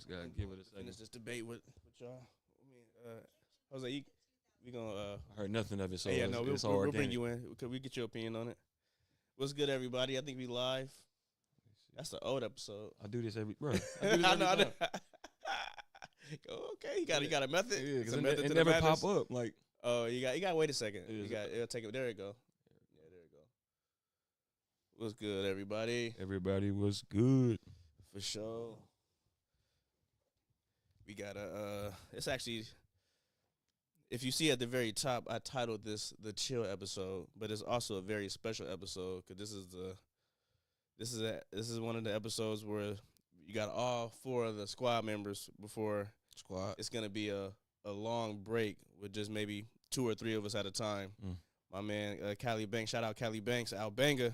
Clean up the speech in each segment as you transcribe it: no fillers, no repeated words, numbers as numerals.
Always gotta give it a Finish second. this debate with y'all. Jose, we gonna. I heard nothing of it, so Yeah, it's, no, it's all we'll organic. bring you in. Could we get your opinion on it? What's good, everybody? I think we live. That's the old episode. I do this every bro. I know. Okay, you got a method. Yeah, It's because a method it to the never madness. pop up. Like Oh, you got to wait a second. It is. It'll take it. There you go. Yeah, there you go. What's good, everybody? everybody was good. For sure. We got it's actually, if you see at the very top, I titled this the chill episode, but it's also a very special episode because this is one of the episodes where you got all four of the squad members before Squad. it's gonna be a long break with just maybe 2 or 3 of us at a time. My man, Cali Banks, shout out Cali Banks, Albanga,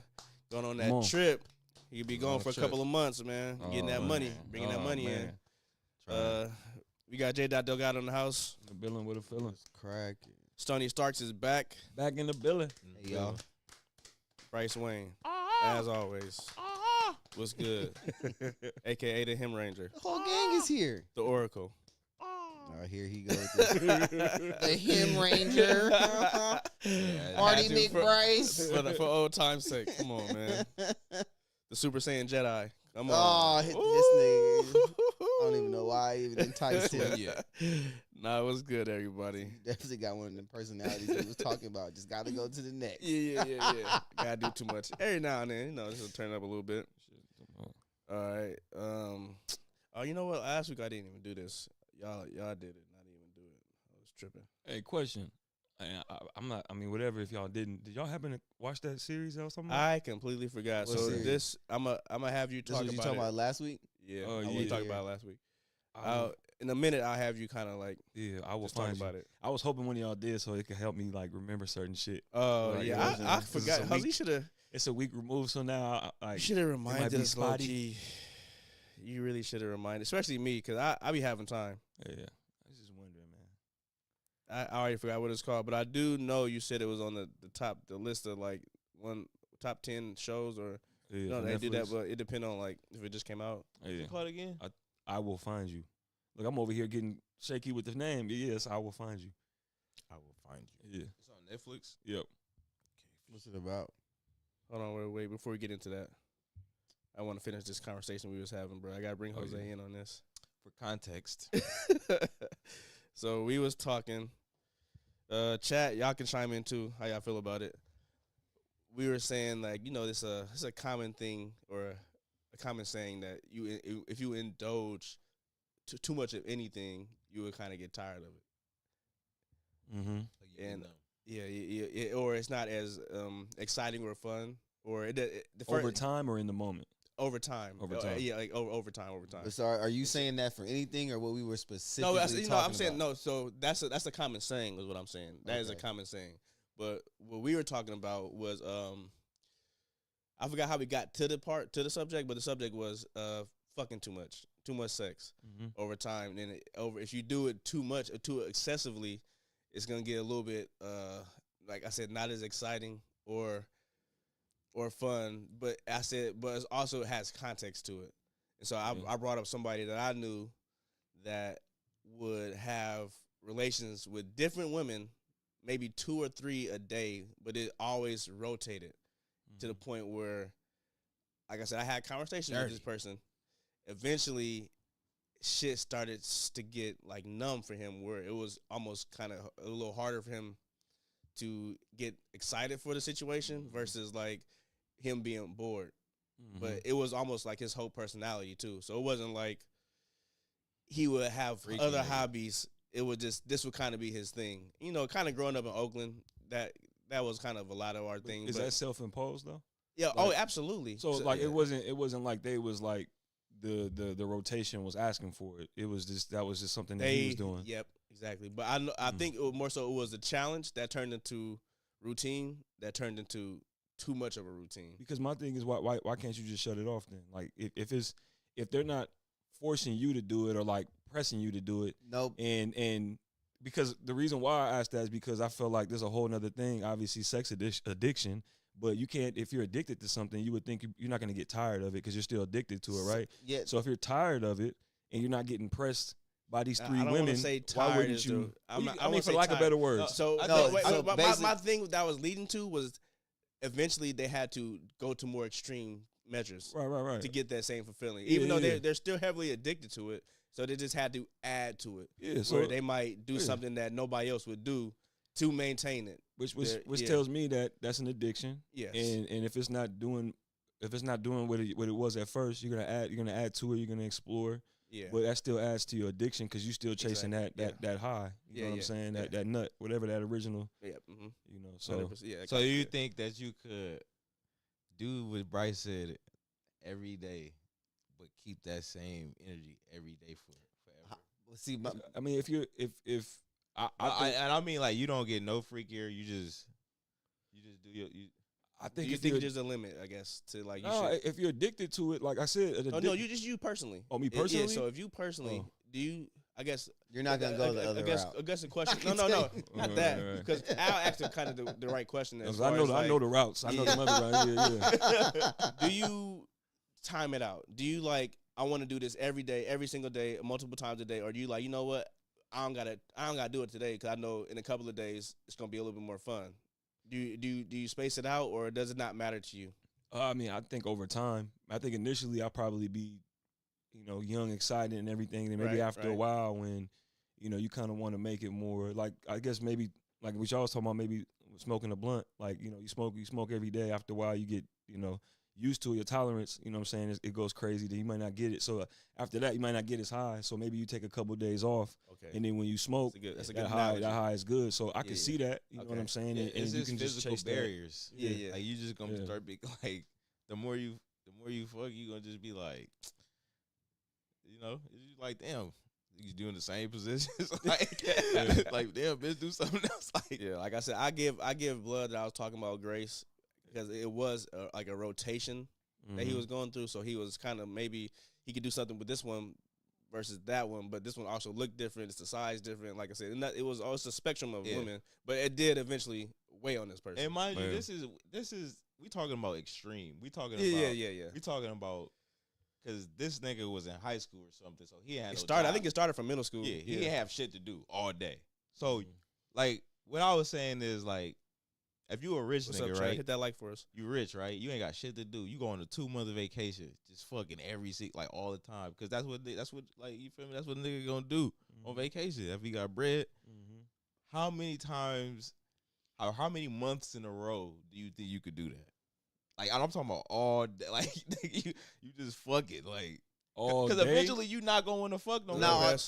going on that Come on. trip. He'll be gone on for a a trip. couple of months, man. Getting that money, bringing that money in. We got J. Delgado in the house. The billing with a feeling. Cracking. Stony Starks is back. Back in the billing. Hey, y'all. Bryce Wayne, as always. What's good? AKA the Him Ranger, The whole gang is here. the Oracle. Here he goes. The Him Ranger. Marty McBryce. For old time's sake. Come on, man. The Super Saiyan Jedi. Come Oh, on. hit this nigga. I don't even know why I even enticed him. Nah, what's good, everybody? Definitely got one of them personalities we was talking about. Just got to go to the next. Yeah. Gotta do too much. Every now and then, this will turn up a little bit. All right. Oh, you know what? Last week I didn't even do this. Y'all did it. I didn't even do it. I was tripping. Hey, question. I'm not. I mean, whatever. If y'all didn't, did y'all happen to watch that series or something? I completely forgot. What so series? this, I'm gonna have you This talk was you about talking it. about last week? Yeah. Oh, We yeah. talked about it last week. I In a minute, I'll have you kind of like yeah, I will just talk find about you. it. I was hoping one of y'all did, so it could help me like remember certain shit. Oh Like, yeah, it wasn't- I 'cause it's forgot. a How's week. he should have? It's a week removed, so now I You should have might reminded be us, spotty. low-key. You really should have reminded, especially me, because I be having time. yeah. I was just wondering, man. I already forgot what it's called, but I do know you said it was on the list of like top 10 shows, or Yeah, no, for they do that, Netflix. but it depends on like if it just came out. Yeah. Call it again? I will find you. Look, I'm over here getting shaky with the name. Yes, I will find you. I will find you. Yeah. It's on Netflix? Yep. What's it about? Hold on, wait. Before we get into that, I want to finish this conversation we was having, bro. I gotta bring Oh, Jose yeah. in on this. For context. So we was talking. Chat, y'all can chime in too. How y'all feel about it? We were saying like, this is a common thing or a common saying that if you indulge too much of anything, you would kind of get tired of it. Mm-hmm. And yeah, or it's not as exciting or fun, or Over time or in the moment? Over time. Over time. Yeah, like over time. So are you saying that for anything or what we were specifically No, talking I'm saying about? no. So that's a common saying, is what I'm saying. That is a Okay. common saying. But what we were talking about was I forgot how we got to the subject, but the subject was fucking too much sex Mm-hmm. over time. And if you do it too much or too excessively, it's gonna get a little bit like I said, not as exciting or fun. But it also has context to it. And so I brought up somebody that I knew that would have relations with different women, maybe 2 or 3 a day, but it always rotated to the point where, like I said, I had conversations with this person. Eventually, shit started to get like numb for him, where it was almost kind of a little harder for him to get excited for the situation versus like him being bored. Mm-hmm. But it was almost like his whole personality too. So it wasn't like he would have other hobbies. It would just, this would kind of be his thing. Kind of growing up in Oakland, that was kind of a lot of our thing. Is but that self-imposed though? yeah, like- oh, absolutely. So like yeah. it wasn't like they was like the rotation was asking for it. It was just something that he was doing. Yep, exactly. But I think it was more so it was a challenge that turned into routine, that turned into too much of a routine. Because my thing is why can't you just shut it off then? Like if they're not forcing you to do it or like pressing you to do it, Nope. and because the reason why I asked that is because I feel like there's a whole nother thing, obviously sex addiction, but you can't, if you're addicted to something, you would think you're not going to get tired of it because you're still addicted to it, right? Yeah. So if you're tired of it and you're not getting pressed by these I three don't women, wanna say why tired wouldn't is you? I'm not- I I mean, won't for say lack of tired. better words. So, No, my thing that I was leading to was eventually they had to go to more extreme measures Right. to get that same fulfilling. Yeah, Even though yeah. they're still heavily addicted to it, so they just had to add to it. Yeah, so Where they might do yeah. something that nobody else would do to maintain it. which yeah. tells me that that's an addiction. Yes. And if it's not doing what it was at first, you're gonna add to it. You're gonna explore, Yeah. but that still adds to your addiction because you're still chasing Exactly. that high. You know what I'm saying? Yeah. That nut, whatever that original. Yeah. Mm-hmm. You know. So 100%. Yeah. So you think that you could do what Bryce said every day, but keep that same energy every day forever? Well, see, I mean, if I And I mean, like, you don't get no freakier. You just do your. I Do think you if think you're, there's a limit? I guess to like you no, should. if you're addicted to it, like I said, Oh no, you personally. Oh, me Yeah, personally? so if you personally, Oh. do you? I guess you're not gonna go the other route. I guess the question. I No, can no, tell you. not Right, that. right. Because Al asked him kind of the right question. As I far know as, I know the routes. I know the other routes. Yeah. Do you time it out? Do you like? I want to do this every day, every single day, multiple times a day, or do you like? You know what? I don't gotta do it today because I know in a couple of days it's gonna be a little bit more fun. Do you space it out, or does it not matter to you? I mean, I think over time, I think initially I'll probably be, young, excited and everything. And maybe Right, after a right. while when, you kind of want to make it more like, I guess maybe like what y'all was talking about, maybe smoking a blunt, like, you smoke every day. After a while you get, used to it, your tolerance, you know what I'm saying? It goes crazy. Then you might not get it. So after that, you might not get as high. So maybe you take a couple of days off. Okay. And then when you smoke, That's a that good high analogy. is good. So I can Yeah, see that. You know what Okay. I'm saying? And It's you just can just physical chase that. barriers. Yeah. Like, you just gonna Yeah. start being like, the more you fuck, you gonna just be like, it's like, damn, you doing the same positions, like, like, damn, bitch, do something else, like, Yeah, like I said, I give blood that I was talking about Grace because it was like a rotation that he Mhm. was going through. So he was kind of maybe he could do something with this one versus that one, but this one also looked different. It's the size different. Like I said, and it was also a spectrum of Yeah. women, but it did eventually weigh on this person. and mind you, Man. this is we talking about extreme. We talking yeah, about yeah. we talking about because this nigga was in high school or something, so he had It no started. I job. think it started from middle school. Yeah, he didn't have shit to do all day. So, Mhm. like, what I was saying is, like, if you a rich What's nigga, up, Trey? right? Hit that like for us. You rich, right? You ain't got shit to do. You go on a 2-month vacation, just fucking like all the time, because that's what like, you feel me? That's what a nigga gonna do on vacation if he got bread. Mhm. How many times, how many months in a row do you think you could do that? Like, I'm talking about all day. Like, you just fuck it, like, All because day? eventually you not going to want to fuck no No, more. I-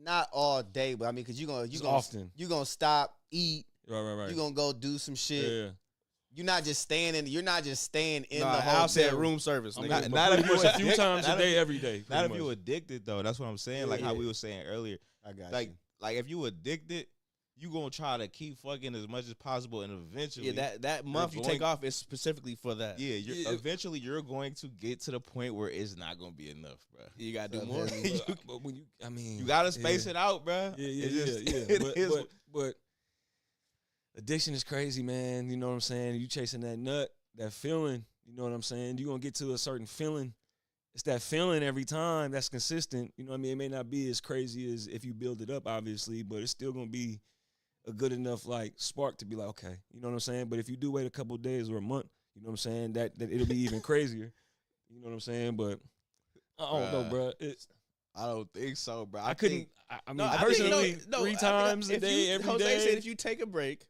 Not all day, but I mean, because you Just gonna often. you gonna stop, eat, Right. you gonna go do some shit. Yeah. You're not just staying in the Nah, hotel. Al said room service. I mean, Nigga. but not pretty if you much a few addicted- times a not day, if- every day. Not pretty if you much. addicted though. That's what I'm saying. Like how we were saying earlier. I got Like you. if you addicted, you gonna try to keep fucking as much as possible, and eventually, Yeah, that month you take going- off is specifically for that. yeah, Yeah. eventually you're going to get to the point where it's not gonna be enough, bro. You gotta do So more. then- But when I mean, You gotta space it out, bro. Yeah. It But addiction is crazy, man. You know what I'm saying? You chasing that nut, that feeling. You know what I'm saying? You gonna get to a certain feeling. It's that feeling every time that's consistent. You know what I mean? It may not be as crazy as if you build it up, obviously, but it's still gonna be a good enough like spark to be like, okay, you know what I'm saying? But if you do wait a couple of days or a month, you know what I'm saying? That it'll be even crazier. You know what I'm saying? But I don't know, Bruh. bro. It's I don't think so, bro. I couldn't. think- I mean, No, I think, personally, no, three I think times a if day, you, every Jose day. said if you take a break,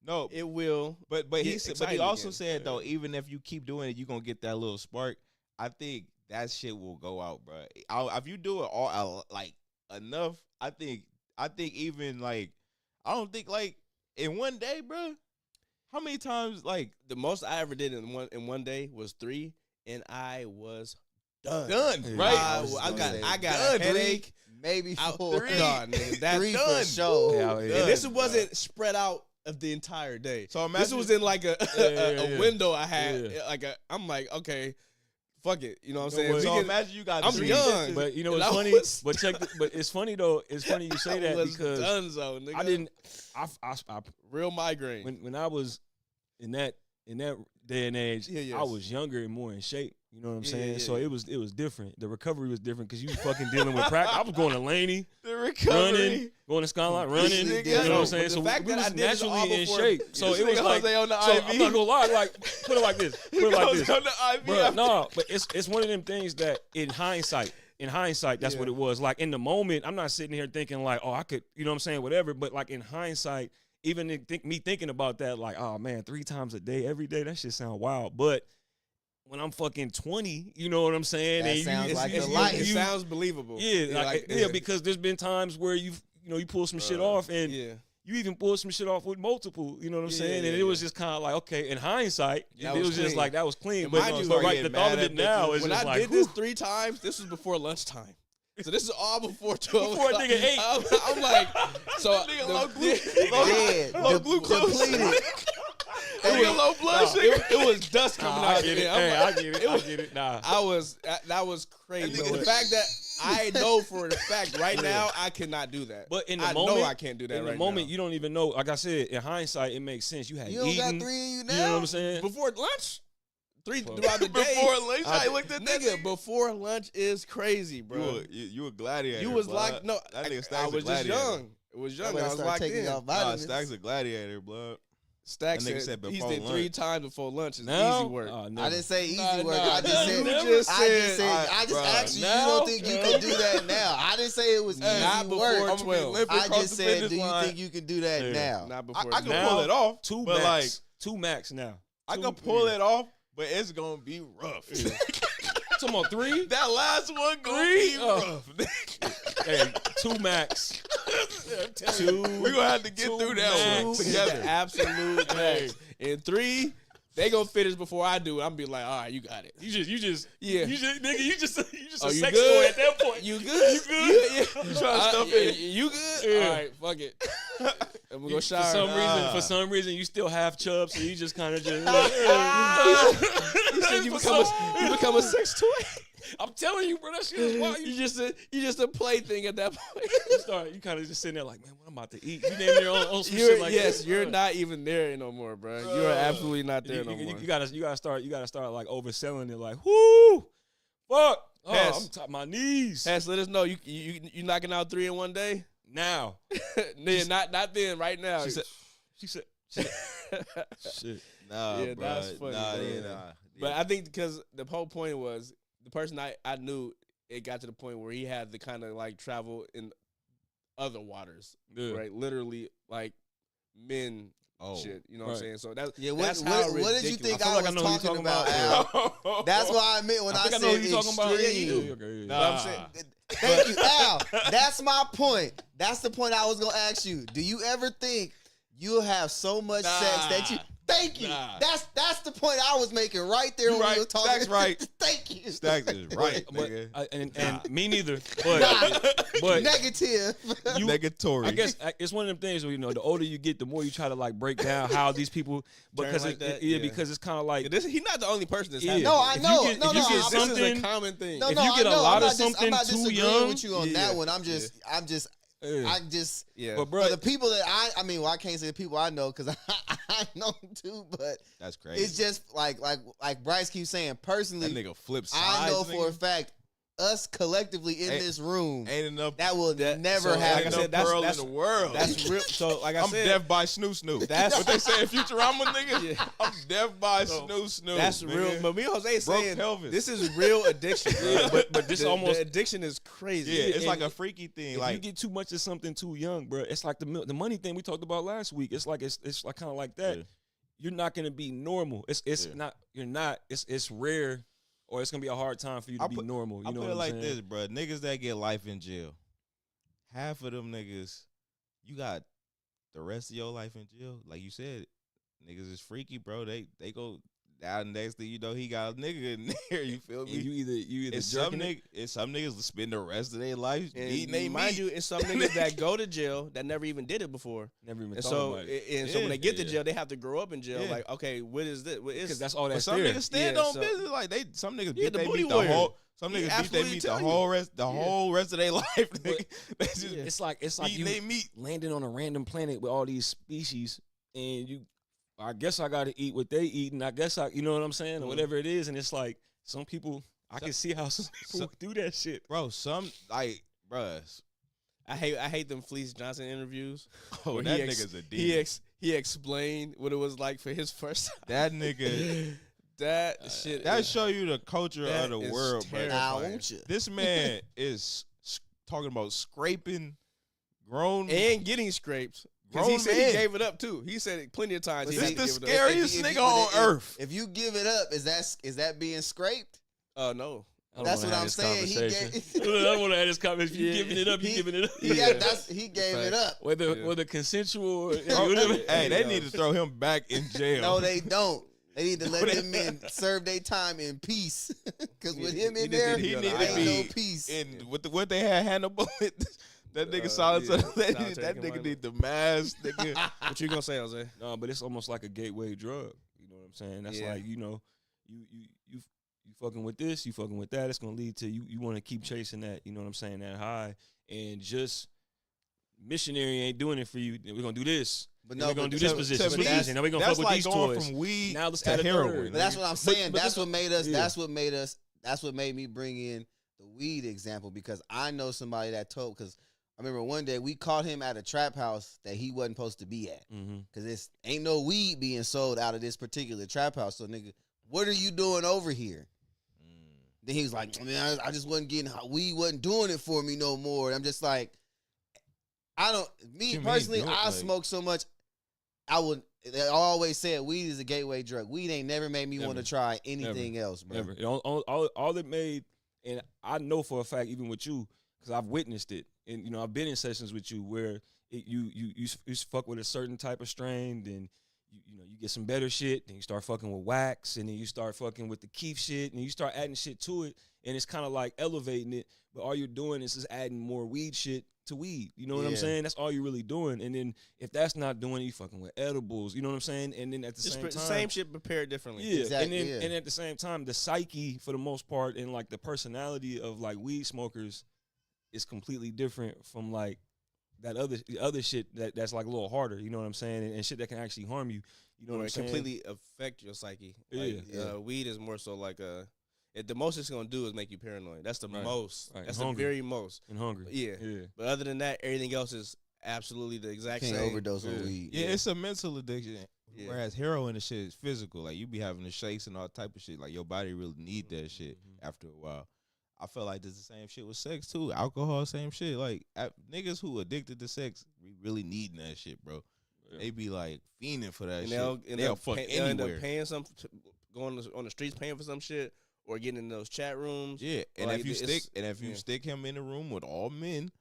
no, it will. but get he said, but he excited also again. said though, even if you keep doing it, you gonna get that little spark. I think that shit will go out, bro. If you do it all like enough, I think even like I don't think like in one day, bro. How many times like The most I ever did in one day was 3, and I was done. done, Yeah. right? I was I gonna got say I got done, a headache. Maybe Out 4. 3, nigga. That's 3 done. for sure. Yeah, And yeah. this Done, wasn't spread out of the entire day. So This imagine was in like a Yeah. window I had. Yeah. Like I'm like, okay, fuck it. You know what I'm You know saying? So We can- imagine you got I'm 3 young. bitches. But you know And what's I funny? was- But it's funny though. It's funny you say that I was because done, so, nigga. I didn't. I real migraine. when I was in that in that day and age, Yeah, yes. I was younger and more in shape. You know what I'm Yeah, saying? yeah, So yeah. it was different. The recovery was different because you fucking dealing with practice. I was going to Laney, The recovery. running, going to Skyline, running. Completely You know what I'm different. saying? But the So fact we that I was did this all naturally in before- shape. So This it was nigga like, Jose on the so IV. I'm not gonna lie. Like put it like this. Put it like Goes this. on the IV. Bro, no, but it's one of them things that in hindsight, that's what it was. Like in the moment, I'm not sitting here thinking like, oh, I could, you know what I'm saying, whatever. But like in hindsight, even me thinking about that, like, oh man, 3 times a day, every day, that shit sound wild. But when I'm fucking 20, you know what I'm saying? That and sounds like It the life. sounds believable. yeah, yeah, because there's been times where you pull some shit off, and yeah. you even pull some shit off with multiple. You know what I'm Yeah, saying? yeah, and it was just kind of like, okay, in hindsight, That it was was just clean. like that was clean. And But, mind you, but right, getting the thought mad of it at now bitches. is When just I like, did this whew. 3 times, this was before lunchtime. So this is all before 12. Before nigga ate. I'm like, so Nigga the- low Dead. Low glucose. Depleted. Nigga low blood no, sugar. it was dust coming Nah, out. I get it. I'm Hey, like- I get it. I get it. Nah. that was crazy. That nigga- The fact that I know for a fact right now I cannot do that. But in the I moment, know I can't do that in right the moment, now. you don't even know. Like I said, in hindsight, it makes sense. You had You don't eaten. got 3 in you now. You know what I'm saying? Before lunch, 3 Fuck. throughout the day. Before lunch, I looked at that nigga, before lunch is crazy, bro. You a gladiator. You was blood. like, no, That nigga I Stacks was a just gladiator. young. It was young. I was start locked taking in. y'all Nah, vitamins. Stacks a gladiator, blood. Stack That nigga said, said he before did 3 lunch. times before lunch. It's Now? easy work. Oh, I never. didn't say easy Nah, work. nah, I just said. you I just just said- asked you. You Now? don't think you can do that now? I didn't say it was easy Not before work. I'm gonna be 12. limping I across just the said, finish do you line. think you can do that Yeah. now? Not I before can Now, pull it off. Two but max. like Two max now. I Two- can pull yeah. it off, but it's gonna be rough. Talking about 3? That last one gonna 3? be Oh. rough. Hey, 2 max. Two. We're gonna have to get Two through that one max. together. The absolute max. In 3, they gonna finish before I do. I'm be like, all right, you got it. You just, Yeah. nigga, you just Oh, a you sex good? toy at that point. You good? You good? Yeah. You trying to stuff yeah, it? You good? Yeah. All right, fuck it. And we go For shower. some reason, you still half chub, so you just kind of just. You said you become a sex toy. I'm telling you, bro, that shit is wild. You just a plaything at that point. You kind of just sitting there like, man, what I'm about to eat. You damn near on some You're, shit like yes, that. you're not even there no more, bro. You are absolutely not there no more. You gotta start like overselling it, like, whoo, fuck. Oh, Yes. I'm top my knees Hess, let us know you knocking out 3 in one day. now. Then not then, right now. She said, shit. Nah, Yeah, bro. that's funny, Nah, bro. yeah, nah. But I think because the whole point was the person I knew, it got to the point where he had to kind of like travel in other waters, Yeah. right? Literally like men shit. You know what I'm Right. saying? So that's Yeah, that's what how did you ridiculous- think I feel I like I was know who you're talking talking about, about. Al? That's what I meant when I, think I said know who you're talking about. extreme. Yeah, you do. Okay, But I'm saying Thank you, Al. That's my point. That's the point I was gonna ask you. Do you ever think you'll have so much sex that you? Thank you. Nah. That's the point I was making right there You when right. we were talking. Stacks right. Thank you. Stacks is right, But nigga. and me neither. But Negative. you, Negatory. I guess it's one of them things where the older you get, the more you try to like break down how these people because like it, that, yeah, yeah. because it's kind of like he's not the only person that's Yeah. happening. No, I If know. you get- no, if you no. get This is a something- common thing. No, if no, you get I a know. lot I'm of not something I'm not too disagreeing young, with you on yeah. that one. I'm just yeah. Yeah. But bro, for the people that I mean, well, I can't say the people I know because I know them too, but That's crazy. it's just like Bryce keeps saying. that Personally, nigga flips I sides. know for a nigga. fact, us collectively in Ain't- this room, Ain't enough. that will That- never so, happen. like I Ain't said, enough that's- pearl that's- in the world. That's real. So like I I'm said, deaf by Snoo Snoo. That's- what they say in Futurama, nigga. Yeah. I'm deaf by So, Snoo Snoo. that's nigga. real. But me and Jose Broke saying pelvis. this is real addiction. Bro. Yeah, but this almost- the addiction is crazy. Yeah, it's and like a freaky thing. if Like you get too much of something too young, bro, it's like the money thing we talked about last week. It's like it's like kind of like that. Yeah. You're not gonna be normal. It's Yeah. not. You're not. It's rare, or it's gonna be a hard time for you to be normal. You I know put what it I'm like saying? this, bro. Niggas that get life in jail, half of them niggas, you got the rest of your life in jail. Like you said, niggas is freaky, bro. They go down. Next thing you know, he got a nigga in there. You feel And me? you either It's some jerking it. niggas spend the rest of their life eating they And mind meat. you, it's some niggas that go to jail that never even did it before. Never even And thought so, about it. and so when Yeah. they get to Yeah. jail, they have to grow up in jail. Yeah. Like, okay, what is this? What is Because that's all But that's some there. niggas stand Yeah, on so- business. Like some niggas Yeah, beat the they booty meat the warrior. whole. Some He niggas beat they absolutely meat the tell you. whole rest Yeah. of their life. Nigga. But- They just It's like eating you they meat. landing on a random planet with all these species, and you I guess I got to eat what they eat, and I guess you know what I'm saying, or whatever it is. And it's like some people, I can see how some people do that shit, bro. Some like, bruh. I hate them Fleece Johnson interviews. Oh, where that he nigga's a demon. He explained what it was like for his first time. That nigga. That shit. That show you the culture of the world, bro. Now, won't you? This man is talking about scraping grown and getting scrapes. Because he said he gave it up too. He said it plenty of times. But He This had the to give it up. scariest If nigga you- on earth. If you give it up, is that being scraped? Oh no. I don't That's wanna what have I'm this saying. He conversation. gave- I want to have this conversation. If you giving it up, you giving it up. He gave it Facts. up. Whether consensual or Bro, hey, they Yeah. need to throw him back in jail. No, they don't. They need to let him in, serve their time in peace. Because with him in there, he need to ain't be no peace. And with what they had Hannibal, that nigga solid. yeah. That Solitary nigga confinement. need the mask, nigga. What you gonna say, Jose? No, but it's almost like a gateway drug. You know what I'm saying? That's Yeah. like, you know, you fucking with this, you fucking with that. It's gonna lead to you want to keep chasing that. You know what I'm saying? That high, and just missionary ain't doing it for you. We're gonna do this. But Then we're gonna do this position. to Switch me, these, and then we're gonna that's fuck with like these going toys. from weed Now let's to add a heroin. third. But that's what I'm saying. but That's this- what made us. yeah. That's what made me bring in the weed example, because I know somebody that told. Because I remember one day we caught him at a trap house that he wasn't supposed to be at. Mm-hmm. Because it's ain't no weed being sold out of this particular trap house. So nigga, what are you doing over here? Then he was like, man, I just wasn't getting weed, wasn't doing it for me no more. And I'm just like, me You mean personally, doing, I like- smoke so much. I always said weed is a gateway drug. Weed ain't never made me want to Never. try anything else, bro. Never. All it made, and I know for a fact, even with you, because I've witnessed it, and you know I've been in sessions with you where you fuck with a certain type of strain, then you get some better shit, then you start fucking with wax, and then you start fucking with the Keef shit, and you start adding shit to it, and it's kind of like elevating it, but all you're doing is just adding more weed shit to weed. You know what I'm Yeah. saying? That's all you're really doing. And then if that's not doing it, you fucking with edibles. You know what I'm saying? And then at the Just same the time, same shit prepared differently. yeah, Exactly, and then yeah. and at the same time, the psyche for the most part and like the personality of like weed smokers is completely different from like that other shit that's like a little harder. You know what I'm saying? And shit that can actually harm you. You know Or what I'm it saying? completely affect your psyche. Like, Yeah. Weed is more so like the most it's gonna do is make you paranoid. That's the Right. most. Right. That's And the hungry. very most. And hungry. Yeah. Yeah. But other than that, everything else is absolutely the exact Can't same. overdose on Yeah. weed. Yeah, it's a mental addiction. Yeah. Whereas heroin and shit is physical. Like you be having the shakes and all type of shit. Like your body really need that shit after a while. I feel like it's the same shit with sex too. Alcohol, same shit. Like niggas who addicted to sex, we really needing that shit, bro. Yeah. They be like fiending for that And shit. they'll They'll fuck they'll end up anywhere. paying some, going on the streets paying for some shit, or getting in those chat rooms. Yeah, and Like, if you it's- yeah. stick him in a room with all men,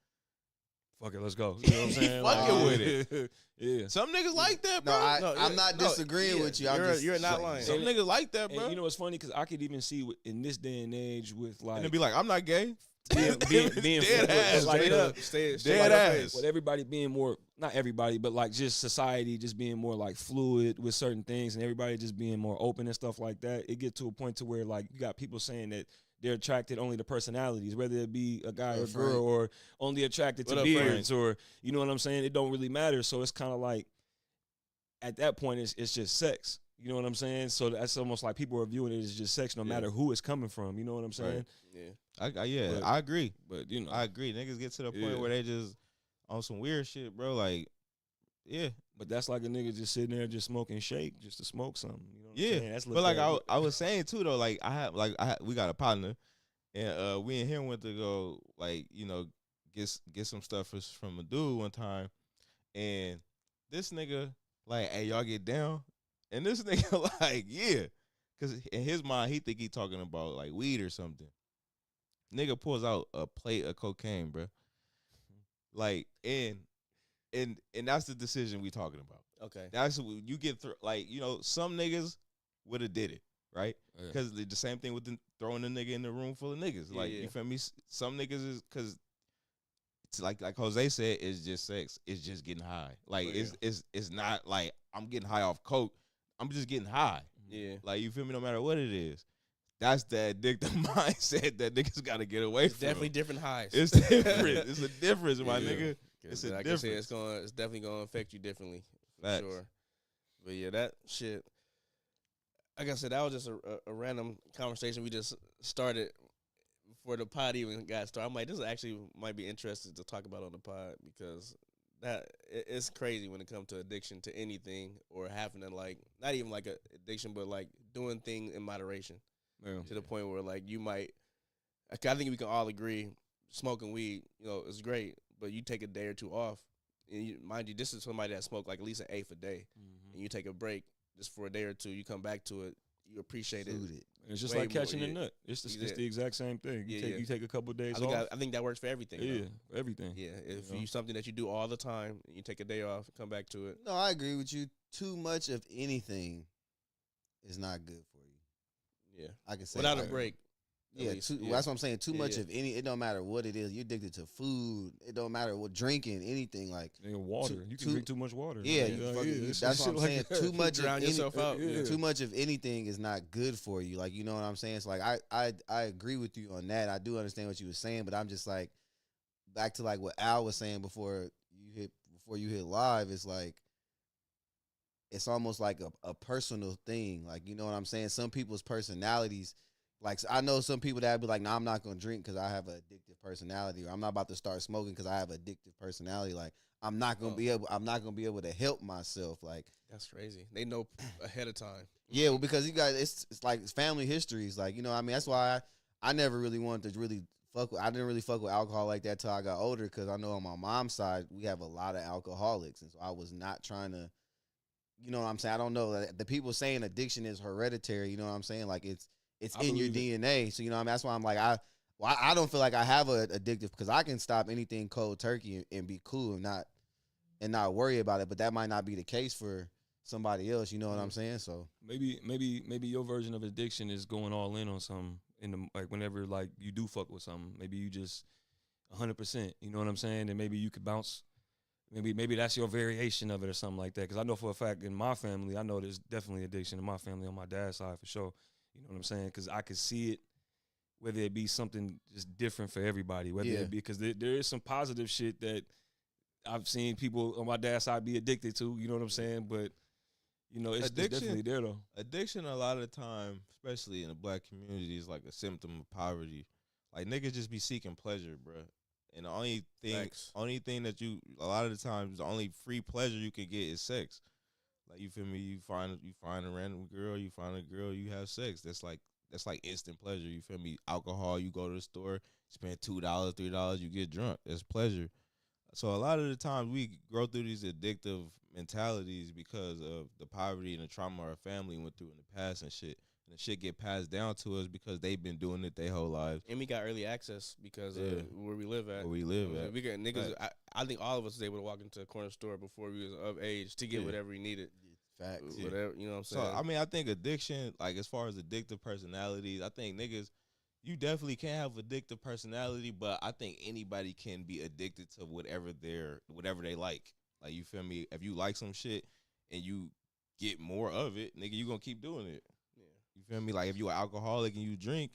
Fuck it, let's go. You know what I'm saying? Fucking Like, with yeah. some niggas like that, bro. No, No, I'm not no, disagreeing yeah, with you. I'm you're- just you're not like, lying. some And- niggas like that, bro. And you know what's funny? Because I could even see in this day and age with like and they be like, I'm not gay. being Dead with, ass, like Straight the- up, stay Dead like ass. with everybody being more, not everybody, but like just society just being more like fluid with certain things, and everybody just being more open and stuff like that. It get to a point to where like you got people saying that they're attracted only to personalities, whether it be a guy or a What up, Frank? girl, or only attracted What to up, beards, or you know what I'm saying. It don't really matter. So it's kind of like at that point it's just sex. You know what I'm saying? So that's almost like people are viewing it as just sex, no Yeah. matter who it's coming from. You know what I'm saying? Yeah. Yeah, But- I agree. But you know, I agree. Niggas get to the point Yeah. where they just on some weird shit, bro. Like, yeah, but that's like a nigga just sitting there just smoking shake just to smoke something. You know what I'm yeah. saying? That's But like looked at- I was saying too though, like we got a partner, and we and him went to go like get some stuff from a dude one time, and this nigga like, hey, y'all get down, and this nigga like, yeah, because in his mind he think he talking about like weed or something. Nigga pulls out a plate of cocaine, bro. Like, and that's the decision we talking about. Okay. That's what you get through. Like, some niggas would have did it, right? Yeah. Because the same thing with throwing a nigga in the room full of niggas. Like, Yeah. you feel me? Some niggas is because it's like Jose said, it's just sex. It's just getting high. Like, Oh, yeah. it's not like I'm getting high off coke. I'm just getting high. Yeah. Like, you feel me? No matter what it is. That's the addictive mindset that niggas got to get away It's from. definitely different highs. It's different. It's a difference, my Yeah. nigga. It's a Like I said, difference. it's definitely gonna affect you differently. For Facts. sure. But yeah, that shit. Like I said, that was just a random conversation we just started before the pod even got started. I'm like, this actually might be interesting to talk about on the pod because it's crazy when it comes to addiction to anything or having to like not even like a addiction, but like doing things in moderation to the point where like you might. Like, I think we can all agree smoking weed, is great, but you take a day or two off, and mind you, this is somebody that smoked like at least an eighth a day, and you take a break just for a day or two, you come back to it, you appreciate it. It's just way like catching more, a nut. It's the exact same thing. You take a couple of days off. I think that works for everything. Yeah, everything. Yeah, if you something that you do all the time, and you take a day off, come back to it. No, I agree with you. Too much of anything is not good for you. Yeah, I can say without a break. Yeah, that's what I'm saying. Too much of any, it don't matter what it is. You're addicted to food. It don't matter what drinking, anything like water. You can drink too much water. Yeah, that's what I'm saying. Too much of yourself out. Too much of anything is not good for you. Like, you know what I'm saying? It's like I agree with you on that. I do understand what you were saying, but I'm just like back to like what Al was saying before you hit live. It's like it's almost like a personal thing. Like, you know what I'm saying? Some people's personalities. Like, I know some people that be like, "Nah, I'm not gonna drink because I have an addictive personality," or "I'm not about to start smoking because I have an addictive personality." Like, I'm not gonna be able to help myself. Like, that's crazy. They know ahead of time. Yeah, well, because you guys, it's like it's family histories. Like, you know, I mean, that's why I never really wanted to really fuck with. I didn't really fuck with alcohol like that till I got older because I know on my mom's side we have a lot of alcoholics, and so I was not trying to. You know what I'm saying? I don't know. The people saying addiction is hereditary. You know what I'm saying? Like it's in your DNA. So, you know what I mean? That's why I'm like, I don't feel like I have a addictive because I can stop anything cold turkey and be cool and not worry about it. But that might not be the case for somebody else. You know what I'm saying? So maybe your version of addiction is going all in on something like whenever like you do fuck with something. Maybe you just 100%. You know what I'm saying? And maybe you could bounce. Maybe that's your variation of it or something like that. Because I know for a fact in my family, I know there's definitely addiction in my family on my dad's side for sure. You know what I'm saying? Because I could see it, whether it be something just different for everybody. Whether it be because there is some positive shit that I've seen people on my dad's side be addicted to. You know what I'm saying? But you know, it's definitely there though. Addiction a lot of the time, especially in the black community, is like a symptom of poverty. Like niggas just be seeking pleasure, bro. And the only thing that you a lot of the times the only free pleasure you can get is sex. Like, you feel me? You find a random girl, you find a girl, you have sex. That's like instant pleasure. You feel me? Alcohol, you go to the store, spend $2, $3, you get drunk. That's pleasure. So a lot of the times we grow through these addictive mentalities because of the poverty and the trauma our family went through in the past and shit. And the shit get passed down to us because they've been doing it their whole lives. And we got early access because of where we live at. We got niggas. Right. I think all of us was able to walk into a corner store before we was of age to get whatever we needed. Facts. Whatever, you know what I'm saying? So, I mean, I think addiction, like as far as addictive personalities, I think niggas, you definitely can have addictive personality, but I think anybody can be addicted to whatever they like. Like, you feel me? If you like some shit and you get more of it, nigga, you gonna keep doing it. Yeah. You feel me? Like, if you an alcoholic and you drink,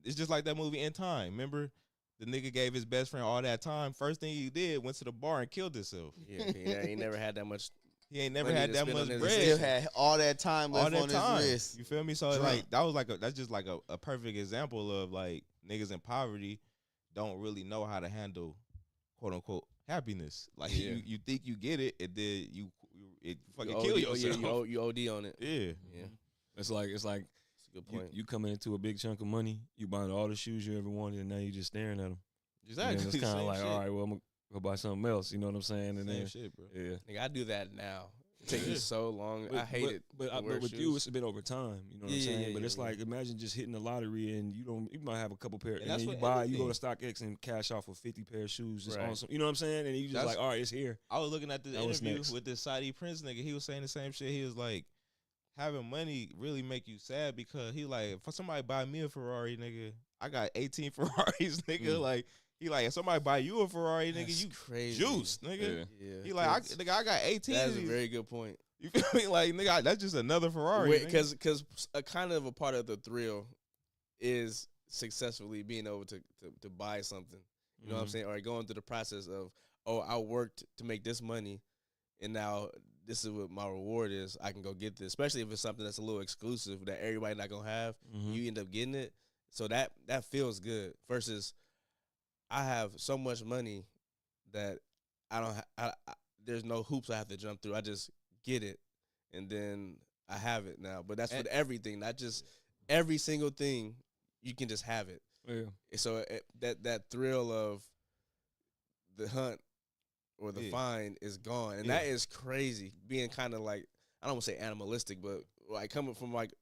it's just like that movie In Time. Remember? The nigga gave his best friend all that time. First thing he did, went to the bar and killed himself. Yeah, he never had that much. He ain't never had that much bread. He still had all that time left on his wrist. You feel me? So like that's just like a perfect example of like niggas in poverty don't really know how to handle quote unquote happiness. Like you think you get it, and then you fucking kill yourself. You OD on it. Yeah. It's like that's a good point. You coming into a big chunk of money, you buying all the shoes you ever wanted, and now you just staring at them. Exactly. And it's kind of like, all right, well, I'm gonna go buy something else. You know what I'm saying? And Same shit, bro. Yeah. Nigga, I do that now. It takes me so long. I hate it. But with you, it's been over time. You know what I'm saying? But it's like, imagine just hitting the lottery and you might have a couple pair, and then you go to StockX and cash off for 50 pair of shoes. Just on some, you know what I'm saying? And you just like, all right, it's here. I was looking at this interview with this Saudi Prince nigga. He was saying the same shit. He was like, having money really make you sad because he like, if somebody buy me a Ferrari, nigga, I got 18 Ferraris, nigga. Like, he like, if somebody buy you a Ferrari, nigga, you crazy. Juice, nigga. Yeah. He like, I got 18. That's a very good point. You feel me? Like, nigga, that's just another Ferrari. Because a kind of a part of the thrill is successfully being able to buy something. You know what I'm saying? Or going through the process of, I worked to make this money, and now this is what my reward is. I can go get this, especially if it's something that's a little exclusive that everybody not gonna have. You end up getting it, so that feels good. Versus, I have so much money that I don't. There's no hoops I have to jump through. I just get it, and then I have it now. But that's with everything, not just every single thing. You can just have it. Yeah. So that thrill of the hunt or the find is gone, and that is crazy. Being kind of like, I don't want to say animalistic, but like coming from like,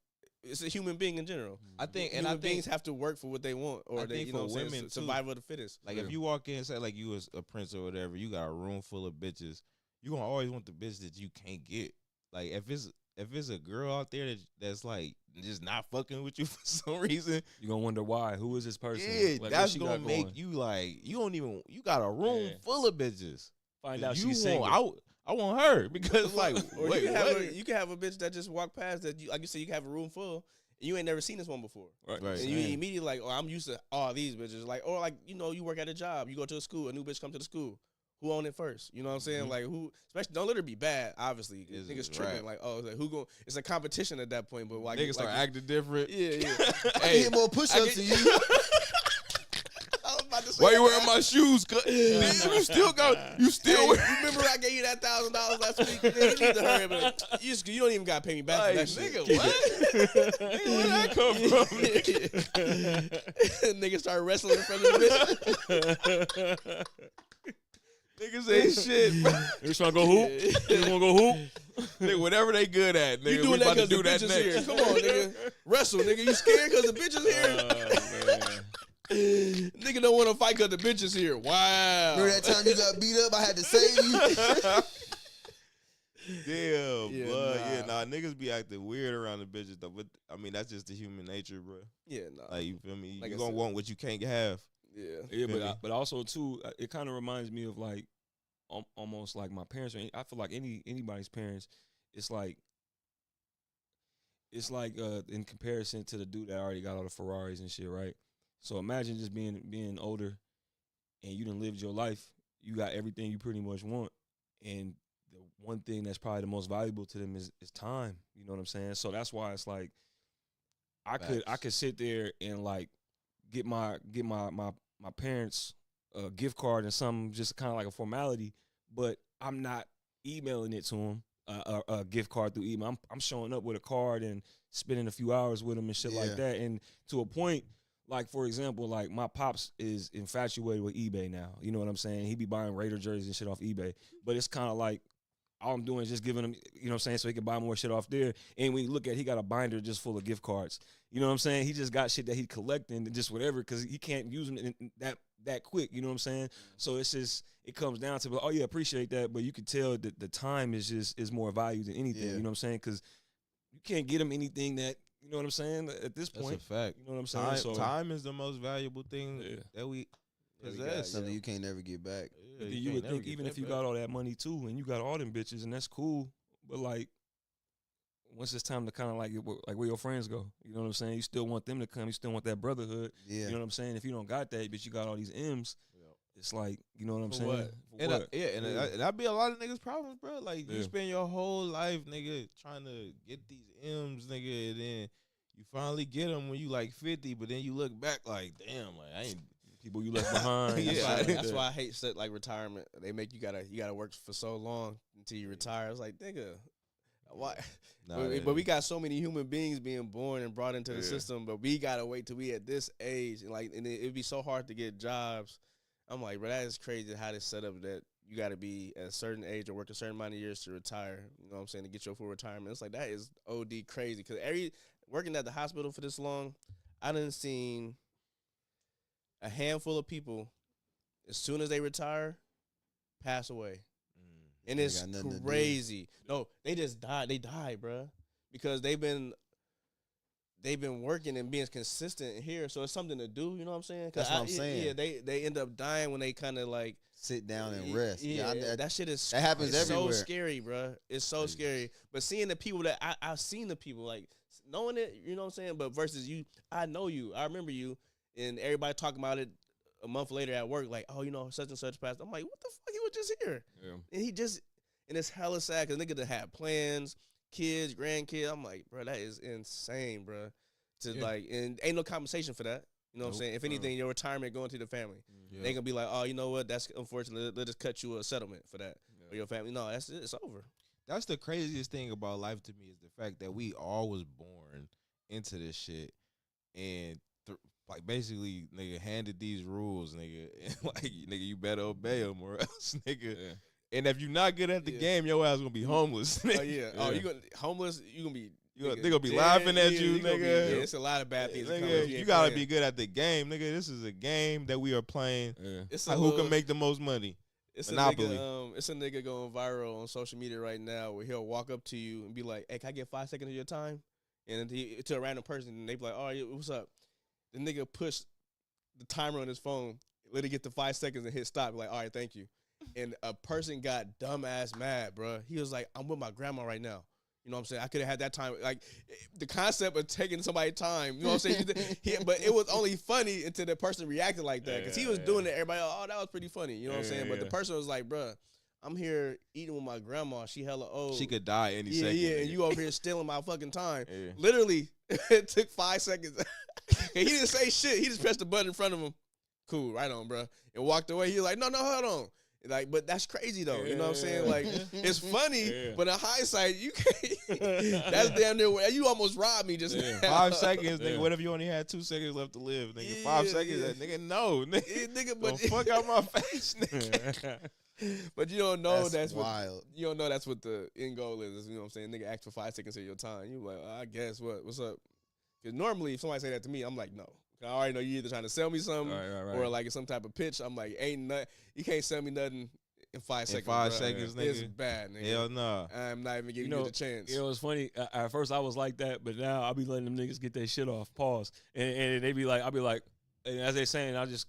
it's a human being in general. I think, and human I think beings have to work for what they want, or I they, think you know, for what I'm saying, women, too, survival of the fittest. like if you walk in and say like you was a prince or whatever, you got a room full of bitches. You gonna always want the bitch that you can't get. Like if it's a girl out there that's like just not fucking with you for some reason, You're gonna wonder why. Who is this person? yeah, Like, what that's she gonna got make going? you like you got a room full of bitches. Find out You she's single. I want her because like Or wait, you can what? you can have a bitch that just walk past that. You, like you said, you can have a room full, and you ain't never seen this one before. Right. Right. And you immediately like, oh, I'm used to all these bitches. Like, or like, you know, you work at a job, you go to a school, a new bitch come to the school. Who own it first? You know what I'm saying? Like, who? Especially, don't let her be bad. Obviously, niggas tripping. right. Like, oh, like, who go? It's a competition at that point. But like, Niggas start acting different. Yeah. I can hit more push-ups than you. I was about to say Why you that. wearing my shoes? You still got you still Hey, wear. remember I gave you that $1,000 last week? Man, you need to hurry up. And, you don't even gotta pay me back for Like, that shit. nigga, what? Nigga, where that come from? Nigga started wrestling in front of the bitch. Niggas ain't shit, bro. You trying to go hoop? You wanna go hoop? Nigga, whatever they good at, nigga, You we doing that about to because the do that bitch is next. here. Come on, nigga. Wrestle, nigga. You scared because the bitch is here? Nigga don't want to fight because the bitch is here. Wow. Remember that time you got beat up? I had to save you. Damn, Yeah, bro. nah. Yeah, nah, niggas be acting weird around the bitches though. But I mean, that's just the human nature, bro. Yeah, nah. Like you feel me? Like You I gonna said. want what you can't have. Yeah. Yeah, Feel me? but also too, it kind of reminds me of like almost like my parents. Or I feel like anybody's parents. It's like in comparison to the dude that already got all the Ferraris and shit, right? So imagine just being older, and you done lived your life. You got everything you pretty much want, and the one thing that's probably the most valuable to them is time. You know what I'm saying? So that's why it's like I could sit there and like get my parents a gift card and something just kind of like a formality, but I'm not emailing it to them a gift card through email. I'm showing up with a card and spending a few hours with them and shit like that. And to a point, like for example, like my pops is infatuated with eBay now. You know what I'm saying? He be buying Raider jerseys and shit off eBay, but it's kind of like all I'm doing is just giving him, you know what I'm saying, so he can buy more shit off there. And when you look at it, he got a binder just full of gift cards. You know what I'm saying? He just got shit that he collecting and just whatever because he can't use them that quick. You know what I'm saying? So it's just, it comes down to, oh yeah, appreciate that, but you can tell that the time is more value than anything. Yeah. You know what I'm saying? Because you can't get him anything that, you know what I'm saying, at this point. That's a fact. You know what I'm saying? Time is the most valuable thing that we possess. Something you can't never get back. Yeah, You can't would never think get even that if you back. got all that money too, and you got all them bitches, and that's cool, but like once it's time to kind of like where your friends go, you know what I'm saying? You still want them to come. You still want that brotherhood. Yeah. You know what I'm saying? If you don't got that, but you got all these M's, it's like, you know what I'm For saying? what? For And what? that'd be a lot of niggas' problems, bro. Like you Yeah. spend your whole life, nigga, trying to get these M's, nigga, and then you finally get them when you like 50, but then you look back like, damn, like I ain't. People you left behind. Yeah. and shit like That's that. why I hate shit like retirement. They make you gotta work for so long until you retire. It's like, nigga, why? Nah, But we got so many human beings being born and brought into the Yeah. system, but we gotta wait till we at this age, and like, and it'd be so hard to get jobs. I'm like, bro, that is crazy how this set up that you gotta be at a certain age or work a certain amount of years to retire. You know what I'm saying? To get your full retirement. It's like that is OD crazy because working at the hospital for this long, I done seen a handful of people as soon as they retire pass away. And They it's got nothing to do. crazy. No, they just died. They died, bruh. Because they've been working and being consistent here, so it's something to do. You know what I'm saying? 'Cause That's what I'm saying. Yeah, they end up dying when they kind of like Sit down and rest. Yeah, Yeah, that shit is that happens it's everywhere. so scary, bruh. It's so scary. But seeing the people that I've seen the people like knowing it, you know what I'm saying. But versus you, I know you. I remember you, and everybody talking about it a month later at work, like, oh, you know, such and such passed. I'm like, what the fuck? He was just here. Yeah. And he just, And it's hella sad because nigga that had plans, kids, grandkids. I'm like, bro, that is insane, bro. And ain't no compensation for that. You know what I'm saying? If anything, your retirement going to the family. They gonna be like, oh, you know what? That's unfortunate. Let's just cut you a settlement for that for your family. No, it's over. That's the craziest thing about life to me is the fact that we all was born into this shit and like basically nigga handed these rules, nigga. And like nigga, you better obey them or else, nigga. Yeah. And if you're not good at the game, your ass gonna be homeless. Oh yeah. Oh, you gonna homeless? You gonna be. They gonna be laughing at you, nigga. It's a lot of bad things. Nigga, you gotta be good at the game, nigga. This is a game that we are playing. Yeah. Who can make the most money? It's Monopoly. It's a nigga going viral on social media right now where he'll walk up to you and be like, "Hey, can I get 5 seconds of your time?" And to a random person, and they be like, "Oh, yeah, what's up?" The nigga pushed the timer on his phone, let it get to 5 seconds and hit stop. Be like, "All right, thank you." And a person got dumbass mad, bro. He was like, "I'm with my grandma right now." You know what I'm saying? I could have had that time. Like, the concept of taking somebody's time, you know what I'm saying? But it was only funny until the person reacted like that. Because he was doing it, everybody, oh, that was pretty funny. You know what I'm saying? But the person was like, bruh, I'm here eating with my grandma. She hella old. She could die any second. Yeah, and you over here stealing my fucking time. Yeah. Literally, it took 5 seconds. And he didn't say shit. He just pressed the button in front of him. Cool, right on, bruh. And walked away. He was like, no, hold on. Like, but that's crazy though. You know what I'm saying? Like, it's funny, but in hindsight, you can't. That's damn near. You almost robbed me just now. 5 seconds, nigga. What if you only had 2 seconds left to live, nigga? 5 seconds, nigga. No, nigga. Nigga, but fuck out my face, nigga. But you don't know that's wild. You don't know that's what the end goal is. You know what I'm saying? Nigga asked for 5 seconds of your time. You like, I guess what's up? Because normally, if somebody say that to me, I'm like, no. I already know you either trying to sell me something or like some type of pitch. I'm like, ain't nothing. You can't sell me nothing in 5 seconds. 5 seconds, nigga. It's bad, nigga. Hell no. I'm not even giving you the chance. You know, it's funny. At first, I was like that, but now I'll be letting them niggas get their shit off. Pause. And they be like, I'll be like, and as they saying, I just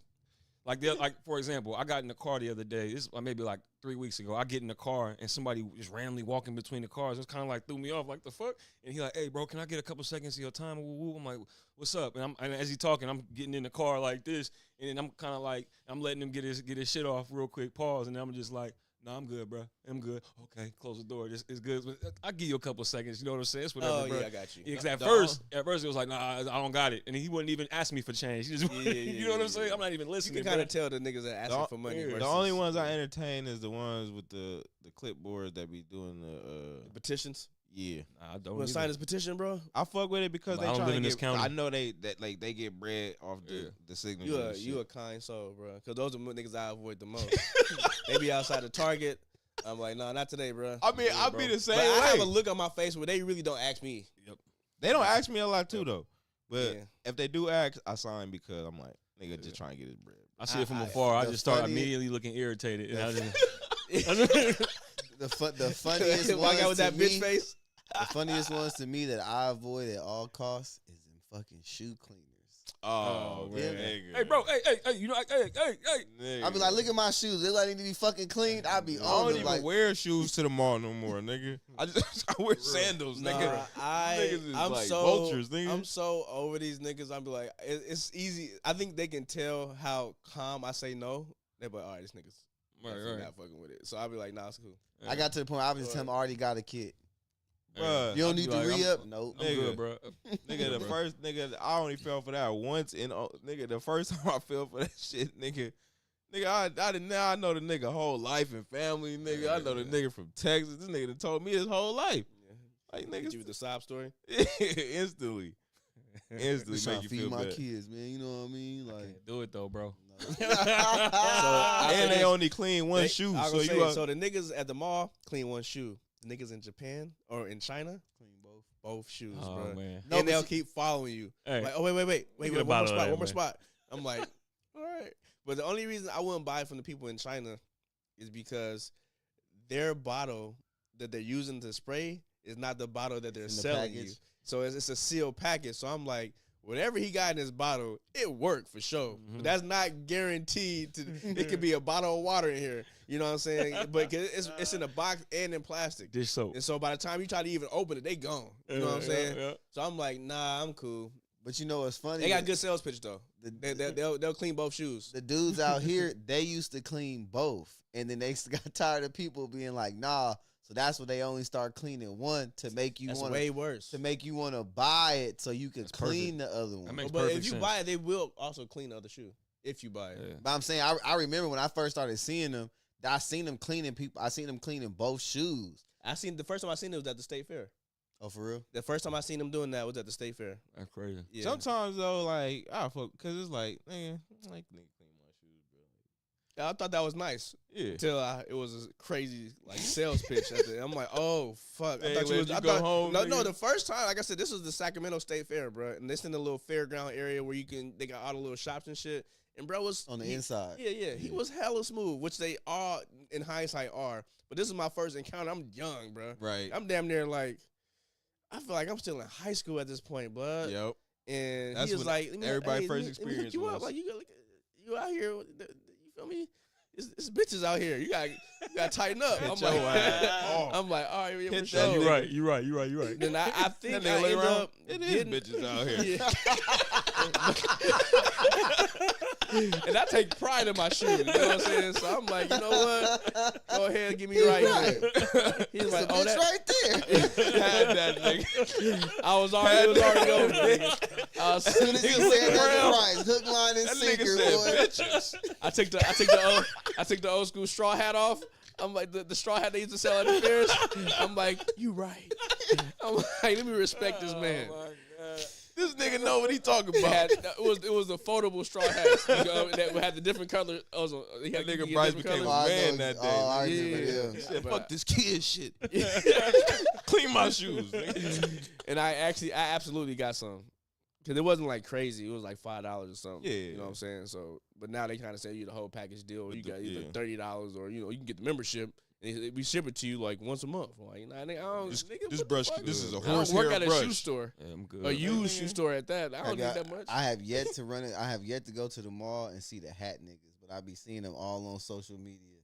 like for example, I got in the car the other day. This maybe like 3 weeks ago. I get in the car and somebody just randomly walking between the cars. It kind of like threw me off. Like the fuck. And he like, hey bro, can I get a couple seconds of your time? I'm like, what's up? And as he talking, I'm getting in the car like this, and then I'm kind of like, I'm letting him get his shit off real quick. Pause, and then I'm just like, no, I'm good, bro. I'm good. Okay, close the door. It's good. I'll give you a couple seconds. You know what I'm saying? It's whatever, bro. Yeah, I got you. Yeah, at first it was like, nah, I don't got it. And he wouldn't even ask me for change. He just, you know what I'm saying? I'm not even listening. You can kind of tell the niggas that asking for money. The only ones I entertain is the ones with the clipboards that be doing the petitions. Yeah, I don't. You want to sign this petition, bro? I fuck with it because they trying to get. I know they get bread off the signature. You a kind soul, bro. Because those are the niggas I avoid the most. They be outside the Target. I'm like, no, not today, bro. I mean, I'll be the same way. I have a look on my face where they really don't ask me. Yep. They don't ask me a lot too, though. But if they do ask, I sign because I'm like, nigga, just trying to get his bread. I see it from afar. I just start immediately looking irritated. And I just the funniest walk out with that bitch face. The funniest ones to me that I avoid at all costs is in fucking shoe cleaners. Oh man. Hey bro, hey, you know, hey. I be like, look at my shoes. They like need to be fucking cleaned. I be on. I don't even wear shoes to the mall no more, nigga. I wear sandals, nigga. Niggas is I'm like so vultures, nigga. I'm so over these niggas. I'm be like, it's easy. I think they can tell how calm I say no. They be like, all right, this nigga's not fucking with it. So I be like, nah, it's cool. I got to the point I was just telling him I already got a kid. Bruh, you don't need to re-up? No. I'm good, bro. Nigga, the first nigga, I only fell for that once. Nigga, the first time I fell for that shit, nigga, I know the nigga whole life and family, nigga. I know the nigga from Texas. This nigga done told me his whole life. Like, nigga. You with the sob story? Instantly. Instantly trying make to you feed feel my bad. kids, man. You know what I mean? Like, Can't do it though, bro. And they only clean one shoe. So the niggas at the mall clean one shoe. The niggas in Japan or in China clean both shoes, bro. Man. And they'll keep following you. Hey, like, oh wait, one more spot. I'm like, all right. But the only reason I wouldn't buy from the people in China is because their bottle that they're using to spray is not the bottle that they're selling you. So it's a sealed package. So I'm like, whatever he got in his bottle, it worked for sure. Mm-hmm. But that's not guaranteed to. It could be a bottle of water in here. You know what I'm saying? But it's in a box and in plastic. Dish soap. And so by the time you try to even open it, they gone. You know what I'm saying? Yeah. So I'm like, nah, I'm cool. But you know what's funny? They got good sales pitch though. They'll clean both shoes. The dudes out here, they used to clean both, and then they got tired of people being like, "Nah." So that's when they only start cleaning one to make you That's want way worse. to make you want to buy it so you can clean the other one. That makes But perfect if you sense. buy it, they will also clean the other shoe. If you buy it. Yeah. But I'm saying, I remember when I first started seeing them, I seen them cleaning people. I seen them cleaning both shoes. The first time I seen it was at the State Fair. Oh, for real? The first time I seen them doing that was at the State Fair. That's crazy. Yeah. Sometimes though, like I fuck because it's like, nigga, like nigga clean my shoes, bro. I thought that was nice Yeah. until it was a crazy like sales pitch. At the, I'm like, oh fuck! They I thought you let was. you I go thought, home, no, nigga. the first time, like I said, this was the Sacramento State Fair, bro, and this in the little fairground area where they got all the little shops and shit. And bro was On the inside. Yeah, he was hella smooth, which they all in hindsight are. But this is my first encounter. I'm young, bro. Right. I'm damn near like, I feel like I'm still in high school at this point, bud. Yep. And That's he was when like, everybody's first let me hook experience you up. was. Like you out here, you feel me? It's bitches out here. You got to tighten up. Hit I'm your like, ass. I'm like, all right, yeah, Hit for that sure. nigga. You're right. Then I think That nigga I lay ended around. up It is getting bitches out here. Yeah. And I take pride in my shoes. You know what I'm saying? So I'm like, you know what? Go ahead and get me right here. He's like, oh, It's that. right there. Had that nigga. I was already, it was already over. Nigga. I was, As soon as you Nigga said that around. price, hook, line, and That sinker, nigga said boy. bitches. I took the old school straw hat off. I'm like the straw hat they used to sell at the fairs. I'm like, you right. I'm like, let me respect this man. This nigga know what he talking about. It was a foldable straw hat that had the different color. Also, That nigga Bryce became a man that day. Oh, I Yeah. remember He them. said, but- fuck this kid shit. Clean my shoes, nigga. And I absolutely got some. Cause it wasn't like crazy. It was like $5 or something. Yeah. You know what I'm saying? So, but now they kind of say you the whole package deal. With You the- got either yeah. $30 or you can get the membership. And we ship it to you like once a month. I'm like, nah, nigga, I don't. This nigga, this what brush, the fuck? this is a I don't horsehair work at a brush. shoe store, Yeah, I'm good. a used shoe store at that. I don't need that much. I have yet to run it. I have yet to go to the mall and see the hat niggas, but I be seeing them all on social media.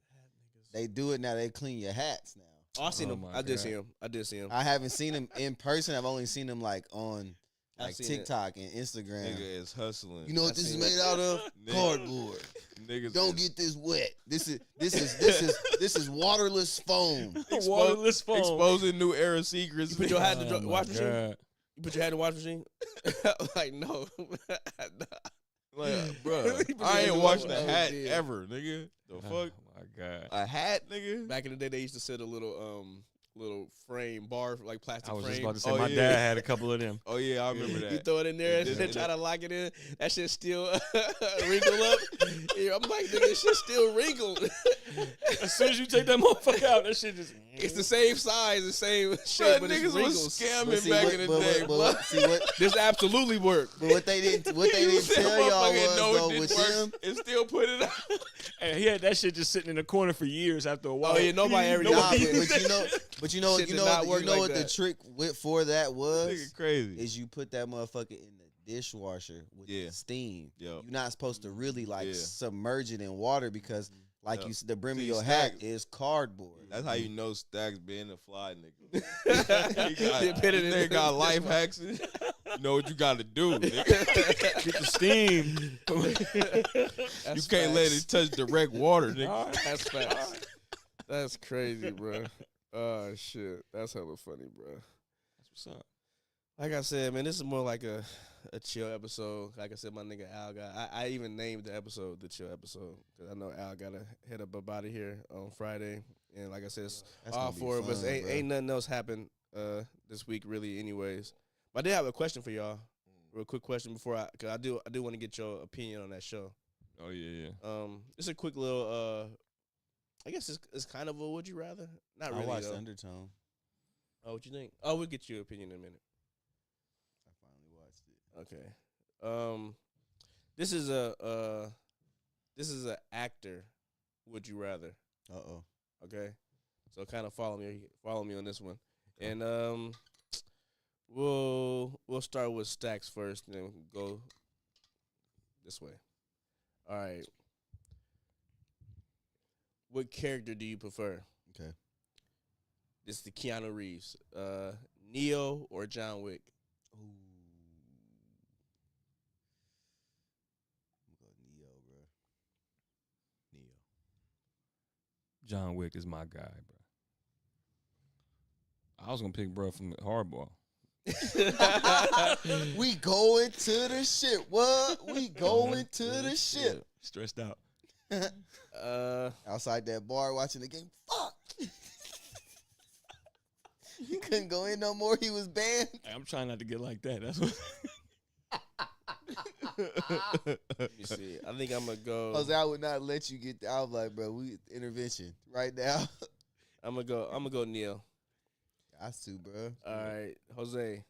They do it now. They clean your hats now. Oh, I seen Oh him. my I did God. see him. I did see him. I haven't seen them in person. I've only seen them like on I've like seen TikTok and Instagram. Nigga is hustling. You know what I this is seen made it. out of? Nigga. Cardboard. Niggas Don't is get this wet. This is waterless foam. Waterless phone. exposing new era secrets. You put your hat in the Oh, my wash machine. God. You put your hat in the wash machine. Like no. Like, bro, He put I his ain't hand washed in a the- hat oh, yeah. ever, nigga. The Oh fuck? my God. A hat, nigga? Back in the day, they used to set a little frame bar, like plastic I was frame. just about to say Oh, my yeah. dad had a couple of them. Oh yeah, I remember You that. throw it in there and This- then try to lock it in. That shit still wrinkle up. Yeah, I'm like, nigga, this shit still wrinkled. As soon as you take that motherfucker out, that shit just. It's the same size, the same Bruh, shape, but it's niggas was wrinkles. scamming back in the day, bro. See what? This absolutely worked. But what they didn't tell y'all was though with them. and still put it out. And he had that shit just sitting in the corner for years after a while. Oh, yeah, nobody ever Nah, Nobody but you know Shit did not work like what the that. trick for that was Nigga crazy. is you put that motherfucker in the dishwasher with Yeah. the steam. Yup. You're not supposed to really like Yeah. submerge it in water because like Yup. you said, the brim See, of your Stack- hat is cardboard. That's how you know Stacks being a fly nigga. Yeah, put it in They the- got life hacks. You know what you got to do, nigga. Get the steam. You can't let it touch direct water, nigga. That's facts. That's crazy, bro. Oh shit, that's hella funny, bro. What's up? Like I said, man, this is more like a chill episode. Like I said, my nigga Al got. I even named the episode the chill episode because I know Al got to head up out of here on Friday, and like I said, it's That's all gonna be four of us. fun, Ain't, bro. ain't nothing else happened this week really, anyways. But I did have a question for y'all. Real quick question before cause I do want to get your opinion on that show. Oh yeah, yeah. It's a quick little. I guess it's kind of a would you rather? Not I really. watched though. Undertone. Oh, what you think? Oh, we'll get your opinion in a minute. I finally watched it. Okay. This is a actor. Would you rather? Uh-oh. Okay. So kind of follow me on this one, and we'll start with Stacks first, and then go this way. All right. What character do you prefer? Okay. This is the Keanu Reeves, Neo or John Wick? John Wick is my guy, bro. I was gonna pick bro from Hardball. We going to the ship. What? We going to the ship. Stressed out. Outside that bar watching the game. Fuck. He couldn't go in no more. He was banned. I'm trying not to get like that. That's what. Let me see. I think I'm gonna go. Jose, I would not let you get. I was like, bro, we intervention right now. I'm gonna go Neil. Got to, bro. All right, Jose.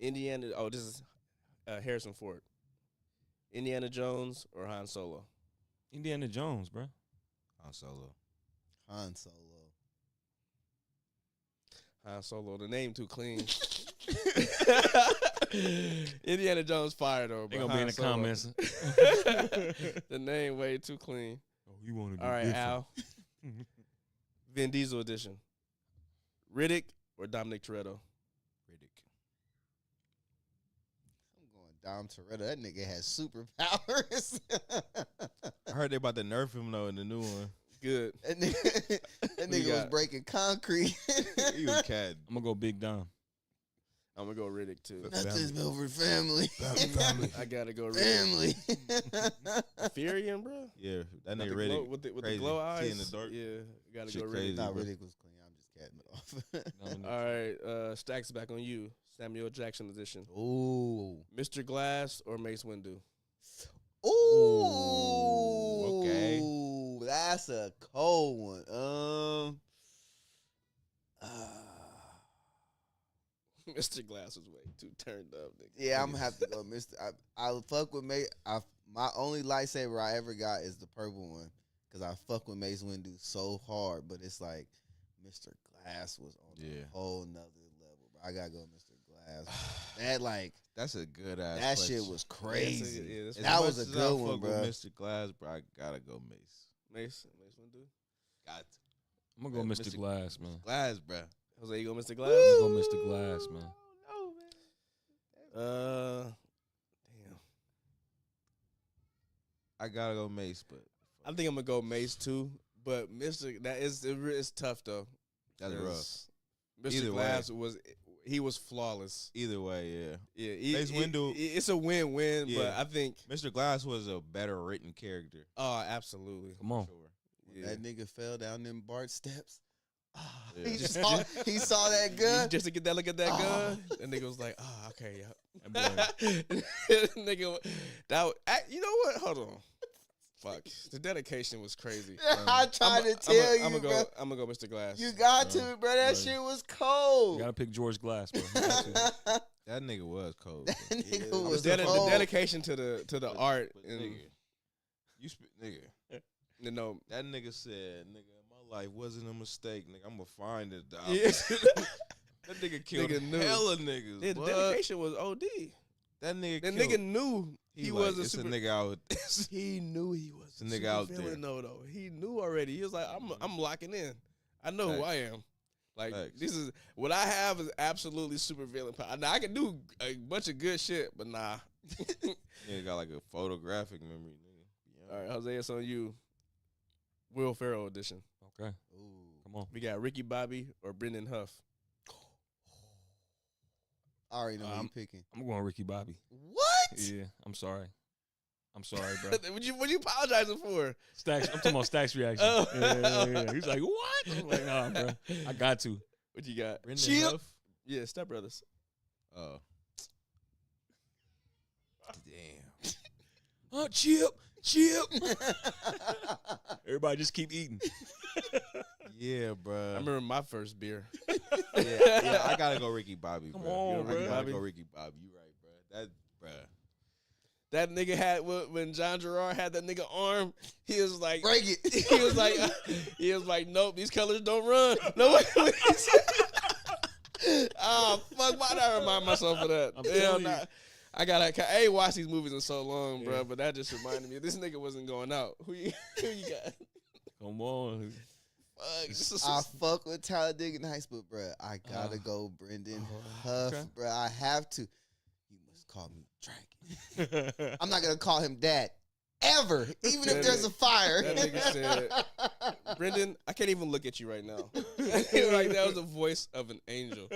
Indiana. Oh, this is Harrison Ford. Indiana Jones or Han Solo? Indiana Jones, bro. Han Solo. Han Solo. Han Solo. The name too clean. Indiana Jones fire though. They But gonna be in Han the Solo. comments. The name way too clean. Oh, you want to be All right, different. Al. Vin Diesel edition. Riddick or Dominic Toretto? Riddick. I'm going Dom Toretto. That nigga has superpowers. I heard they about to nerf him though in the new one. Good. That nigga was got? breaking concrete. He was cat. I'm gonna go Big Dom. I'm gonna go Riddick too. Nothing's over family. I gotta go Riddick. Family. Furion, bro. Yeah, that With nigga the Riddick. glow, with the crazy. glow See eyes. in the dark. Yeah, gotta Shit go crazy. Riddick. Nah, bro. Riddick was clean. I'm just catting it off. All right, Stacks back on you. Samuel Jackson edition. Ooh. Mr. Glass or Mace Windu? Ooh. Okay. That's a cold one. Mr. Glass was way too turned up. Nigga. Yeah, I'm gonna have to go, Mr. I fuck with Mace. My only lightsaber I ever got is the purple one, cause I fuck with Mace Windu so hard. But it's like Mr. Glass was on Yeah. a whole nother level. Bro. I gotta go, Mr. Glass. That like That's a good ass. that question. shit was crazy. Yeah, that's As That much was a as I good one, fuck bro. with Mr. Glass, bro, I gotta go Mace. Mace Windu. Got to. I'm gonna go Yeah, Mr. Mr. Glass, man. Glass, bro. Jose, you go Mr. Glass? I'm gonna go Mr. Glass, man. Damn. I gotta go Mace, but I think I'm gonna go Mace too, but Mr. That is it's tough though. that's rough. 'Cause Mr. Either Glass was flawless. Either way, yeah. Yeah, Mace Windu- it's a win-win, but Yeah. I think Mr. Glass was a better written character. absolutely. Come on. For sure. Yeah. That nigga fell down them BART steps. Yeah. He saw that gun. Just to get that look at that Ah. gun, and nigga was like, okay, yeah. That Nigga, you know what? Hold on. Fuck. The dedication was crazy. I tried to tell you, bro. I'm gonna go Mr. Glass. You got to, bro. That Right. shit was You cold. gotta pick George Glass, bro. You got to. that That nigga was cold. nigga The was the cold. dedication to the art But and nigga, nigga, you know. that nigga said, nigga, my life wasn't a mistake, nigga. I'm gonna find it. Yeah. That nigga killed Nigga knew. hella niggas. Yeah, the boy. dedication was OD. That nigga That killed. nigga knew he like, was a it's super. a nigga out. He knew he was It's a nigga out there. villain, though. He knew already. He was like, I'm locking in. I know who Facts. I am. Like Facts. this is what I have is absolutely super villain power. Now I can do a bunch of good shit, but nah. Nigga got like a photographic memory, nigga. All right, Jose, it's on you. Will Ferrell edition. Okay, Ooh. come on. We got Ricky Bobby or Brendan Huff. I already know who you picking. I'm going Ricky Bobby. What? Yeah, I'm sorry, bro. what you apologizing for? Stacks. I'm talking about Stacks' reaction. Oh. Yeah. He's like, what? I'm like, nah, bro. I got to. What you got? Brendan Chip. Huff? Yeah, Step Brothers. Oh. Damn. Oh, Chip. Everybody just keep eating. Yeah, I bruh. remember my first beer. yeah, I gotta go Ricky Bobby, Come bro. on, I bruh. gotta go Ricky Bobby. You right, bro. That, bruh. That nigga had when John Gerard had that nigga arm. He was like, Break it. he was like, nope, these colors don't run. No way. Oh fuck! Why did I remind myself of that? I'm Hell telling nah. you. I ain't watched these movies in so long, Yeah. bro. But that just reminded me. This nigga wasn't going out. Who you got? Come on. Fuck. I fuck with Talladega Nights, but bro, I gotta go Brendan Huff, okay. bro. I have to. You must call me Dragon. I'm not gonna call him that ever, even if That there's a fire. that nigga said, Brendan, I can't even look at you right now. Like that was the voice of an angel.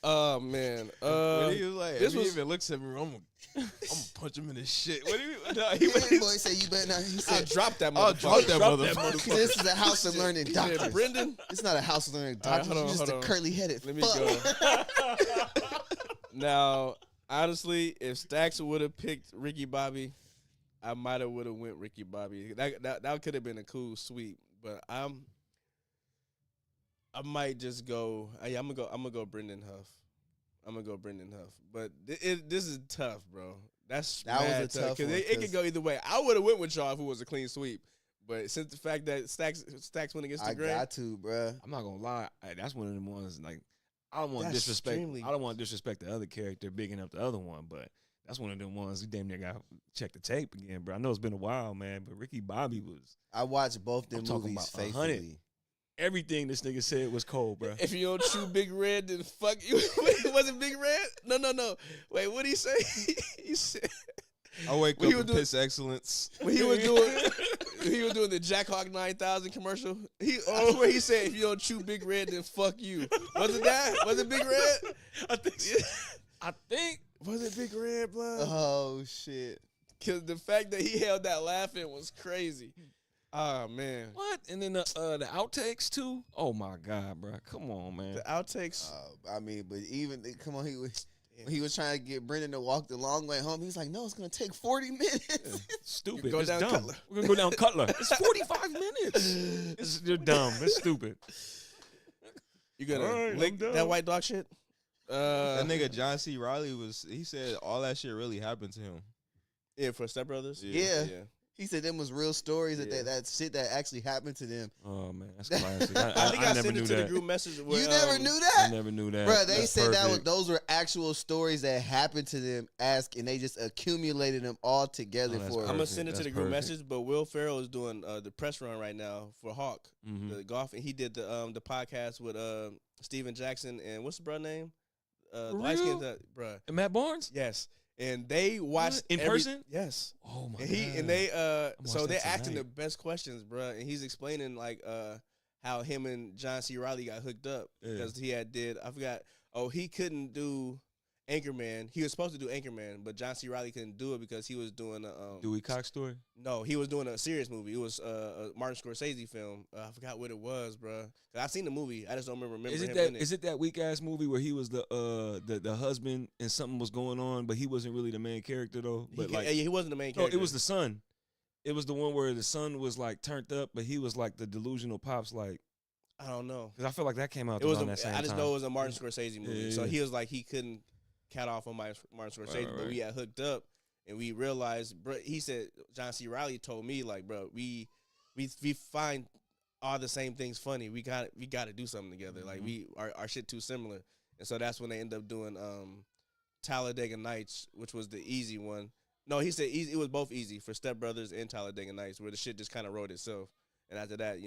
Oh man. When he was like, this if he was- even looks at me, I'm gonna punch him in his shit. What do you? No, he That boy said, "You better not." He I said, dropped that I'll motherfucker. drop that motherfucker. "This is a house of learning He said, doctors. Brendan, It's not a house of learning All right, doctors. hold on, You're just hold a on. curly-headed let me fuck." go. Now, honestly, if Stacks would have picked Ricky Bobby, I might have would have went Ricky Bobby. That could have been a cool sweep, but I might just go. I'm gonna go Brendan Huff. I'm gonna go Brendan Huff. But this is tough, bro. That was a tough because one, it could 'cause- go either way. I would have went with y'all if it was a clean sweep, but since the fact that Stacks went against the I grain, got to, bruh. I'm not gonna lie. That's one of them ones like I don't want That's disrespect. extremely- I don't want to disrespect the other character, bigging up the other one, but that's one of them ones you damn near got to check the tape again, bro. I know it's been a while, man, but Ricky Bobby was I watched both them I'm talking movies about 100. faithfully. everything this nigga said was cold, bro. if you don't chew Big Red, then fuck you. Was it Big Red? No. Wait, what did he say? He said I wake When he up was and doing- piss excellence. when he was doing the Jack Hawk 9000 commercial. I swear he said, if you don't chew Big Red, then fuck you. Was it that? Was it Big Red? I think Was it Big Red, blood? Oh shit! Because the fact that he held that laughing was crazy. Oh man, what? And then the outtakes too. Oh my god, bro. Come on, man. the outtakes. I mean, but even come on, he was trying to get Brendan to walk the long way home. He was like, "No, it's gonna take 40 minutes." Stupid. go It's down dumb. Cutler. We're gonna go down Cutler. It's 45 minutes. You're dumb. It's stupid. You gonna All right, lick I'm done. that white dog shit? That nigga John C. Riley he said all that shit really happened to him. Yeah, for Step Brothers. Yeah. He said them was real stories Yeah. that shit that actually happened to them. Oh man, that's classic. I think I, never sent knew it to the that. group message. You where, never knew I that, never knew that. bro. They That's said perfect. those were actual stories that happened to them. And they just accumulated them all together Oh, that's for. I'm gonna perfect. send it to That's the group perfect. message. But Will Ferrell is doing the press run right now for Hawk, Mhm. the golf, and he did the podcast with Steven Jackson and what's the bro name? The For light real? skin, bruh. And Matt Barnes. Yes, and they watched In every- person? Yes. Oh my And god. they watch so that they're asking tonight. the best questions, bro. And he's explaining like how him and John C. Riley got hooked up Yeah. because he did I forgot. Oh, he couldn't do Anchorman. He was supposed to do Anchorman, but John C. Riley couldn't do it because he was doing Dewey Cox story. no, he was doing a serious movie. It was a Martin Scorsese film. I forgot what it was, bro. Cause I seen the movie. I just don't remember Is it him that? in it. Is it that weak ass movie where he was the husband and something was going on, but he wasn't really the main character though. But yeah, he wasn't the main no, character. it was the son. It was the one where the son was like turned up, but he was like the delusional pops. Like, I don't know. because I feel like that came out It was. around that same I just time. know it was a Martin Scorsese movie. Yeah, So yeah. he was like he couldn't cat off on Martin Scorsese, Right, but right. we had hooked up and we realized. Bro, he said John C. Riley told me like, bro, we find all the same things funny. We got to do something together. Like our shit too similar, and so that's when they end up doing Talladega Nights, which was the easy one. No, he said easy. It was both easy for Step Brothers and Talladega Nights, where the shit just kind of wrote itself. And after that,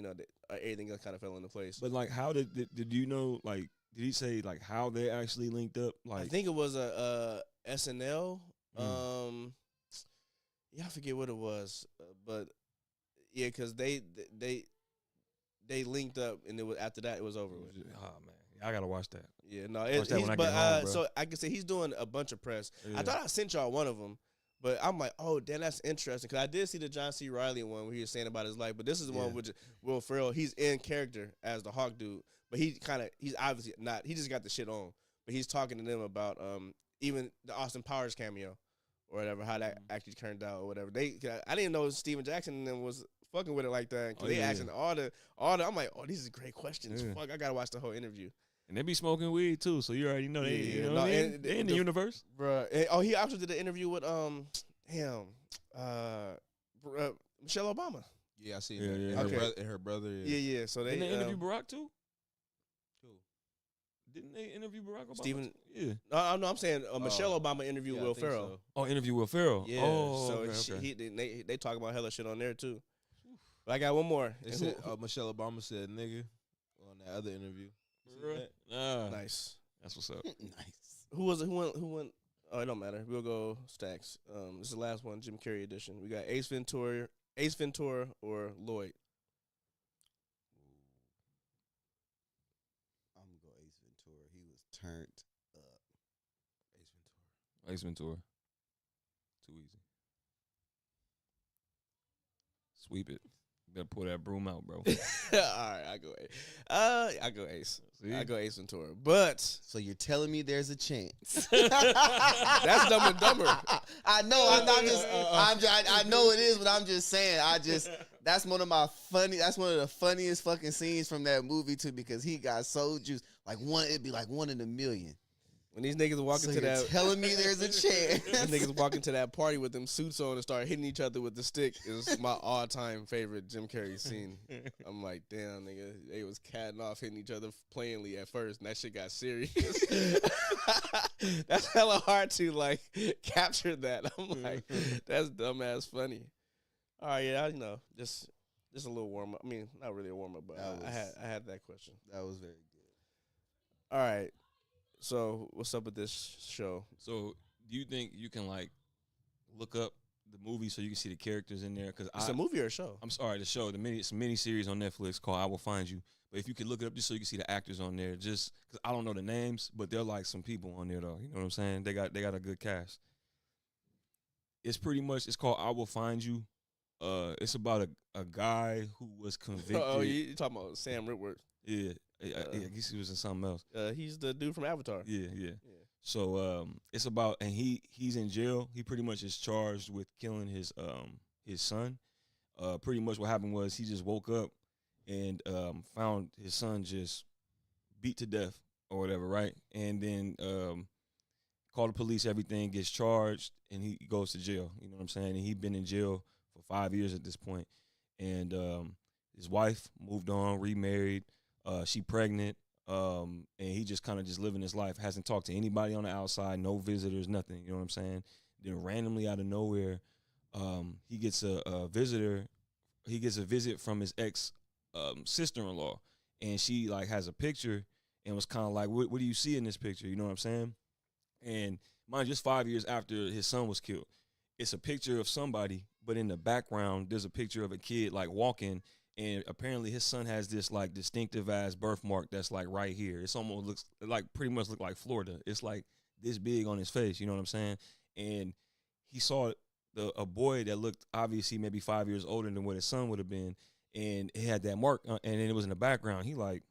everything else kind of fell into place. But like, how did you know? Like, did he say like how they actually linked up? Like, I think it was a SNL. Mm. Yeah, I forget what it was, but yeah, because they linked up, and it was after that it was over with. oh man, I gotta watch that. Yeah, no, Watch that when I get home, bro. so I can say he's doing a bunch of press. I Yeah. thought I sent y'all one of them, but I'm like, oh, damn, that's interesting because I did see the John C. Riley one where he was saying about his life, but this is the Yeah. one with Will Ferrell. He's in character as the Hawk dude, but he's obviously not. He just got the shit on, but he's talking to them about even the Austin Powers cameo or whatever, how that actually turned out or whatever. I didn't know Steven Jackson and them was fucking with it like that because Oh, they yeah. asking all the. I'm like, oh, these are great questions. Yeah. Fuck, I gotta watch the whole interview. And they be smoking weed too, so you already know they. Yeah, You know no, what I mean? and They in the the- universe. Bruh. He also did an interview with Michelle Obama. Yeah, I seen Yeah, that. yeah, And yeah. her, Okay. and her brother. Yeah. So they Didn't they interview Barack too? Who? Didn't they interview Barack Obama? Steven- too? Yeah. No, I'm saying Michelle Obama interviewed Yeah, I Will think Ferrell. so. Oh, interview Will Ferrell. Yeah. Oh, so okay. they talk about hella shit on there too. But I got one more. They said Michelle Obama said nigga on that other interview. You seen that? Nah, Nice. that's what's up. Nice. Who went? Oh, it don't matter. We'll go stacks. This is the last one, Jim Carrey edition. We got Ace Ventura, or Lloyd. I'm gonna go Ace Ventura. He was turned up. Ace Ventura. Too easy. Sweep it. You better pull that broom out, bro. All right, I go Ace. I go Ace. See? I go Ace Ventura. But So you're telling me there's a chance? that's Dumb and Dumber. I know. I know it is, but I'm just saying. That's one of the funniest fucking scenes from that movie too, because he got so juiced. It'd be like one in a million. When these niggas walk So into you're that, telling me there's a chance? these niggas walk into that party with them suits on and start hitting each other with the stick is my all-time favorite Jim Carrey scene. I'm like, damn, nigga, they was catting off, hitting each other plainly at first, and that shit got serious. That's hella hard to like capture that. I'm like, that's dumbass funny. All right, yeah, just a little warm up. I mean, not really a warm up, but I had that question. That was very good. All right. So, what's up with this show? So, do you think you can like look up the movie so you can see the characters in there? Because It's a movie or a show? I'm sorry, the show, it's a mini series on Netflix called I Will Find You. But if you could look it up just so you can see the actors on there, just because I don't know the names, but they're like some people on there though. You know what I'm saying? They got a good cast. It's called I Will Find You. It's about a guy who was convicted. Oh, you talking about Sam Witwer? Yeah. I guess he was in something else. He's the dude from Avatar. Yeah. So it's about, and he's in jail. He pretty much is charged with killing his son. Pretty much what happened was he just woke up and found his son just beat to death or whatever, right? And then called the police, everything, gets charged, and he goes to jail. You know what I'm saying? And he'd been in jail for 5 years at this point. And his wife moved on, remarried. She pregnant, and he just kind of just living his life. Hasn't talked to anybody on the outside, no visitors, nothing. You know what I'm saying? Then randomly out of nowhere, he gets a visitor. He gets a visit from his ex sister-in-law, and she like has a picture and was kind of like, what do you see in this picture? You know what I'm saying? And mind, just 5 years after his son was killed, it's a picture of somebody, but in the background there's a picture of a kid like walking. And apparently his son has this like distinctive ass birthmark that's like right here. It's almost looks like pretty much look like Florida. It's like this big on his face. You know what I'm saying? And he saw a boy that looked obviously maybe 5 years older than what his son would have been, and he had that mark, and then it was in the background. He like,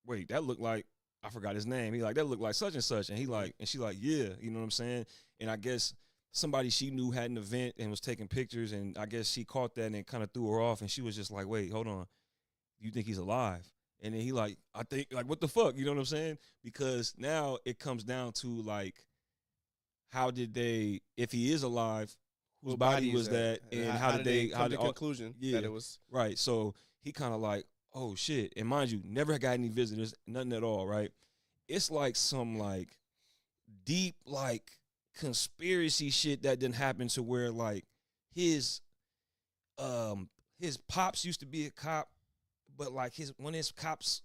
wait, that looked like, I forgot his name. He like, that looked like such and such, and he like, and she like, yeah, you know what I'm saying? And I guess somebody she knew had an event and was taking pictures, and I guess she caught that and it kind of threw her off, and she was just like, wait, hold on, you think he's alive? And then he like, I think, like, what the fuck? You know what I'm saying? Because now it comes down to like, how did they, if he is alive, whose body was that, and how did they come to the conclusion that it was right? So he kind of like, oh shit, and mind you, never got any visitors, nothing at all, right? It's like some like deep like conspiracy shit that didn't happen, to where like his pops used to be a cop, but like his pop's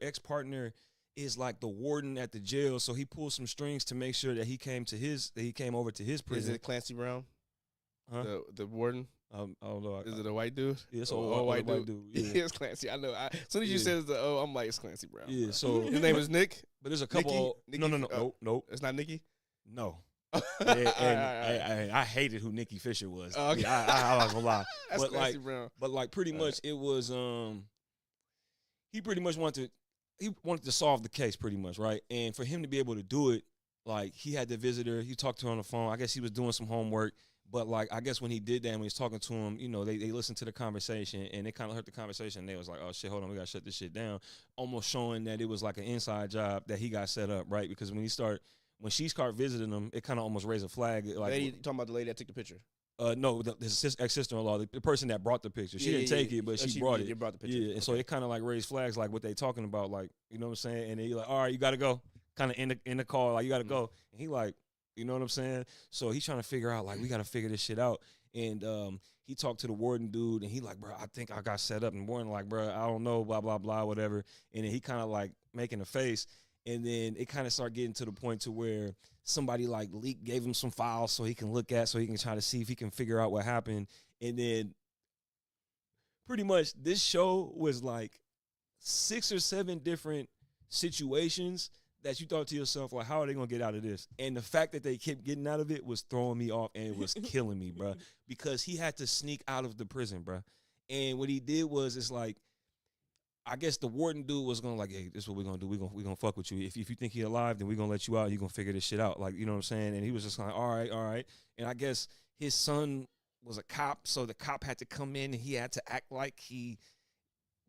ex-partner is like the warden at the jail, so he pulled some strings to make sure that he came over to his prison. Is it Clancy Brown? Huh? The warden? I don't know. Is it a white dude? Yeah, it's old white dude. Yeah. It's Clancy. I know. As soon as you said it's I'm like, it's Clancy Brown. Yeah, so his name is Nick. But there's a couple. Nikki? No. It's not Nikki. No. All And I hated who Nikki Fisher was. Oh, okay. I was gonna lie. That's but Clancy like, Brown. but like, pretty much it was he pretty much wanted to solve the case, pretty much, right? And for him to be able to do it, like, he had the visitor. He talked to her on the phone. I guess he was doing some homework. But like, I guess when he did that, and when he was talking to him, you know, they listened to the conversation, and they kind of heard the conversation. And they was like, oh shit, hold on, we gotta shut this shit down. Almost showing that it was like an inside job that he got set up, right? Because when she started visiting him, it kind of almost raised a flag. Like, You talking about the lady that took the picture? No, his ex-sister-in-law, the person that brought the picture. She didn't take it, but she brought it. You brought the picture. Yeah, and so it kind of like raised flags, like what they talking about, like, you know what I'm saying? And they like, all right, you got to go. Kind of in the call, like, you got to go. And he like, you know what I'm saying? So he's trying to figure out, like, we got to figure this shit out. And he talked to the warden dude, and he like, bro, I think I got set up. And warden like, bro, I don't know, blah, blah, blah, whatever. And then he kind of like making a face. and then it kind of started getting to the point to where somebody like gave him some files so he can look at, so he can try to see if he can figure out what happened. And then pretty much this show was like 6 or 7 different situations that you thought to yourself, like, how are they gonna get out of this? And the fact that they kept getting out of it was throwing me off, and it was killing me, bro. Because he had to sneak out of the prison, bro. And what he did was, it's like, I guess the warden dude was gonna like, hey, this is what we're gonna do. We're gonna fuck with you. If you think he alive, then we're gonna let you out. You're gonna figure this shit out. Like, you know what I'm saying? And he was just like, all right. And I guess his son was a cop, so the cop had to come in and he had to act like he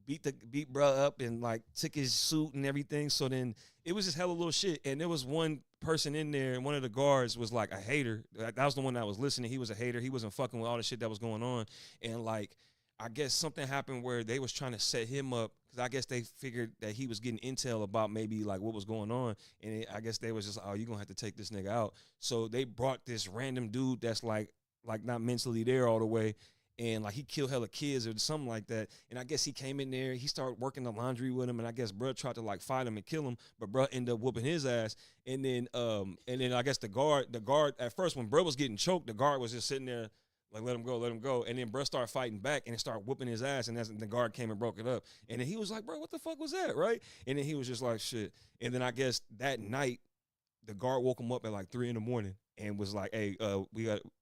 beat bruh up and like took his suit and everything. So then it was just hella little shit. And there was one person in there, and one of the guards was like a hater. That was the one that was listening. He was a hater. He wasn't fucking with all the shit that was going on. And like, I guess something happened where they was trying to set him up, because I guess they figured that he was getting intel about maybe like what was going on. And I guess they was just like, oh, you're going to have to take this nigga out. So they brought this random dude that's like not mentally there all the way. And like he killed hella kids or something like that. And I guess he came in there, he started working the laundry with him. And I guess bruh tried to like fight him and kill him, but bruh ended up whooping his ass. And then I guess the guard at first, when bruh was getting choked, the guard was just sitting there like, let him go. And then bruh started fighting back and it started whooping his ass. And the guard came and broke it up. And then he was like, bro, what the fuck was that, right? And then he was just like, shit. And then I guess that night, the guard woke him up at like 3 a.m. and was like, hey,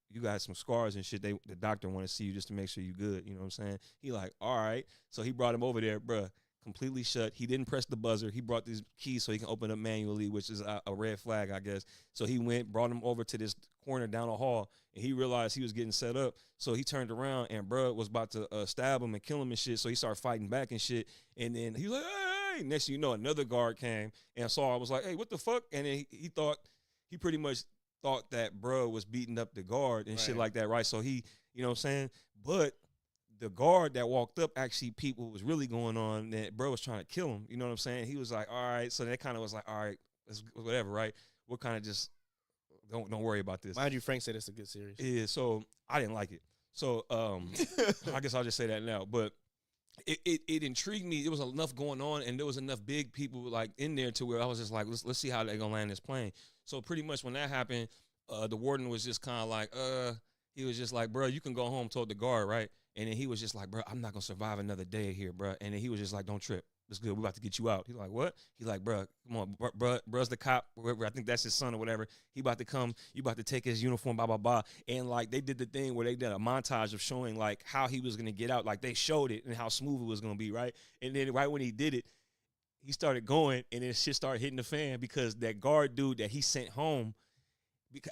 you got some scars and shit. The doctor want to see you just to make sure you good. You know what I'm saying? He like, all right. So he brought him over there, bruh, completely shut. He didn't press the buzzer. He brought these keys so he can open up manually, which is a red flag, I guess. So he brought him over to this corner down the hall, and he realized he was getting set up. So he turned around, and bruh was about to stab him and kill him and shit. So he started fighting back and shit. And then he was like, hey. Next thing you know, another guard came and saw. I was like, hey, what the fuck? And then he pretty much thought that bruh was beating up the guard and shit like that, right? So he, you know what I'm saying? But the guard that walked up actually peeped what was really going on, that bruh was trying to kill him. You know what I'm saying? He was like, all right. So that kind of was like, all right, whatever, right? We'll kind of just don't worry about this. Mind you, Frank said it's a good series. Yeah, so I didn't like it. So I guess I'll just say that now. But it intrigued me. There was enough going on, and there was enough big people like in there to where I was just like, let's see how they're gonna land this plane. So pretty much when that happened, the warden was just kind of like, he was just like, bro, you can go home, told the guard, right? And then he was just like, bro, I'm not gonna survive another day here, bro. And then he was just like, don't trip. It's good. We're about to get you out. He's like, what? He's like, bro, come on, bruh's the cop. I think that's his son or whatever. He about to come. You about to take his uniform, blah, blah, blah. And, like, they did the thing where they did a montage of showing, like, how he was going to get out. Like, they showed it and how smooth it was going to be, right? And then right when he did it, he started going, and then shit started hitting the fan because that guard dude that he sent home,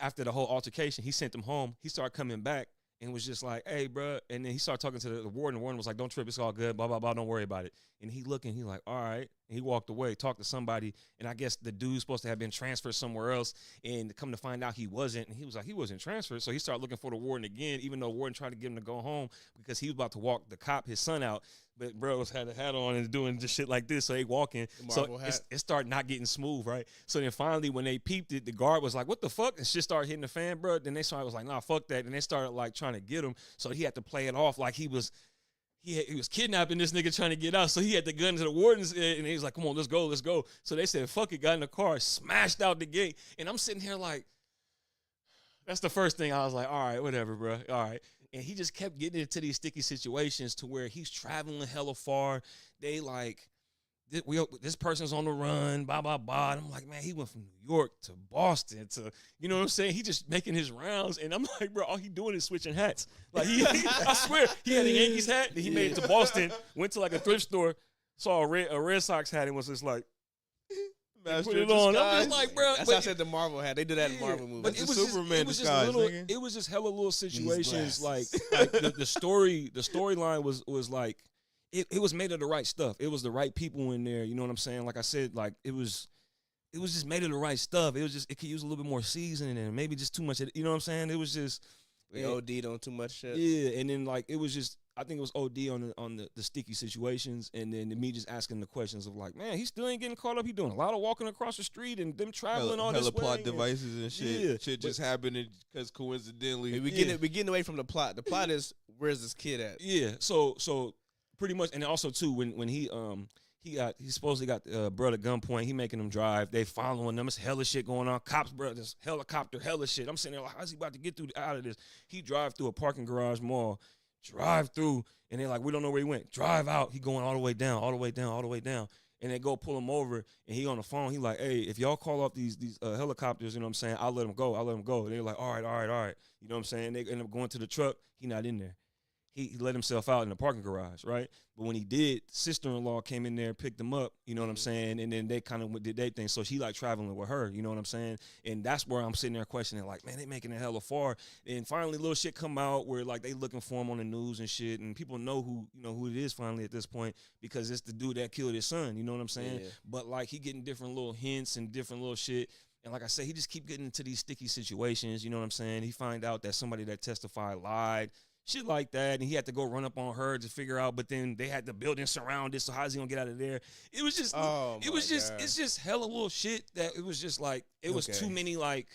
after the whole altercation, he sent him home. He started coming back and was just like, hey, bro. And then he started talking to the warden. The warden was like, don't trip. It's all good. Blah, blah, blah. Don't worry about it. And he looking. He like, all right. And he walked away, talked to somebody. And I guess the dude's supposed to have been transferred somewhere else. And come to find out he wasn't. And he was like, he wasn't transferred. So he started looking for the warden again, even though the warden tried to get him to go home because he was about to walk the cop, his son, out. But bros had a hat on and doing just shit like this. So they walking. So it started not getting smooth, right? So then finally when they peeped it, the guard was like, what the fuck? And shit started hitting the fan, bro. Then they started was like, nah, fuck that. And they started like trying to get him. So he had to play it off like he was kidnapping this nigga trying to get out. So he had the gun to the warden's and he was like, come on, let's go. So they said, fuck it, got in the car, smashed out the gate. And I'm sitting here like, that's the first thing I was like, all right, whatever, bro. All right. And he just kept getting into these sticky situations to where he's traveling hella far. They like, this person's on the run, blah, blah, blah. And I'm like, man, he went from New York to Boston to, you know what I'm saying? He just making his rounds. And I'm like, bro, all he doing is switching hats. Like, I swear, he had a Yankees hat. Then he made it to Boston, went to like a thrift store, saw a Red Sox hat and was just like, put it on. I'm just like, bro. That's how I said the Marvel hat. They did that in Marvel movies. But it was Superman disguise, nigga. It was just hella little situations. Like the storyline was like, it was made of the right stuff. It was the right people in there. You know what I'm saying? Like I said, like it was just made of the right stuff. It was just, it could use a little bit more seasoning and maybe just too much. You know what I'm saying? It was just. They OD'd on too much shit. Yeah, and then like it was just, I think it was OD on the sticky situations, and then me just asking the questions of like, man, he still ain't getting caught up. He doing a lot of walking across the street and them traveling all this way. Plot devices and shit. Yeah, shit just happening because coincidentally. We getting away from the plot. The plot is, where's this kid at? Yeah. So pretty much, and also too when he he supposedly got brother gunpoint. He making them drive. They following them. It's hella shit going on. Cops, bro, this helicopter, hella shit. I'm sitting there like, how's he about to get out of this? He drive through a parking garage mall, drive through, and they're like, we don't know where he went. Drive out. He going all the way down, all the way down, all the way down. And they go pull him over, and he on the phone. He like, hey, if y'all call off these helicopters, you know what I'm saying, I'll let him go. I'll let him go. They're like, all right. You know what I'm saying? They end up going to the truck. He not in there. He let himself out in the parking garage, right? But when he did, sister-in-law came in there, picked him up, you know what I'm saying? And then they kind of did their thing. So she like traveling with her, you know what I'm saying? And that's where I'm sitting there questioning, like, man, they making it hella far. And finally little shit come out where like they looking for him on the news and shit. And people know who it is finally at this point because it's the dude that killed his son, you know what I'm saying? Yeah. But like he getting different little hints and different little shit. And like I said, he just keep getting into these sticky situations, you know what I'm saying? He find out that somebody that testified lied. Shit like that, and he had to go run up on her to figure out. But then they had the building surrounded, so how's he gonna get out of there? It was just, it's just hella little shit that it was just like it was too many like,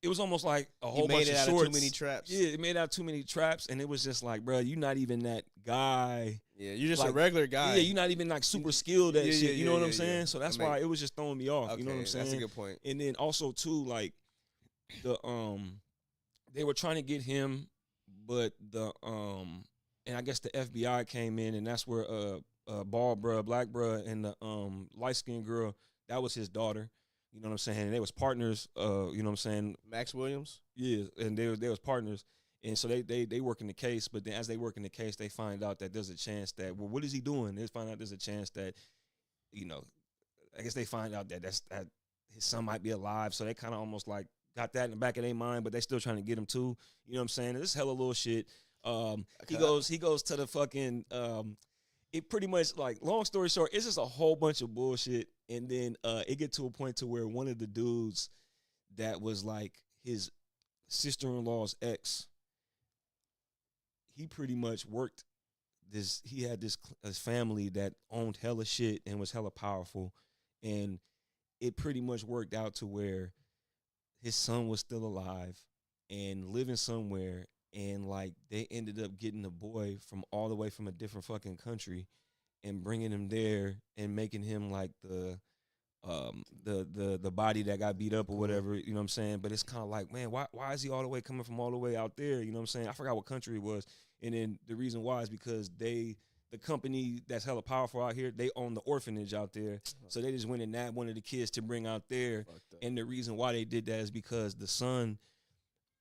it was almost like a whole bunch of shorts. Too many traps. Yeah, it made out too many traps, and it was just like, bro, you're not even that guy. Yeah, you're just like, a regular guy. Yeah, you're not even like super skilled at shit. You know what I'm saying? Yeah. So that's why it was just throwing me off. Okay, You know what I'm saying? That's a good point. And then also too, like the they were trying to get him. But and I guess the FBI came in, and that's where bald bruh, black bruh, and the light skinned girl, that was his daughter. You know what I'm saying? And they was partners. You know what I'm saying? Max Williams. Yeah, and they was partners, and so they work in the case. But then as they work in the case, they find out that there's a chance that what is he doing? They find out there's a chance that, you know, I guess they find out that that his son might be alive. So they kind of almost like got that in the back of their mind, but they still trying to get him too. You know what I'm saying? This hella little shit. He goes to the fucking it pretty much like long story short, it's just a whole bunch of bullshit. And then it get to a point to where one of the dudes that was like his sister-in-law's ex, he pretty much worked this. He had this family that owned hella shit and was hella powerful, and it pretty much worked out to where his son was still alive and living somewhere, and like they ended up getting a boy from all the way from a different fucking country and bringing him there and making him like the body that got beat up or whatever, you know what I'm saying? But it's kind of like, man, why is he all the way coming from all the way out there? You know what I'm saying? I forgot what country it was. And then the reason why is because the company that's hella powerful out here, they own the orphanage out there. So they just went and nabbed one of the kids to bring out there. And the reason why they did that is because the son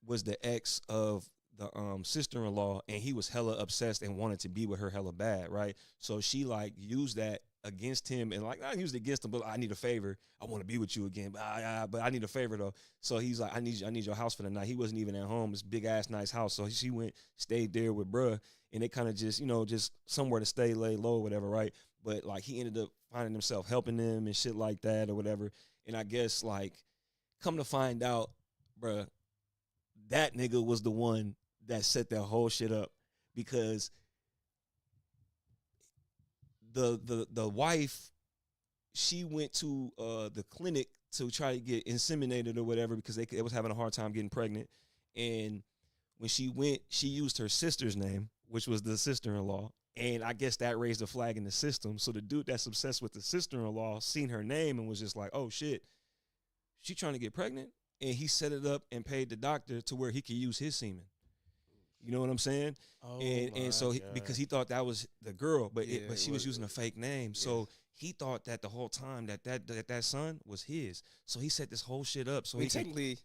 was the ex of the sister-in-law, and he was hella obsessed and wanted to be with her hella bad, right? So she like used that against him, and like not used it against him, but I need a favor. I want to be with you again, but I need a favor though. So he's like, I need your house for the night. He wasn't even at home. It's big ass nice house. So she stayed there with bruh, and they kind of just just somewhere to stay, lay low, or whatever, right? But like he ended up finding himself helping them and shit like that or whatever. And I guess like come to find out, bruh, that nigga was the one that set that whole shit up, because the wife, she went to the clinic to try to get inseminated or whatever because they was having a hard time getting pregnant. And when she went, she used her sister's name, which was the sister-in-law. And I guess that raised a flag in the system. So the dude that's obsessed with the sister-in-law seen her name and was just like, oh shit, she trying to get pregnant? And he set it up and paid the doctor to where he could use his semen. You know what I'm saying? Oh, and so because he thought that was the girl, but Yeah, she was using a fake name. Yeah. So he thought that the whole time that son was his. So he set this whole shit up. So he technically,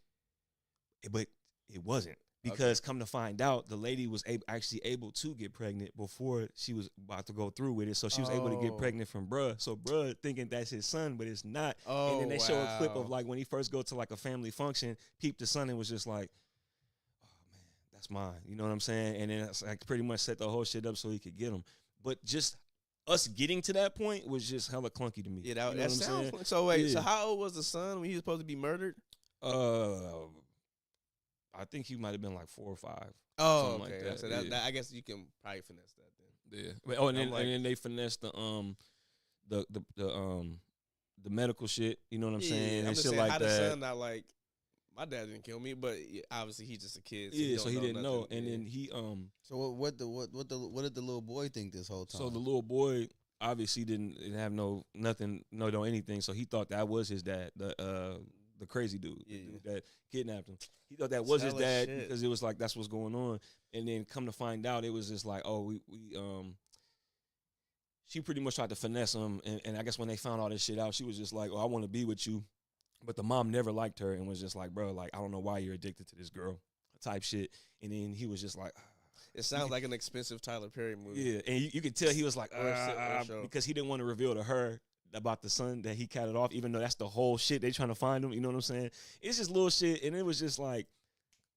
but it wasn't, because come to find out, the lady was actually able to get pregnant before she was about to go through with it. So she was able to get pregnant from bruh. So bruh thinking that's his son, but it's not. And then they show a clip of like when he first go to like a family function, peeped the son and was just like, that's mine. You know what I'm saying? And then I pretty much set the whole shit up so he could get him. But just us getting to that point was just hella clunky to me. yeah, you know that sounds. So wait, so how old was the son when he was supposed to be murdered? I think he might have been like 4 or 5. Oh, something okay. like that. So that I guess you can probably finesse that then. Yeah. And then they finessed the medical shit. You know what I'm saying? I'm And just shit saying, like how that. the son not like, my dad didn't kill me, but obviously he's just a kid. So he didn't know. nothing. And then he So what did the little boy think this whole time? So the little boy, obviously didn't have nothing, no anything. So he thought that was his dad, the crazy dude, the dude that kidnapped him. He thought that was his dad because it was like that's what's going on. And then come to find out, it was just like, oh, we she pretty much tried to finesse him. And I guess when they found all this shit out, she was just like, oh, I want to be with you. But the mom never liked her and was just like, bro, like I don't know why you're addicted to this girl, type shit. And then he was just like. It sounds like an expensive Tyler Perry movie. Yeah, and you could tell he was like, show. because he didn't want to reveal to her about the son that he catted off, even though that's the whole shit they trying to find him. You know what I'm saying? It's just little shit, and it was just like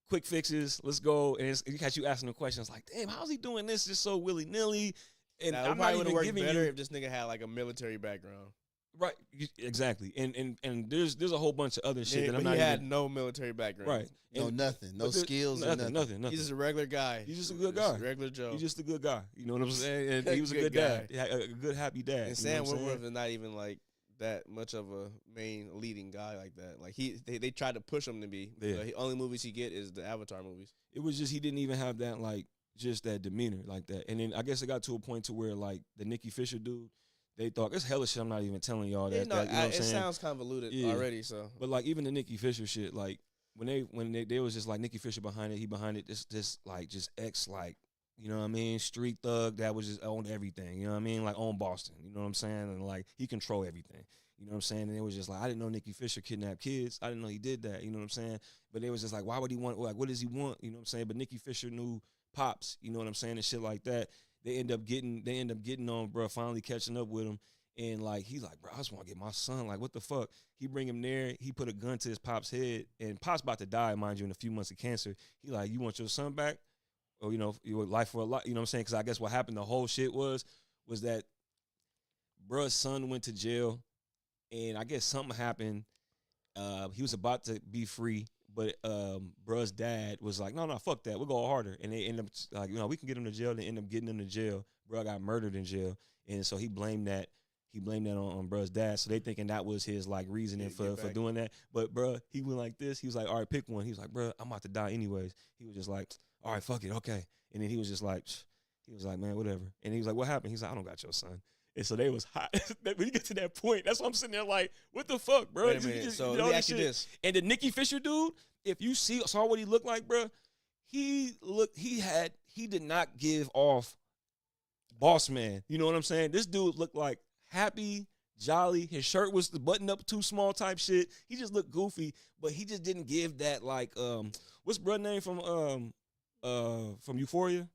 quick fixes. Let's go, and you catch you asking the questions like, damn, how's he doing this just so willy nilly? And now, I'm not even worked giving better you if this nigga had like a military background. right, exactly. And there's a whole bunch of other shit that I'm but not he had even no military background. right. No, nothing. No skills. Nothing. He's just a regular guy. He's just a good guy. Regular Joe. He's just a good guy. You know what I'm saying? And he was a Good good dad. guy. A good happy dad. And you know Sam what I'm saying? Witwer is not even like that much of a main leading guy like that. Like they tried to push him to be. Yeah. The only movies he get is the Avatar movies. It was just he didn't even have that like just that demeanor like that. And then I guess it got to a point to where like the Nikki Fisher dude, they thought it's hella shit. I'm not even telling y'all that. Yeah, no, that you know what I'm it saying? sounds convoluted Yeah. already. So, But like even the Nikki Fisher shit, like when they was just like Nikki Fisher behind it, he behind it. This like just ex like you know what I mean, street thug that was just owned everything. You know what I mean, like on Boston. You know what I'm saying, and like he controlled everything. You know what I'm saying? And it was just like, I didn't know Nikki Fisher kidnapped kids. I didn't know he did that. You know what I'm saying? But it was just like, why would he want, like, what does he want? You know what I'm saying? But Nikki Fisher knew Pops, you know what I'm saying? And shit like that. They end up getting on, bro, finally catching up with him. And like, he's like, bro, I just want to get my son. Like, what the fuck? He bring him there. He put a gun to his Pop's head. And Pop's about to die, mind you, in a few months of cancer. He like, you want your son back? Or, you know, your life for a lot. You know what I'm saying? Because I guess what happened, the whole shit was that bruh's son went to jail. And I guess something happened. He was about to be free, but bruh's dad was like, no, fuck that. We'll go harder. And they end up, like, you know, we can get him to jail. They end up getting him to jail. Bruh got murdered in jail. And so he blamed that. He blamed that on bruh's dad. So they thinking that was his, like, reasoning for doing that. But bruh, he went like this. He was like, all right, pick one. He was like, bruh, I'm about to die anyways. He was just like, all right, fuck it, okay. And then he was just like, man, whatever. And he was like, what happened? He's like, I don't got your son. And so they was hot. When you get to that point, that's why I'm sitting there like, what the fuck, bro? Wait a minute. So let me ask you this. And the Nikki Fisher dude, if you saw what he looked like, bro, he did not give off boss man. You know what I'm saying? This dude looked like happy, jolly. His shirt was the button up too small type shit. He just looked goofy, but he just didn't give that like what's brother name from Euphoria?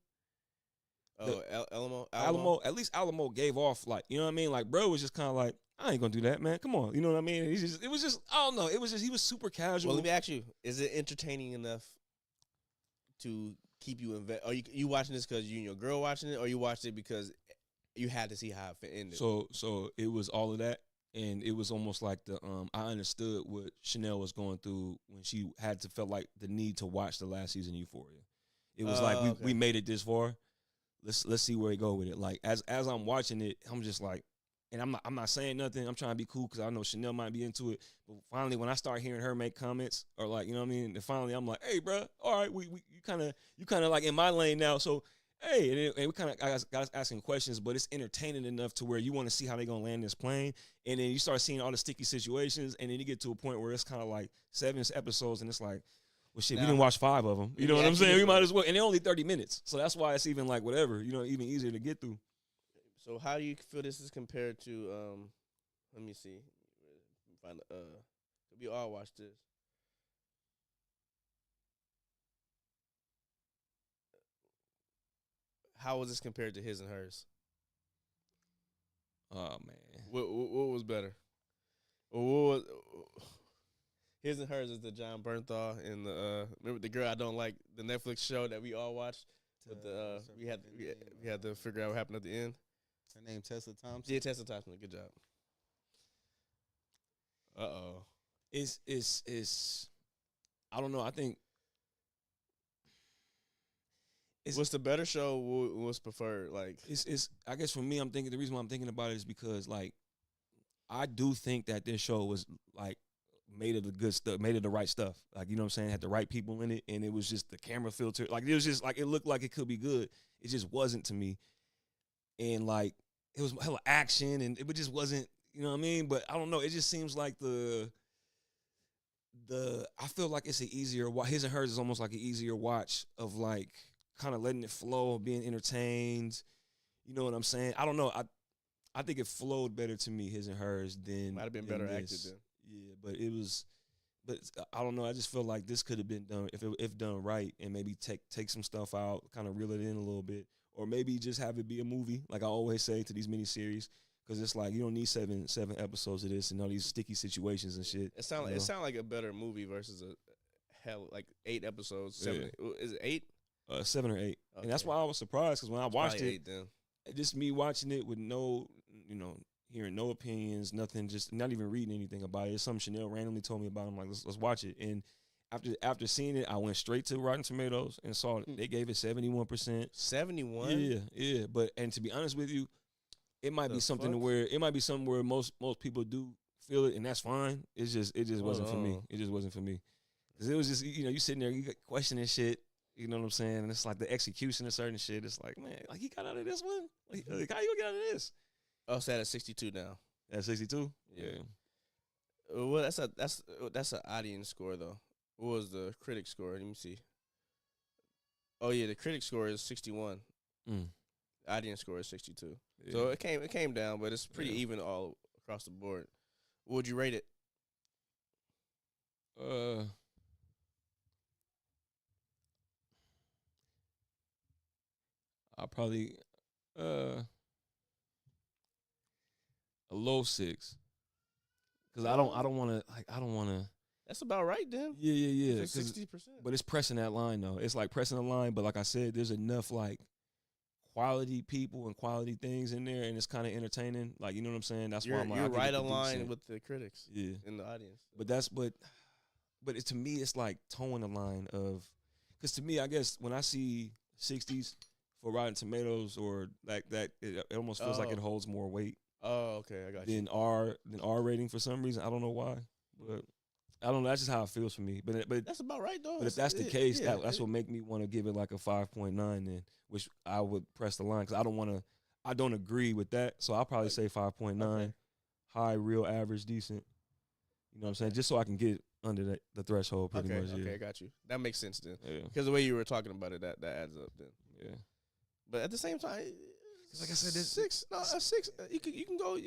Alamo. At least Alamo gave off like, you know what I mean? Like, bro was just kind of like, I ain't gonna do that, man. Come on, you know what I mean? It was just, I don't know. It was just, he was super casual. Well, let me ask you: is it entertaining enough to keep you invested? Are you watching this because you and your girl watching it, or you watched it because you had to see how it ended? So it was all of that, and it was almost like I understood what Chanel was going through when she felt like the need to watch the last season of Euphoria. It was like we made it this far. Let's see where we go with it. Like as I'm watching it, I'm just like, and I'm not saying nothing. I'm trying to be cool because I know Chanel might be into it. But finally, when I start hearing her make comments or like, you know what I mean, and finally I'm like, hey, bro, all right, you kind of like in my lane now. So hey, and we kind of got asking questions, but it's entertaining enough to where you want to see how they gonna land this plane. And then you start seeing all the sticky situations, and then you get to a point where it's kind of like 7 episodes, and it's like, well, shit, we didn't watch 5 of them. You know what I'm saying? We might as well. And they're only 30 minutes. So that's why it's even like whatever, you know, even easier to get through. So how do you feel this is compared to, let me see. We all watched this. How was this compared to His and Hers? Oh, man. What was better? What was... His and Hers is the John Bernthal and the remember the girl I don't like, the Netflix show that we all watched. With the we had to figure out what happened at the end. Her name Tessa Thompson. Yeah, Tessa Thompson. Good job. It's I don't know. I think what's the better show? What's preferred? Like it's I guess for me, I'm thinking the reason why I'm thinking about it is because like I do think that this show was like made of the good stuff, made of the right stuff. Like, you know what I'm saying? Had the right people in it, and it was just the camera filter. Like, it was just like, it looked like it could be good. It just wasn't to me. And like, it was hella action, and it just wasn't, you know what I mean? But I don't know. It just seems like I feel like it's an easier watch. His and Hers is almost like an easier watch of like kind of letting it flow, being entertained. You know what I'm saying? I don't know. I think it flowed better to me, His and Hers, than Might have been than better acted this. then. Yeah, but it was. But I don't know. I just feel like this could have been done if done right, and maybe take some stuff out, kind of reel it in a little bit, or maybe just have it be a movie, like I always say to these miniseries, because it's like you don't need seven episodes of this and all these sticky situations and shit. It sound like a better movie versus a hell like 8 episodes. 7 is it 8? 7 or 8, Okay. and that's why I was surprised because when I watched Probably it, 8 then. just me watching it with no, hearing no opinions, nothing, just not even reading anything about it. It's something Chanel randomly told me about. I'm like, let's watch it. And after seeing it, I went straight to Rotten Tomatoes and saw it. They gave it 71%. 71? Yeah. But and to be honest with you, it might The be something fuck? where most people do feel it, and that's fine. It just wasn't for me. on. It just wasn't for me. Cause it was just you sitting there, you questioning shit. You know what I'm saying? And it's like the execution of certain shit. It's like, man, like he got out of this one. Like how you gonna get out of this? Oh, it's at 62 now. At 62. Yeah. Well, that's an audience score though. What was the critic score? Let me see. Oh yeah, the critic score is 61. Mm. The audience score is 62. Yeah. So it came down, but it's pretty Yeah. even all across the board. What would you rate it? I'll probably a low 6. Cause I don't want to. That's about right then. Yeah. 60%. But it's pressing that line though. It's like pressing the line. But like I said, there's enough like quality people and quality things in there, and it's kind of entertaining. Like, you know what I'm saying? That's why I'm like, You're I give right it the aligned decent. with the critics Yeah. in the audience. But to me, it's like towing the line of, because to me, I guess when I see 60s for Rotten Tomatoes or like that, it almost feels like it Oh. holds more weight Oh, okay, I got you. than R rating for some reason. I don't know why, but I don't know. That's just how it feels for me. But That's about right though. but if that's the It- case, yeah, that's what make me want to give it like a 5.9 then, which I would press the line because I don't agree with that. So I'll probably say 5.9, Okay. high, real, average, decent. You know what I'm saying? Just so I can get under the threshold pretty Okay, much. okay, I got you. That makes sense then. Yeah. Because the way you were talking about it, that adds up then. Yeah. But at the same time, Like I said, this- 6. No, a 6. You can go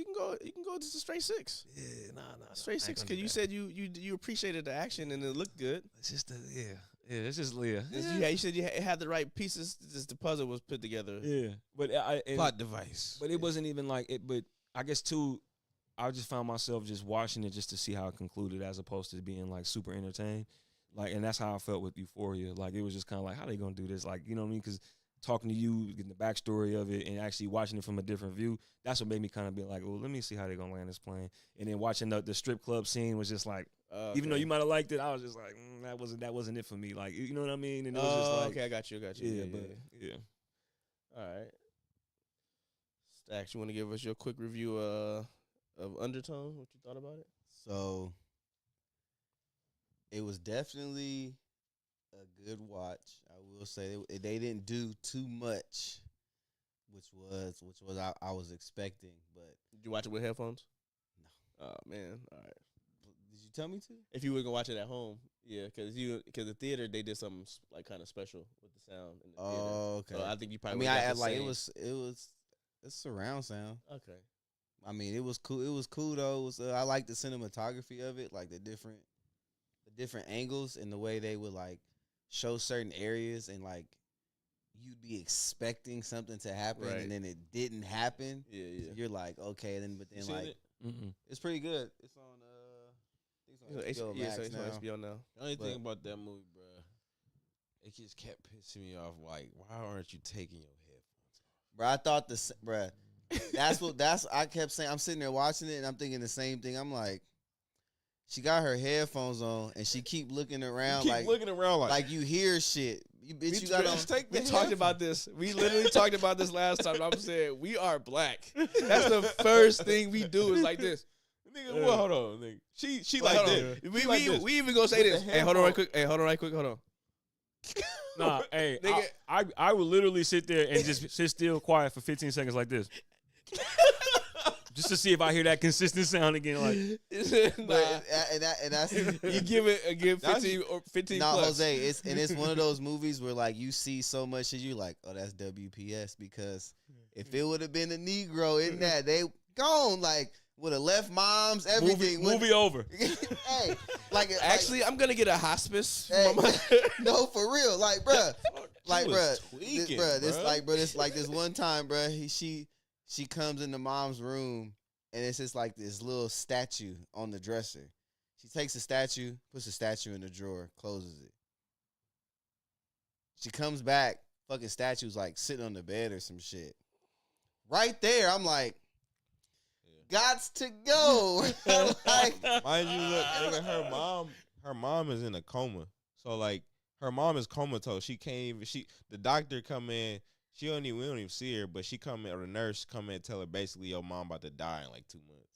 just a straight 6. Yeah, nah. Straight 6 because you said you appreciated the action and it looked good. it's just it's just Leah. You said it had the right pieces. Just the puzzle was put together. Yeah, but Plot device. but it wasn't even like it. But I guess too, I just found myself just watching it just to see how it concluded, as opposed to being like super entertained. Like, and that's how I felt with Euphoria. Like, it was just kind of like, how they gonna do this? Like, you know what I mean? Because talking to you, getting the backstory of it, and actually watching it from a different view, that's what made me kind of be like, well, let me see how they gonna land this plane. And then watching the strip club scene was just like, even though you might have liked it, I was just like, that wasn't it for me. Like, you know what I mean? And it was just like, okay, I got you. yeah. All right. Stacks, you want to give us your quick review of Undertone? What you thought about it? So it was definitely a good watch. I will say they didn't do too much, which was I was expecting. But Did you watch it with headphones? No. Oh man, all right. did you tell me to? If you were gonna watch it at home, yeah, because the theater they did something like kind of special with the sound in the theater. Oh, okay. So I think you I probably. mean, would've I got the like same. it's surround sound. Okay. I mean, it was cool. It was cool though. It was, I like the cinematography of it, like the different angles and the way they would like show certain areas, and like you'd be expecting something to happen, Right. and then it didn't happen. Yeah, So you're like, okay, then but then seen like it? Mm-mm. it's pretty good. It's on I think it's on HBO yeah, Max so it's now. on HBO now. The only thing But- about that movie, bro, it just kept pissing me off. Like, why aren't you taking your headphones off? Bro, I thought bruh. I kept saying, I'm sitting there watching it and I'm thinking the same thing. I'm like, she got her headphones on and she keep looking around Keep like looking around like you hear shit. You bitch, you got on. just take the We talked about this. We literally talked about this last time. I'm saying we are black. That's the first thing we do is like this. Nigga, well, hold on, nigga. She Like, like hold on. this. We, She like we, this. we even gonna say With this. the Hey, hold on right headphone. quick. Hey, hold on right quick. Hold on. Nah, hey, Nigga. I would literally sit there and just sit still quiet for 15 seconds like this. Just to see if I hear that consistent sound again. Like, Nah, and that's you give it again 15 or 15 nah, plus. Jose. It's one of those movies where like you see so much shit, you like, oh, that's WPS, because if it would have been a Negro in that, they gone, like would have left moms, everything. movie over. Hey, like Actually, I'm gonna get a hospice. Hey, for my- no, for real, like, bruh, like, was bruh, tweaking, this, bruh. like, bruh, this, like, this one time, bruh, she comes into mom's room, and it's just like this little statue on the dresser. She takes the statue, puts the statue in the drawer, closes it. She comes back, fucking statue's like sitting on the bed or some shit. Right there, I'm like, gots to go. I'm like, Mind you, look, nigga, her mom is in a coma. So like, her mom is comatose. She can't even. The doctor come in. We don't even see her, but she come in, or the nurse come in and tell her basically your mom about to die in like 2 months.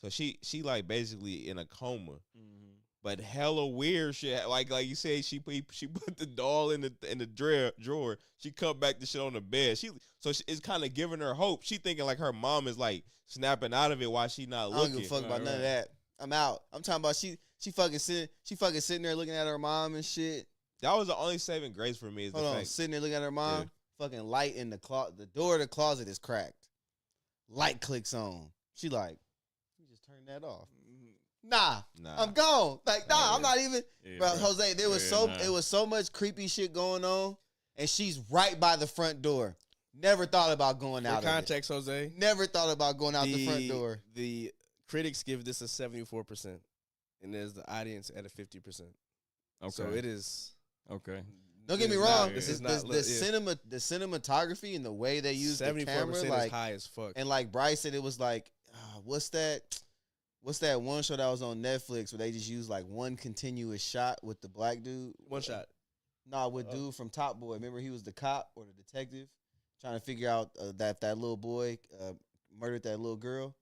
So she like basically in a coma. Mm-hmm. But hella weird shit. Like you said, she put the doll in the drawer. She cut back the shit on the bed. It's kind of giving her hope. She thinking like her mom is like snapping out of it while she not I looking. don't give a fuck about none of that. I'm out. I'm talking about she fucking sitting there looking at her mom and shit. That was the only saving grace for me. Is Hold the on, fact. sitting there looking at her mom. Yeah. Fucking light in the closet. The door of the closet is cracked. Light clicks on. She like, you just turn that off. Nah, I'm gone. Like, nah, I'm not even. Yeah, bro, bro. Jose, it was so much creepy shit going on, and she's right by the front door. Never thought about going out. For context, Jose. Never thought about going out the front door. The critics give this a 74%, and there's the audience at a 50%. Okay. So it is. Okay. Don't get me is wrong. not- this the, is not the cinematography and the way they use the 74% camera, is like, high as fuck. and like Bryce said, it was like, what's that one show that was on Netflix where they just used like one continuous shot with the black dude? One shot. Nah, with dude from Top Boy. Remember he was the cop or the detective trying to figure out that little boy murdered that little girl.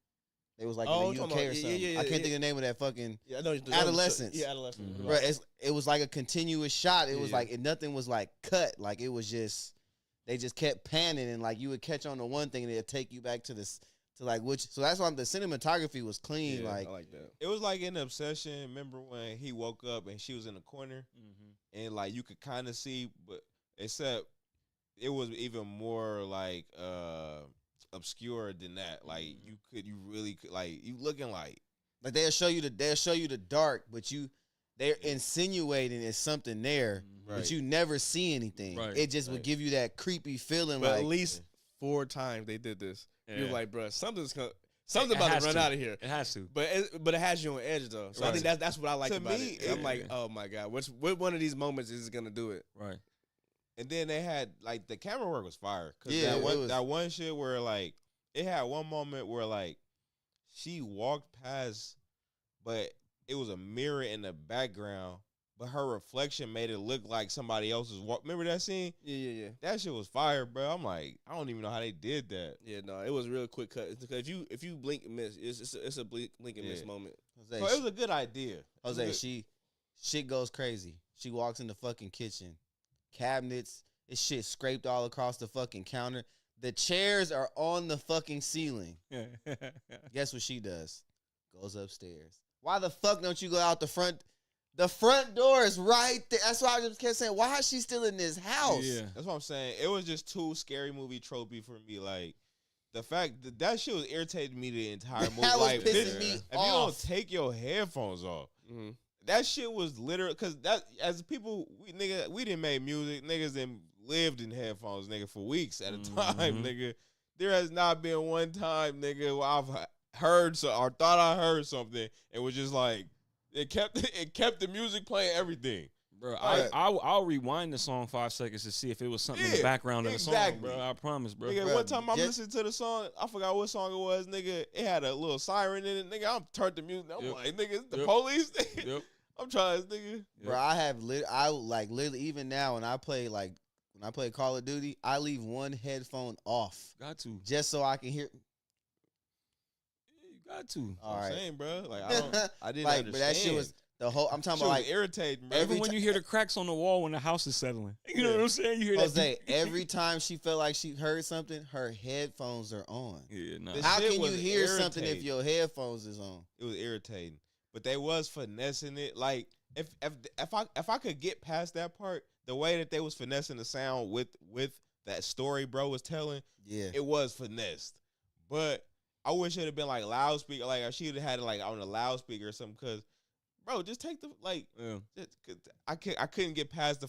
They was like Oh, in the you're UK talking or about- something. yeah, I can't think of the name of that fucking. Yeah, I know. Adolescence. Yeah, adolescence. Mhm. Bro, it was like a continuous shot. It was Yeah. like nothing was like cut. Like it was just they just kept panning and like you would catch on to one thing and it'd take you back to this to like which. So that's why the cinematography was clean. Yeah, like I like that. It was like in Obsession. Remember when he woke up and she was in the corner, Mm-hmm. and like you could kind of see, but except it was even more like obscure than that. Like you really could, like you looking like they'll show you the dark, but they're insinuating it's something there, Right. but you never see anything. Right, It just would right. give you that creepy feeling. But like at least 4 times they did this. You're Yeah. like, bro, something's It about has to run to. out of here. It has to. But it has you on edge though. So I Right. think that's what I like To about me, it. I'm yeah. like, oh my god, what one of these moments is gonna do it? Right. And then they had like the camera work was fire. Cause Yeah, that it was. one shit where like it had one moment where like she walked past, but it was a mirror in the background, but her reflection made it look like somebody else's walk. Remember that scene? Yeah. That shit was fire, bro. I'm like, I don't even know how they did that. Yeah, no, it was a real quick cut. It's because if you blink and miss, it's a blink and miss Yeah. moment. Jose, So it was a good idea. It was Jose, good. shit goes crazy. She walks in the fucking kitchen, cabinets, this shit scraped all across the fucking counter. The chairs are on the fucking ceiling. Guess what she does? Goes upstairs. Why the fuck don't you go out the front? The front door is right there. That's why I just kept saying, why is she still in this house? Yeah. That's what I'm saying. It was just too scary movie tropey for me. Like the fact that shit was irritating me the entire movie. That was Like, pissing bitch, me if you off. don't take your headphones off, Mm-hmm. that shit was literal. Cause that as people, we didn't make music. Niggas didn't lived in headphones, nigga, for weeks at a time, Mhm. nigga. There has not been one time, nigga, where I've heard or thought I heard something. It was just like it kept the music playing everything. Bro, Right. I'll rewind the song 5 seconds to see if it was something in the Yeah, background of the exactly. song, bro. I promise, bro. Nigga, Bruh, one time I'm just- listening to the song, I forgot what song it was, nigga. It had a little siren in it, nigga. I'm turned the music. I'm Yep. like, nigga, it's the Yep. police. Yep. I'm trying, nigga. Bro, I like literally even now when I play Call of Duty, I leave one headphone off Got to. just so I can hear. You got to. All I'm right. saying, bro. Like I didn't Like, understand. but that shit was The whole I'm talking She about was like irritating, bro. Even when you hear the cracks on the wall when the house is settling, you know what I'm saying? You hear Jose. that? Every time she felt like she heard something, her headphones are on. Yeah, nah. This How shit can you was hear something if irritating. your headphones is on? It was irritating, but they was finessing it. Like if I could get past that part, the way that they was finessing the sound with that story bro was telling, Yeah. it was finessed. But I wish it had been like loudspeaker, like she would have had it like on a loudspeaker or something. Cause bro, just take the like. Yeah. I couldn't get past the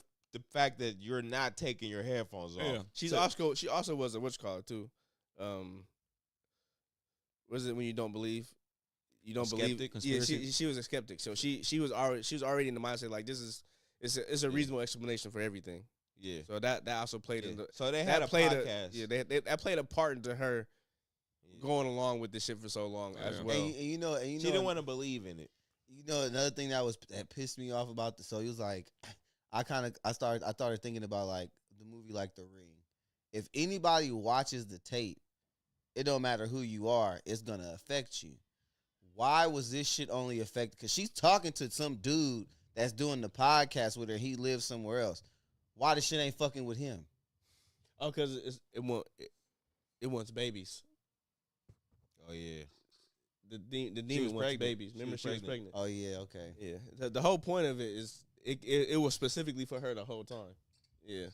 fact that you're not taking your headphones off. Yeah. She So- also was a what's called too. Was it when you don't believe? You don't believe. Skeptic, Yeah, conspiracy? she was a skeptic. So she was already in the mindset like this is it's a reasonable explanation for everything. Yeah. So that also played Yeah. in the So they that had a played podcast. that played a part into her Yeah. going along with this shit for so long as Yeah. well. And you know, She didn't want to believe in it. you know another thing that pissed me off about so he was like, I started thinking about like the movie like The Ring. If anybody watches the tape, it don't matter who you are, it's gonna affect you. Why was this shit only affected? Because she's talking to some dude that's doing the podcast with her. He lives somewhere else. Why the shit ain't fucking with him? Oh, because it wants babies. Oh yeah. The was demon wants pregnant. babies. She Remember, was she was pregnant. pregnant. Oh yeah, okay. Yeah, the whole point of it is it was specifically for her the whole time. Yeah,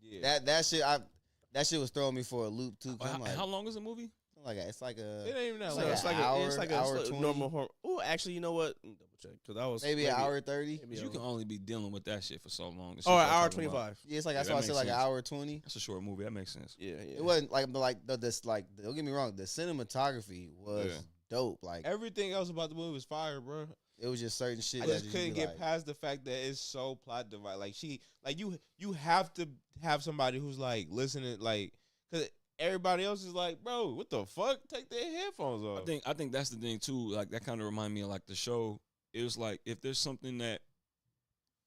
Yeah. That shit was throwing me for a loop too. 'Cause I'm like, How long is the movie? it's like a It ain't even that It's long. like it's an like hour, it's like hour a 20. normal horror. Oh, actually, you know what? Let me double check because I was maybe an hour 30. maybe You can only be dealing with that shit for so long. The shit Oh, an y'all hour talking about. 25. Yeah, it's like Yeah, that's that why I said makes like an sense. hour 20. That's a short movie. That makes sense. Yeah, yeah. It wasn't don't get me wrong, the cinematography was Yeah. dope. Like Everything else about the movie was fire, bro. it was just certain shit I that just you couldn't be get like, past the fact that it's so plot device. Like you have to have somebody who's like listening, like, cause everybody else is like, bro, what the fuck? Take their headphones off. I think that's the thing too. Like that kind of remind me of like the show. It was like if there's something that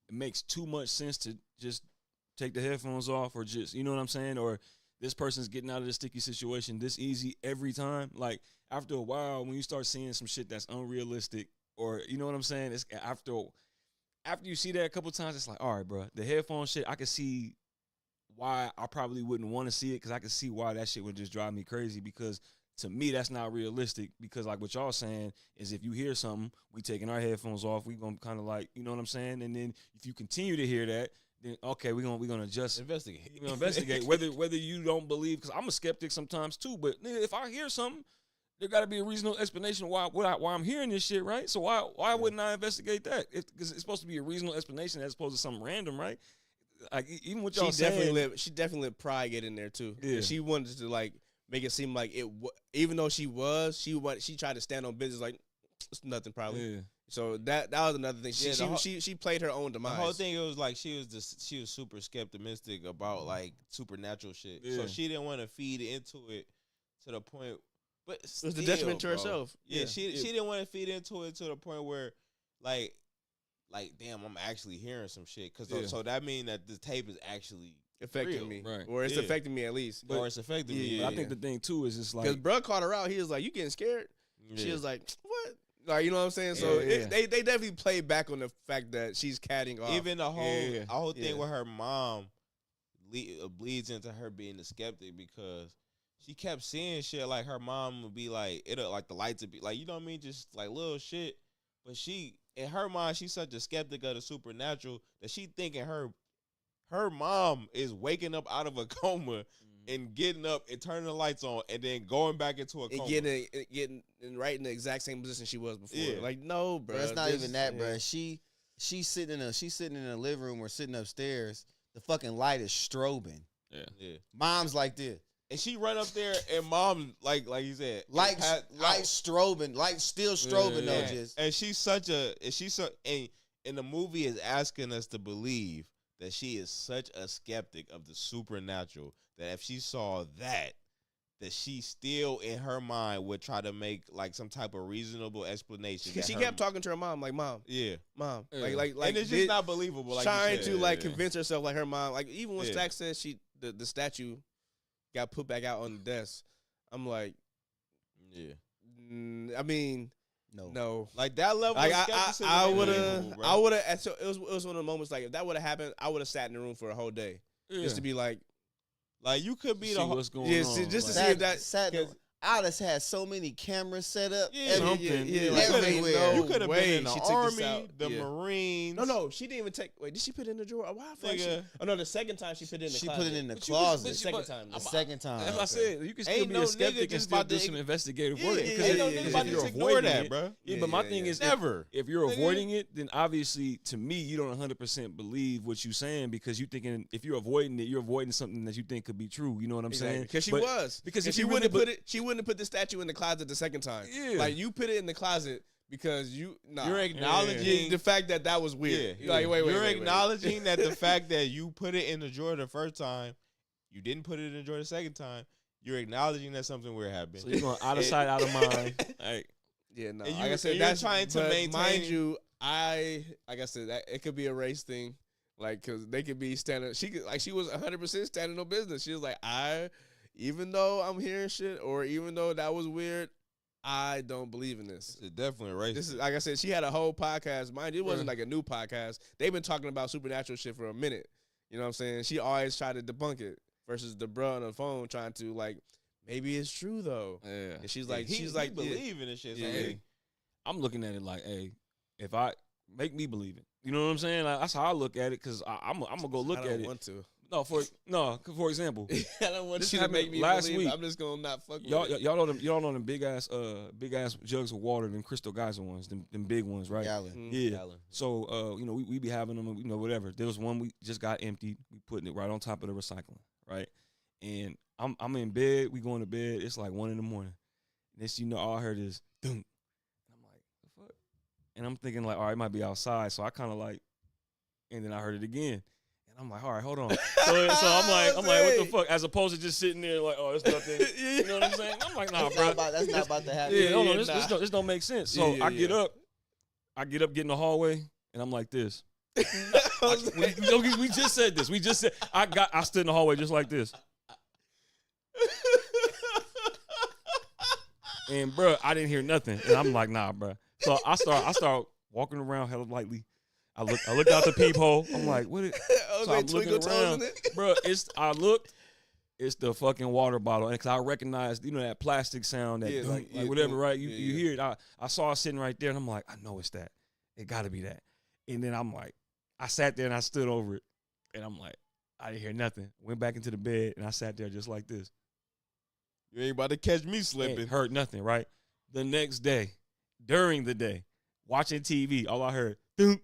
it makes too much sense to just take the headphones off, or just you know what I'm saying, or this person's getting out of this sticky situation this easy every time. Like after a while, when you start seeing some shit that's unrealistic, or you know what I'm saying, it's after you see that a couple times, it's like, all right, bro, the headphone shit, I can see why I probably wouldn't want to see it, because I can see why that shit would just drive me crazy, because to me that's not realistic. Because like what y'all saying is if you hear something, we taking our headphones off, we gonna kind of like, you know what I'm saying, and then if you continue to hear that, then okay, we're gonna just Investigate. you know, investigate whether you don't believe, because I'm a skeptic sometimes too, but nigga, if I hear something, there got to be a reasonable explanation why I'm hearing this shit, right? So why wouldn't I investigate that? Because it's supposed to be a reasonable explanation as opposed to something random, right? Like even what y'all She definitely saying, she definitely let pride get in there too. Yeah. She wanted to like make it seem like even though she tried to stand on business like it's nothing probably. yeah, So that was another thing. Yeah, the whole- She played her own The demise. whole thing, it was like she was super skepticistic about like supernatural shit. Yeah. So she didn't want to feed into it to the point. But It was still, the detriment to bro. herself. Yeah, Yeah, she yeah. didn't want to feed into it to the point where like damn, I'm actually hearing some shit. Cause Yeah. so that mean that the tape is actually affecting real, me, right. or it's Yeah. affecting me at least. or it's affecting me. yeah, but I think the thing too is just Because like bruh called her out. He was like, "You getting scared?" She Yeah. was like, "What?" Like, you know what I'm saying? So Yeah. they definitely played back on the fact that she's catting off. Even the Yeah. whole thing Yeah. with her mom bleeds into her being a skeptic, because she kept seeing shit like her mom would be like, it'll like the lights would be like, you know what I mean, just like little shit. But she, in her mind, she's such a skeptic of the supernatural that she thinking her mom is waking up out of a coma and getting up and turning the lights on and then going back into a and coma. getting right in the exact same position she was before. Yeah. Like, no, bro. bro, it's not even that, yeah. bro. She's sitting in a living room or sitting upstairs. The fucking light is strobing. Yeah. Mom's like this. And she run up there and mom, like you said, Light out. strobing. Light still strobing Yeah. though, just And and the movie is asking us to believe that she is such a skeptic of the supernatural that if she saw that she still in her mind would try to make like some type of reasonable explanation. Because that she her- kept talking to her mom, like, "Mom, yeah, mom," Yeah. like, and it's just not believable. Like you trying said. to like yeah. convince herself, like her mom. Like even when Yeah. Stack said the statue got put back out on the desk, I'm like, yeah, I mean, No. Like that level Like of skepticism. I ain't would believable, have, bro. I would have. So it was one of the moments like if that would have happened, I would have sat in the room for a whole day just to be like, Like you could be see the whole. what's going yeah, on. see, just to like- see if that. Sat, 'cause- I just had so many cameras set up. Yeah, Something. yeah, Like, everywhere. no You could have way been in the she took this army, out. the Yeah. Marines. No, she didn't even take. Wait, did she put it in the drawer? Why? I feel like Nigga. oh no, the second time she put it in the She closet. put it in the But you was- closet. the but second but time. The second time. That's what I said. You can still Ain't be no a nigga skeptic and just still about do to- some investigative Yeah, work. yeah, Because yeah, if- yeah, because yeah, if yeah. you're ignore avoiding that, it- bro. Yeah, Yeah, but my yeah, thing yeah. is, Never. if you're Nigga. avoiding it, then obviously to me you don't 100% believe what you're saying because you thinking if you're avoiding it, you're avoiding something that you think could be true. You know what I'm saying? Because she But- was. because if she you wouldn't really have put it. She wouldn't have put the statue in the closet the second time. Yeah. Like you put it in the closet because you. Nah. You're acknowledging the fact that was weird. Yeah, Like wait. You're wait. acknowledging that the fact that you put it in the drawer the first time, you didn't put it in the drawer the second time. You're acknowledging that something weird happened. So you're going out of sight, out of mind. Like, Yeah, no. And Like I said, you're that's trying to but maintain- Mind you, like I said, that it could be a race thing, like because they could be standing. She was 100% standing on business. She was like, even though I'm hearing shit, or even though that was weird, I don't believe in this. It's definitely a race. This is like I said, she had a whole podcast. Mind you, it wasn't like a new podcast. They've been talking about supernatural shit for a minute. You know what I'm saying? She always tried to debunk it versus the bro on the phone trying to like, maybe it's true though. yeah. And she's Yeah, like, he yeah. believe in this shit. So Yeah. hey, I'm looking at it like, hey, if I make me believe it, you know what I'm saying? Like, that's how I look at it because I'm gonna go look I at don't it. want to. For example, I don't want This you to happened make me last believe. week. I'm just gonna not fuck with y'all it. y'all know them big ass jugs of water, them Crystal Geyser ones, them big ones, right? Gallon. Mm. Yeah. So we be having them, whatever. There was one we just got emptied. We putting it right on top of the recycling, right? And I'm in bed. We going to bed. It's like 1 a.m. Next, all I heard is dunk. And I'm like, the fuck? And I'm thinking like, all right, it might be outside. So I kind of like, and then I heard it again. And I'm like, all right, hold on. So I'm like, what the fuck? As opposed to just sitting there like, oh, it's nothing. You know what I'm saying? I'm like, nah, bro. That's not about to happen. Yeah, hold on. nah. This don't make sense. So Yeah, I get up, get in the hallway, and I'm like this. We just said this. We just said I stood in the hallway just like this. And bro, I didn't hear nothing. And I'm like, nah, bro. So I start walking around hella lightly. I looked out the peephole. I'm like, what is so I'm looking around. Bro, it's the fucking water bottle. And cause I recognized, that plastic sound, that Yeah, dunk, like, whatever, yeah, right? yeah, You hear it. I saw it sitting right there and I'm like, I know it's that. It gotta be that. And then I'm like, I sat there and I stood over it. And I'm like, I didn't hear nothing. Went back into the bed and I sat there just like this. you ain't about to catch me Ain't slipping. heard nothing, right? The next day, during the day, watching TV, all I heard, dunk.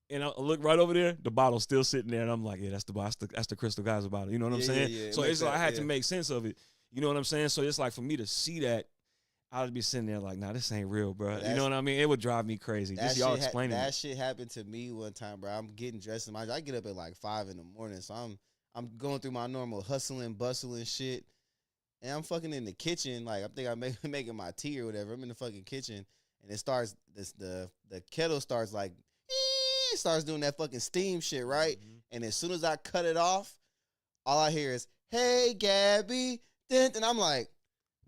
And I look right over there, the bottle's still sitting there, and I'm like, yeah, that's the Crystal Geyser bottle. You know what I'm Yeah, saying? yeah, yeah. It So makes it's like I sense, had to yeah. make sense of it. You know what I'm saying? So it's like for me to see that, I would be sitting there like, nah, this ain't real, bro. You That's- know what I mean? It would drive me crazy. Just y'all explaining that it. shit happened to me one time, bro. I'm getting dressed in I get up at like 5 a.m, so I'm going through my normal hustling, bustling shit, and I'm fucking in the kitchen. Like I'm making my tea or whatever. I'm in the fucking kitchen, and it starts the kettle starts like it starts doing that fucking steam shit, right? And as soon as I cut it off, all I hear is, "Hey, Gabby," and I'm like,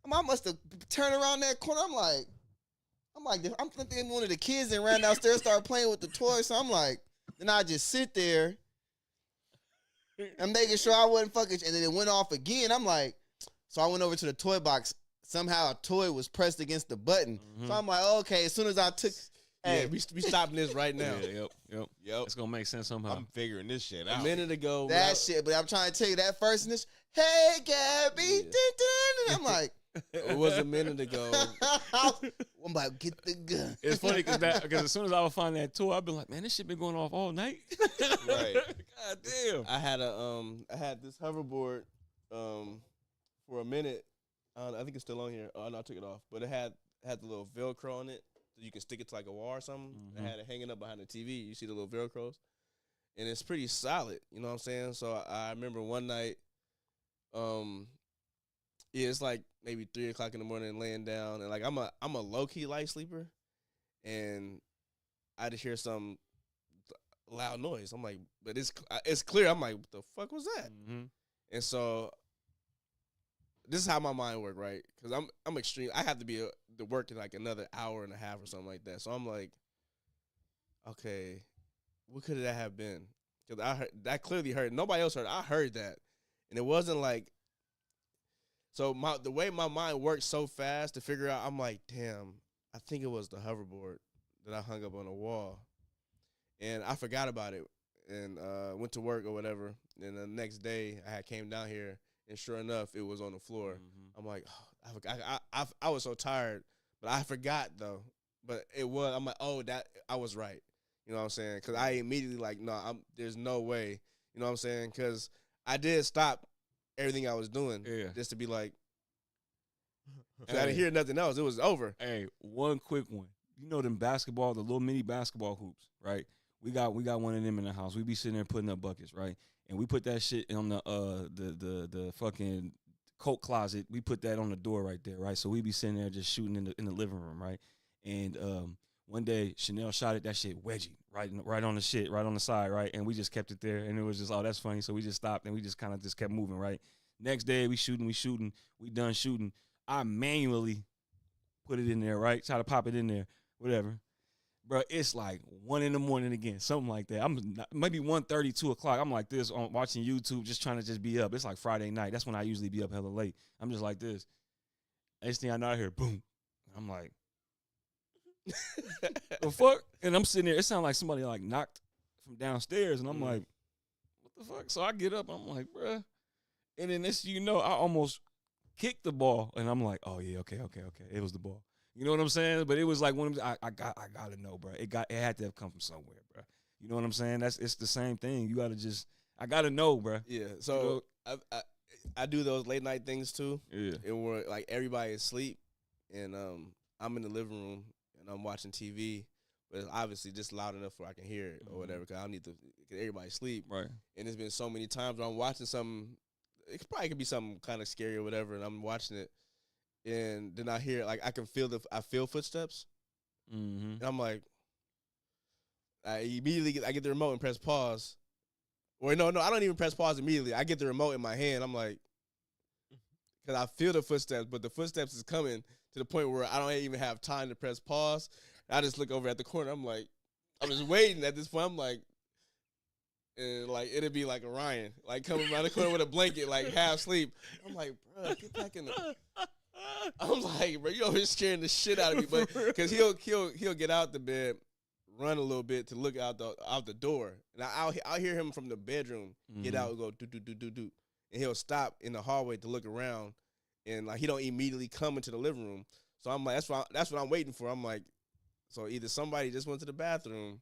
I must have turned around that corner. I'm thinking one of the kids and ran downstairs, started playing with the toys. So I'm like, then I just sit there and making sure I wasn't fucking. And then it went off again. I'm like, so I went over to the toy box. Somehow a toy was pressed against the button. So I'm like, okay. As soon as I took, Yeah, hey, we stopping this right now. Yeah, yep. Yep. It's gonna make sense somehow. I'm figuring this shit A out. minute ago, that shit. But I'm trying to tell you that first initial, hey, Gabby, Yeah. and I'm like, it was a minute ago. I'm about to get the gun. It's funny because as soon as I would find that toy, I'd be like, man, this shit been going off all night. Right. God damn. I had this hoverboard for a minute. I think it's still on here. Oh no, I took it off. But it had the little Velcro on it, so you can stick it to like a wall or something. I had it hanging up behind the TV. You see the little Velcros, and it's pretty solid. You know what I'm saying? So I remember one night, yeah, it's like maybe 3 o'clock in the morning, laying down, and like I'm a low key light sleeper, and I just hear some loud noise. I'm like, but it's clear. I'm like, what the fuck was that? Mm-hmm. And so this is how my mind work, right? Because I'm extreme. I have to be to work in like another hour and a half or something like that. So I'm like, okay, what could that have been? Because I heard that clearly heard. Nobody else heard. I heard that, and it wasn't like. So the way my mind works so fast to figure out, I'm like, damn, I think it was the hoverboard that I hung up on the wall, and I forgot about it, and went to work or whatever. And the next day, I came down here, and sure enough, it was on the floor. Mm-hmm. I'm like, oh, I was so tired, but I forgot though. But it was. I'm like, oh, that I was right. You know what I'm saying? Because I immediately like, no, there's no way. You know what I'm saying? Because I did stop everything I was doing just to be like, I didn't hear nothing else. It was over. Hey, one quick one. You know them basketball, the little mini basketball hoops, right? We got one of them in the house. We be sitting there putting up buckets, right? And we put that shit on the fucking coat closet. We put that on the door right there, right? So we be sitting there just shooting in the living room, right? And one day Chanel shot at that shit wedgie right on the shit, right on the side, right? And we just kept it there, and it was just, oh, that's funny. So we just stopped and we just kind of just kept moving, right? Next day we shooting, we done shooting. I manually put it in there, right? Try to pop it in there, whatever. Bro, it's like 1 a.m. again, something like that. Maybe 1:30, 2 o'clock. I'm like this on watching YouTube, just trying to just be up. It's like Friday night. That's when I usually be up hella late. I'm just like this. Next thing I know, I hear boom. I'm like, the fuck? And I'm sitting there. It sounded like somebody like knocked from downstairs, and I'm like, what the fuck? So I get up. I'm like, bruh. And then this, I almost kicked the ball, and I'm like, oh yeah, okay. It was the ball. You know what I'm saying? But it was like one of them, I gotta know, bro. It had to have come from somewhere, bro. You know what I'm saying? It's the same thing. You gotta I gotta know, bro. Yeah. So I do those late night things too. Yeah. And where like everybody is asleep, and I'm in the living room and I'm watching TV, but it's obviously just loud enough where I can hear it or whatever. Because I need to get everybody sleep. Right. And there's been so many times where I'm watching something. It probably could be something kind of scary or whatever, and I'm watching it, and then I hear like I feel footsteps, and I'm like, I get the remote and press pause, or no, I don't even press pause immediately. I get the remote in my hand. I'm like, because I feel the footsteps, but the footsteps is coming to the point where I don't even have time to press pause. I just look over at the corner. I'm like, I'm just waiting at this point. I'm like. And like it'd be like Orion, like coming around the corner with a blanket, like half sleep. I'm like, bro, get back in the. I'm like, bro, you always scaring the shit out of me, but because he'll get out the bed, run a little bit to look out the door, and I'll hear him from the bedroom get out and go do, and he'll stop in the hallway to look around, and like he don't immediately come into the living room. So I'm like, that's what I'm waiting for. I'm like, so either somebody just went to the bathroom.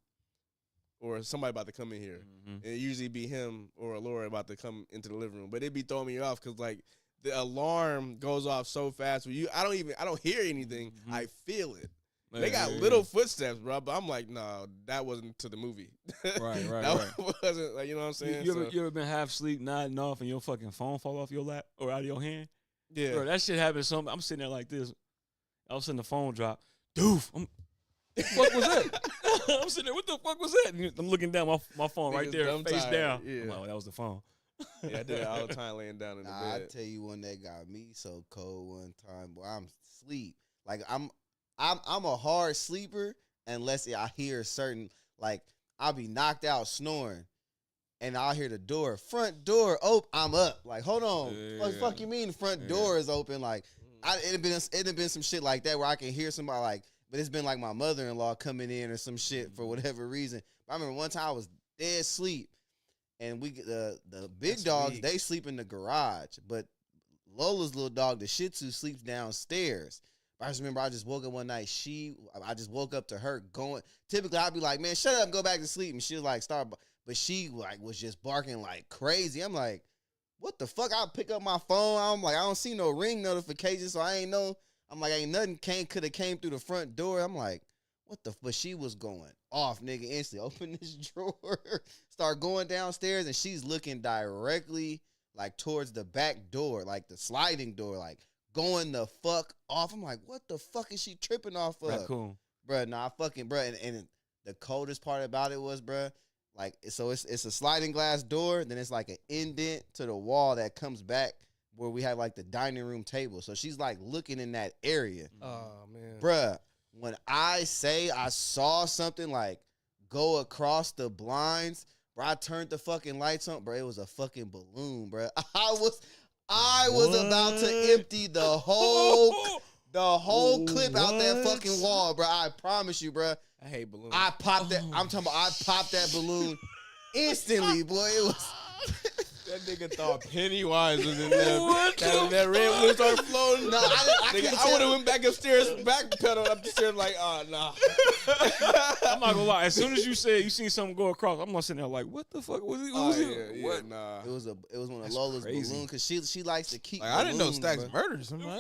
Or somebody about to come in here. And it usually be him or Laura about to come into the living room. But it'd be throwing me off because, like, the alarm goes off so fast. I don't hear anything. I feel it. They got little footsteps, bro. But I'm like, no, that wasn't to the movie. Right. That wasn't, like, you know what I'm saying? You ever been half asleep, nodding off, and your fucking phone fall off your lap or out of your hand? Yeah. Bro, that shit happens. I'm sitting there like this. All of a sudden, the phone drop. Doof. What the fuck was that? I'm sitting there, what the fuck was that? And I'm looking down my phone right there, face down. Yeah. I'm like, oh, that was the phone. Yeah, I did it all the time laying down in the bed. I tell you one that got me so cold one time, boy, I'm asleep. Like I'm a hard sleeper unless I hear certain, like I'll be knocked out snoring. And I'll hear the front door open. I'm up. Like, hold on. What the fuck you mean the front door is open? Like, it had been some shit like that where I can hear somebody like, but it's been like my mother-in-law coming in or some shit for whatever reason. But I remember one time I was dead asleep, and the big That's dogs, weak. they sleep in the garage. But Lola's little dog, the Shih Tzu, sleeps downstairs. But I just remember I just woke up one night. I just woke up to her going. Typically, I'd be like, man, shut up and go back to sleep. And she was like, start. But she like was just barking like crazy. I'm like, what the fuck? I pick up my phone. I'm like, I don't see no ring notification, so I ain't know. I'm like, ain't nothing could have came through the front door. I'm like, what the? But she was going off, nigga. Instantly open this drawer, start going downstairs, and she's looking directly like towards the back door, like the sliding door, like going the fuck off. I'm like, what the fuck is she tripping off of? Raccoon. Bruh, nah, fucking, bruh. And the coldest part about it was, bruh, like, so it's a sliding glass door, then it's like an indent to the wall that comes back where we had like the dining room table. So she's like looking in that area. Oh man, Bruh, when I say I saw something like go across the blinds, bro, I turned the fucking lights on, bro. It was a fucking balloon, bro. I was about to empty the whole clip out that fucking wall, bro. I promise you, bro. I hate balloons. I popped that. I'm talking about. I popped that balloon instantly, boy. It was. That nigga thought Pennywise was in there. that red balloon started floating. No, I Nigga, couldn't I would have tell. went back upstairs, backpedaled up the stairs, like, oh nah. I'm not gonna lie. As soon as you said you seen something go across, I'm not sitting there like, what the fuck was it? Oh, Was yeah, it? yeah, What? nah. It was one of That's Lola's crazy. balloons because she likes to keep. Like, I didn't know balloons, Stacks bro. murders. I'm like,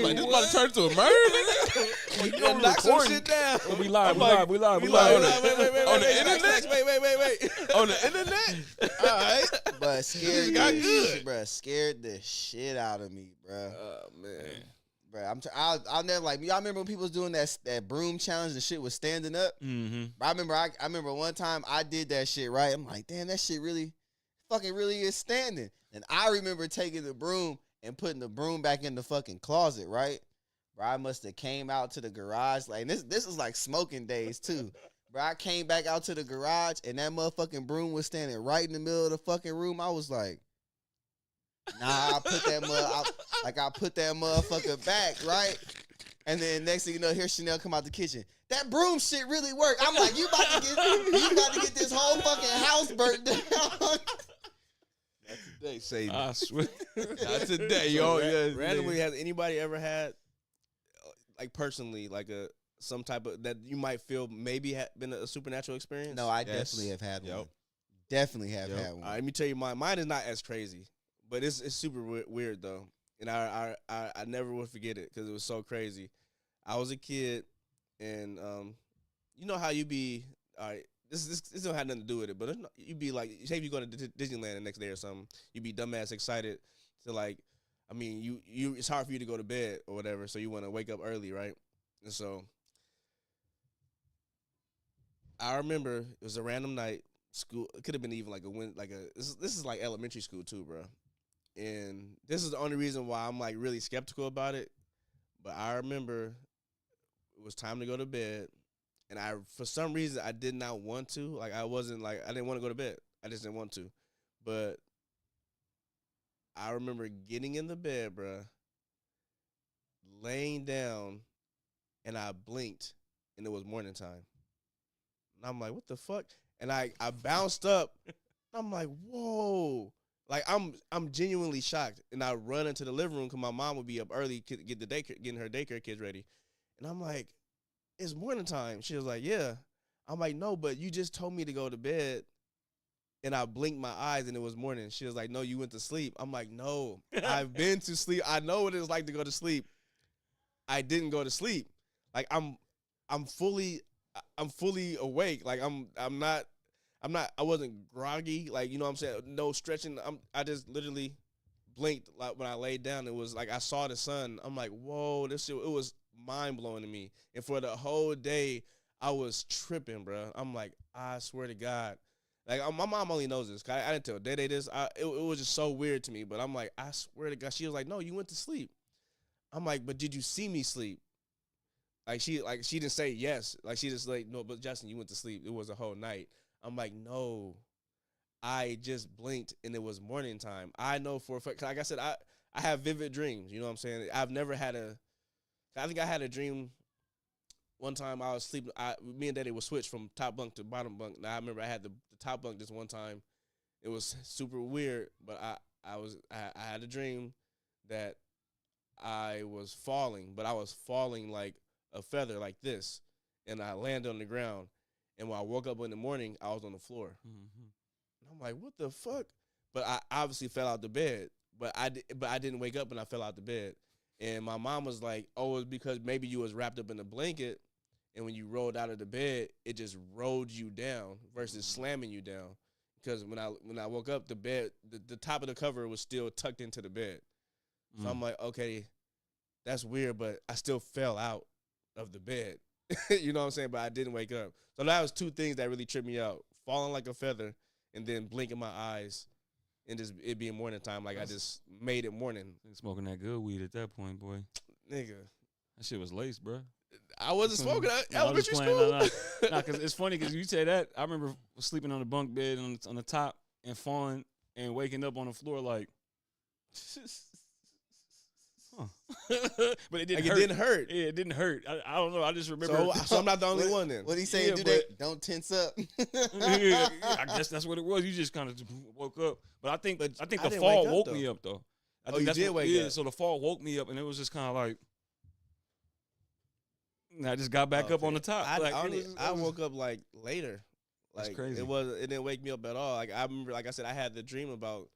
Wait, this about to turn into a murder, nigga. You gonna knock some shit down. Oh, we live. We like, live. We live. we We live. live. Wait, On the wait, internet? wait. On the internet? All right. But scared got the good. bruh, scared the shit out of me, bruh. Oh man. Bruh, I'll never like. Y'all remember when people was doing that broom challenge? The shit was standing up. Mm-hmm. I remember one time I did that shit right. I'm like, damn, that shit really is standing. And I remember taking the broom and putting the broom back in the fucking closet, right? Bro, I must have came out to the garage like this was like smoking days too. Bro, I came back out to the garage and that motherfucking broom was standing right in the middle of the fucking room. I was like, nah, I put that motherfucker back, right? And then next thing you know, here Chanel come out the kitchen. That broom shit really worked. I'm like, you about to get this whole fucking house burnt down. Not today, Satan. I swear. Not today, yo. Yeah, Randomly, has anybody ever had, like personally, like some type of that you might feel maybe been a supernatural experience? No, I Yes. definitely have had one. Yep. Definitely have Yep. had one. All right, let me tell you mine. Mine is not as crazy, but it's super weird though, and I never will forget it because it was so crazy. I was a kid, and you know how you be. All right, this don't have nothing to do with it, but you be like, say if you go to Disneyland the next day or something, you be dumbass excited to like. I mean, you it's hard for you to go to bed or whatever, so you want to wake up early, right? And so I remember it was a random night. School, it could have been even like this is like elementary school too, bro. And this is the only reason why I'm like really skeptical about it. But I remember it was time to go to bed, and for some reason I did not want to. Like I didn't want to go to bed. I just didn't want to. But I remember getting in the bed, bro, laying down, and I blinked, and it was morning time. And I'm like, what the fuck? And I bounced up. I'm like, whoa. Like, I'm genuinely shocked. And I run into the living room because my mom would be up early getting her daycare kids ready. And I'm like, it's morning time. She was like, yeah. I'm like, no, but you just told me to go to bed. And I blinked my eyes and it was morning. She was like, no, you went to sleep. I'm like, no, I've been to sleep. I know what it's like to go to sleep. I didn't go to sleep. Like I'm fully awake. Like I wasn't groggy. Like, you know what I'm saying? No stretching. I just literally blinked like when I laid down. It was like I saw the sun. I'm like, whoa, this shit, it was mind blowing to me. And for the whole day, I was tripping, bro. I'm like, I swear to God. Like, my mom only knows this. I didn't tell Day this. It was just so weird to me. But I'm like, I swear to God. She was like, no, you went to sleep. I'm like, but did you see me sleep? Like she didn't say yes. Like she just like, no, but Justin, you went to sleep. It was a whole night. I'm like, no, I just blinked and it was morning time. I know for a fact, like I said, I have vivid dreams. You know what I'm saying? I've never had I think I had a dream one time I was sleeping. Me and Daddy would switch from top bunk to bottom bunk. Now I remember I had the top bunk this one time. It was super weird, but I had a dream that I was falling, but I was falling like a feather like this, and I landed on the ground. And when I woke up in the morning, I was on the floor. Mm-hmm. And I'm like, what the fuck? But I obviously fell out the bed. But I didn't wake up and I fell out the bed. And my mom was like, oh, it's because maybe you was wrapped up in a blanket, and when you rolled out of the bed, it just rolled you down versus slamming you down. Because when I woke up, the bed, the top of the cover was still tucked into the bed. So I'm like, okay, that's weird, but I still fell out of the bed. You know what I'm saying? But I didn't wake up. So that was two things that really tripped me out. Falling like a feather and then blinking my eyes and just it being morning time. Like I just made it morning, Smoking that good weed at that point, boy. nigga. That shit was laced, bro. I wasn't smoking at No, I was elementary just school. Nah, cause it's funny because you say that. I remember sleeping on the bunk bed on the top and falling and waking up on the floor like, huh. But it didn't Like hurt. it didn't hurt. Yeah, it didn't hurt. I don't know. I just remember. So I'm not the only one then. What he saying? Yeah, Do but- that? Don't tense up. Yeah, I guess that's what it was. You just kind of woke up. But I think But I think I the didn't fall wake up, woke though. me up though. I Oh, think you that's did what, wake yeah, up. so the fall woke me up, and it was just kind of like, and I just got back up on the top. I, Like, I, it only- was- I it was- woke up like later. That's Like crazy. it didn't wake me up at all. Like I remember, like I said, I had the dream about.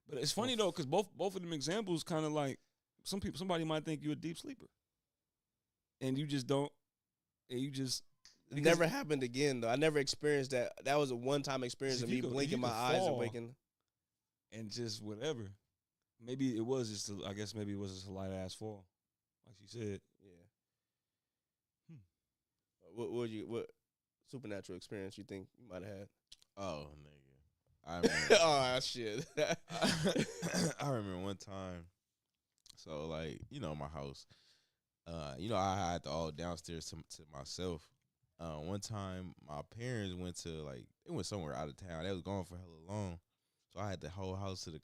But it's funny though, because both of them examples kind of like somebody might think you're a deep sleeper, and you just don't. And you just It because- never happened again though. I never experienced that. That was a one-time experience If of you me could- if blinking you my could eyes and fall, waking. and just whatever. Maybe it was just. I guess maybe it was just a light ass fall, like you said. Yeah. What supernatural experience you think you might have had? Oh, nigga. I remember, Oh shit. I remember one time. So like, you know, my house. You know, I had the all downstairs to myself. One time, my parents went to they went somewhere out of town. They was gone for hella long, so I had the whole house to the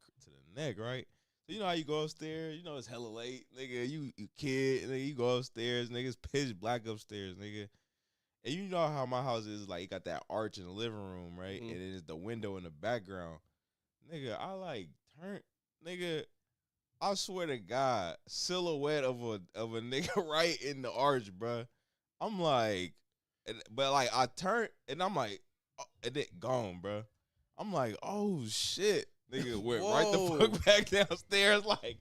neck, right? So you know how you go upstairs. You know it's hella late, nigga. You kid, nigga. You go upstairs, nigga. It's pitch black upstairs, nigga. And you know how my house is, like, you got that arch in the living room, right? Mhm. And it is the window in the background. Nigga, I turn, nigga, I swear to God, silhouette of a nigga right in the arch, bruh. I'm like, but like I turned and I'm like, oh, and it gone, bruh. I'm like, oh shit, nigga went right the Whoa. fuck back downstairs, like,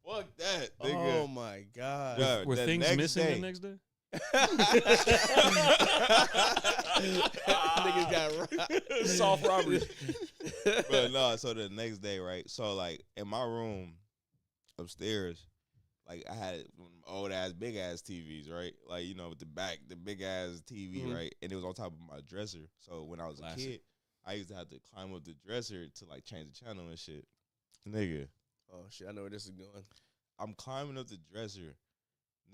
fuck that, Oh nigga. my god. Yeah. Were the things next missing day- the next day? Niggas got robbed. Soft robbery. But no, so the next day, right? So like in my room upstairs, like I had old ass, big ass TVs, right? Like, you know, with the big ass TV, Mhm. right? And it was on top of my dresser. So when I was Classic. a kid, I used to have to climb up the dresser to like change the channel and shit. Nigga, Oh shit, I know where this is going. I'm climbing up the dresser.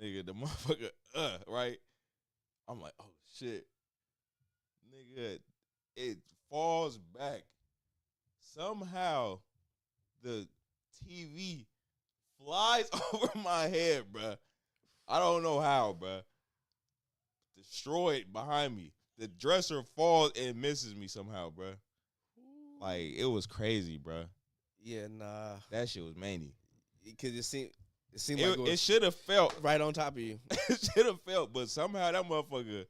Nigga, the motherfucker, right? I'm like, oh shit. Nigga, it falls back. Somehow, the TV flies over my head, bruh. I don't know how, bruh. Destroyed behind me. The dresser falls and misses me somehow, bruh. Like, it was crazy, bruh. Yeah, nah. That shit was many. Because it seemed like It, it was should have felt. right on top of you. It should have felt, but somehow that motherfucker.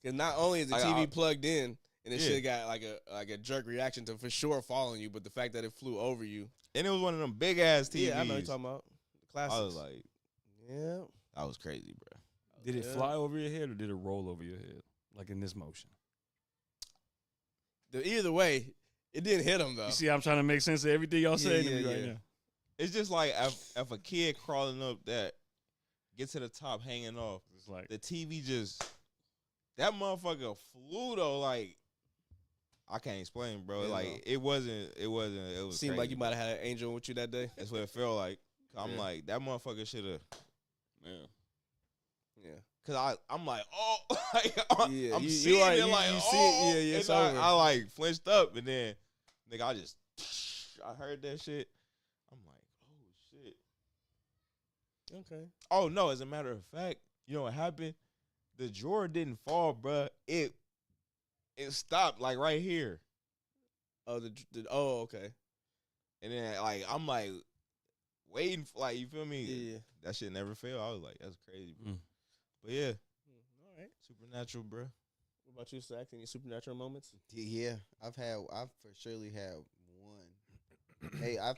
Because not only is the Like, TV plugged in, and it Yeah. should have got like a jerk reaction to for sure following you, but the fact that it flew over you. And it was one of them big ass TVs. Yeah, I know what you're talking about. The classics. I was like, yeah. that was crazy, bro. Did it Yeah. fly over your head or did it roll over your head? Like in this motion. Either way, it didn't hit him though. You see, I'm trying to make sense of everything y'all saying to yeah, me right yeah. now. It's just like if a kid crawling up that get to the top hanging off, It's like the TV just that motherfucker flew though. Like I can't explain, bro. Yeah, like no. it wasn't. It was. Seemed like crazy. you might have had an angel with you that day. That's what it felt like. I'm Yeah. like that motherfucker should have. man. Yeah. Cause I'm like, oh, like, Yeah, I'm you seeing are- it you- like, you see oh, it, yeah, yeah, it's and over. I like flinched up, and then, nigga, I heard that shit. I'm like, oh shit. Okay. Oh no, as a matter of fact, you know what happened? The drawer didn't fall, bruh. It stopped like right here, Oh, oh, okay. and then like I'm like waiting for like you feel me? Yeah. That shit never fell. I was like, that's crazy, bro. Mm. But yeah, All right. supernatural, bruh. What about you, Sax? Any supernatural moments? Yeah, I've for surely had one. Hey, I've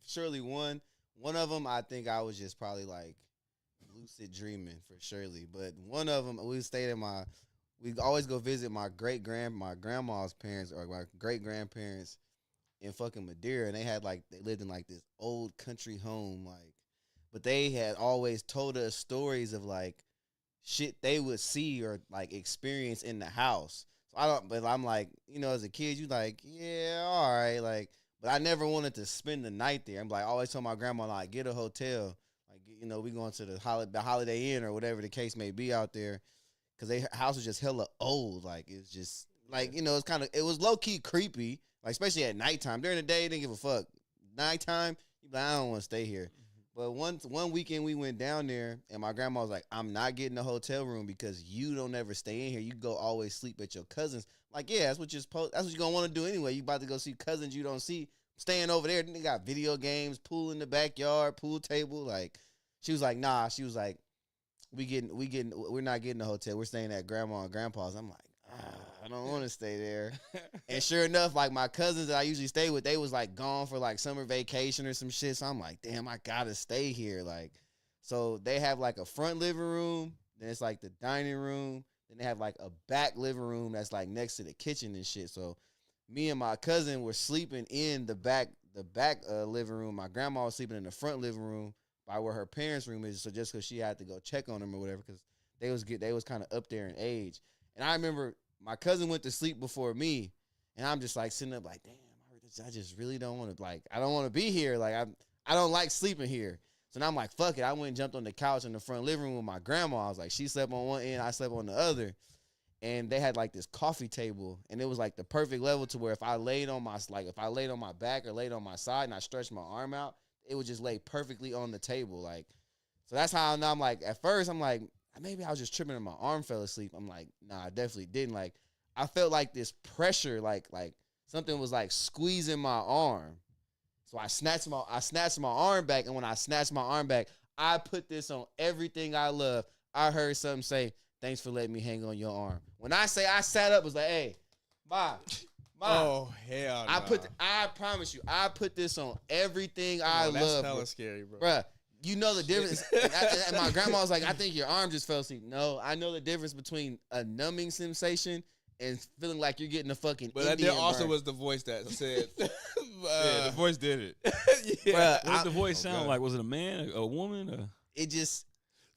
surely one. One of them, I think I was just probably like lucid dreaming for surely. But one of them, we stayed at we always go visit my grandma's parents or my great grandparents in fucking Madeira, and they lived in like this old country home, like, but they had always told us stories of like shit they would see or like experience in the house. So but I'm like, you know, as a kid, you like, yeah, all right, like, But I never wanted to spend the night there. I'm like, I always told my grandma, like, get a hotel. Like, you know, we going to the Holiday Inn or whatever the case may be out there. Because their house was just hella old. Like, it's just, like, you know, it was low-key creepy. Like, especially at nighttime. During the day, they didn't give a fuck. Nighttime, you be like, I don't want to stay here. But one weekend we went down there, and my grandma was like, I'm not getting a hotel room because you don't ever stay in here. You go always sleep at your cousin's. Like, yeah, that's what you're going to want to do anyway. You about to go see cousins you don't see. Staying over there, they got video games, pool in the backyard, pool table. Like, she was like, nah. She was like, we're not getting a hotel. We're staying at grandma and grandpa's. I'm like, I don't want to stay there. And sure enough, like my cousins that I usually stay with, they was like gone for like summer vacation or some shit. So I'm like, damn, I gotta stay here. Like, so they have like a front living room, then it's like the dining room, then they have like a back living room that's like next to the kitchen and shit. So me and my cousin were sleeping in the back living room. My grandma was sleeping in the front living room by where her parents' room is. So just because she had to go check on them or whatever, because they was kind of up there in age. And I remember my cousin went to sleep before me, and I'm just like sitting up like, damn, I heard this. I just really don't want to, like, I don't want to be here. Like, I don't like sleeping here. So now I'm like, fuck it. I went and jumped on the couch in the front living room with my grandma. I was like, she slept on one end, I slept on the other. And they had like this coffee table, and it was like the perfect level to where if I laid on my back or laid on my side and I stretched my arm out, it would just lay perfectly on the table. Like, so that's how I'm like, at first I'm like, maybe I was just tripping and my arm fell asleep. I'm like, nah, I definitely didn't. Like, I felt like this pressure, like something was like squeezing my arm. So I snatched my arm back, and when I snatched my arm back, I put this on everything I love. I heard something say, thanks for letting me hang on your arm. When I say I sat up, it was like, hey, Ma. Oh, hell no. I promise you, I put this on everything I love. That's hella scary, bro. Bruh. You know the difference. And my grandma was like, I think your arm just fell asleep. No, I know the difference between a numbing sensation and feeling like you're getting a fucking But Indian there also burn. was the voice that said, Yeah, the voice did it. yeah. Bruh, What did the voice sound God. like? Was it a man, a woman? Or? It just,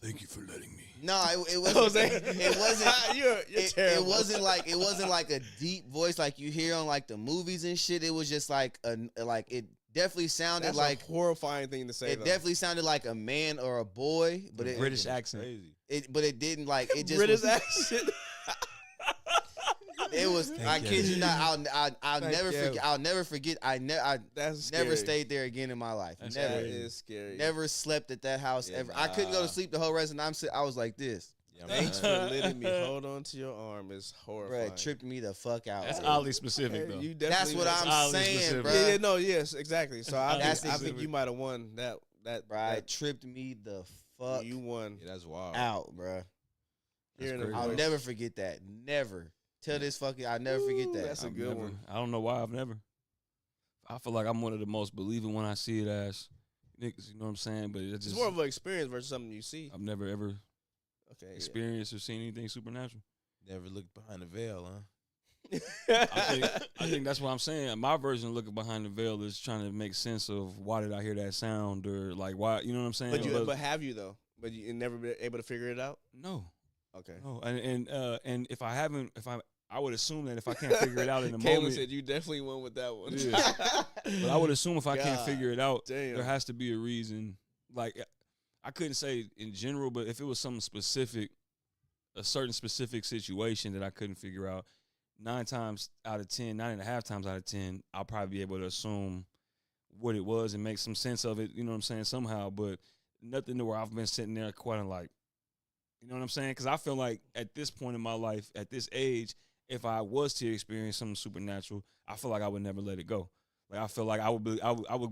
Thank you for letting me. no, it wasn't. Jose, It wasn't. You're terrible. It wasn't like a deep voice like you hear on like the movies and shit. It was just like it definitely sounded That's like a horrifying thing to say. it definitely sounded like a man or a boy, but it British accent. Crazy. it didn't like it just British was, accent. it was. I kid you not. I'll Thank never you. forget. I'll never forget. I That's never scary. stayed there again in my life. That's Never. That crazy. is scary. Never slept at that house Yeah, ever. I couldn't go nah. to sleep the whole rest, and I was like this. Yeah, Thanks man. for letting me hold on to your arm. Is horrifying. Bro, it tripped me the fuck out. That's bro. oddly specific, Hey, though. you That's definitely what was- I'm oddly saying, specific. bro. Yeah, no, yes, exactly. So I That's think specific. you might have won that. Bro, it tripped me the fuck You won. Yeah, that's wild. out, bro. Hearing crazy. the I'll voice. never forget that. Never. Till this fucking, I'll never forget Ooh, that. that's a I've good never- one. I don't know why I've never. I feel like I'm one of the most believing when I see it as niggas. You know what I'm saying? But it's It's just more of an experience versus something you see. I've never ever Okay. yeah. experienced or seen anything supernatural. Never looked behind the veil, huh? I think that's what I'm saying. My version of looking behind the veil is trying to make sense of why did I hear that sound or like why, you know what I'm saying? But have you though? But you never been able to figure it out. No, Okay. no, and if I haven't, I would assume that if I can't figure it out in the Caleb moment, said you definitely won with that one. Yeah. but I would assume if I can't God figure it out, damn. there has to be a reason. Like I couldn't say in general, but if it was something specific, a certain specific situation that I couldn't figure out, 9.5 times out of 10, I'll probably be able to assume what it was and make some sense of it. You know what I'm saying? Somehow, but nothing to where I've been sitting there quite like, you know what I'm saying? Because I feel like at this point in my life, at this age, if I was to experience something supernatural, I feel like I would never let it go. Like I feel like I would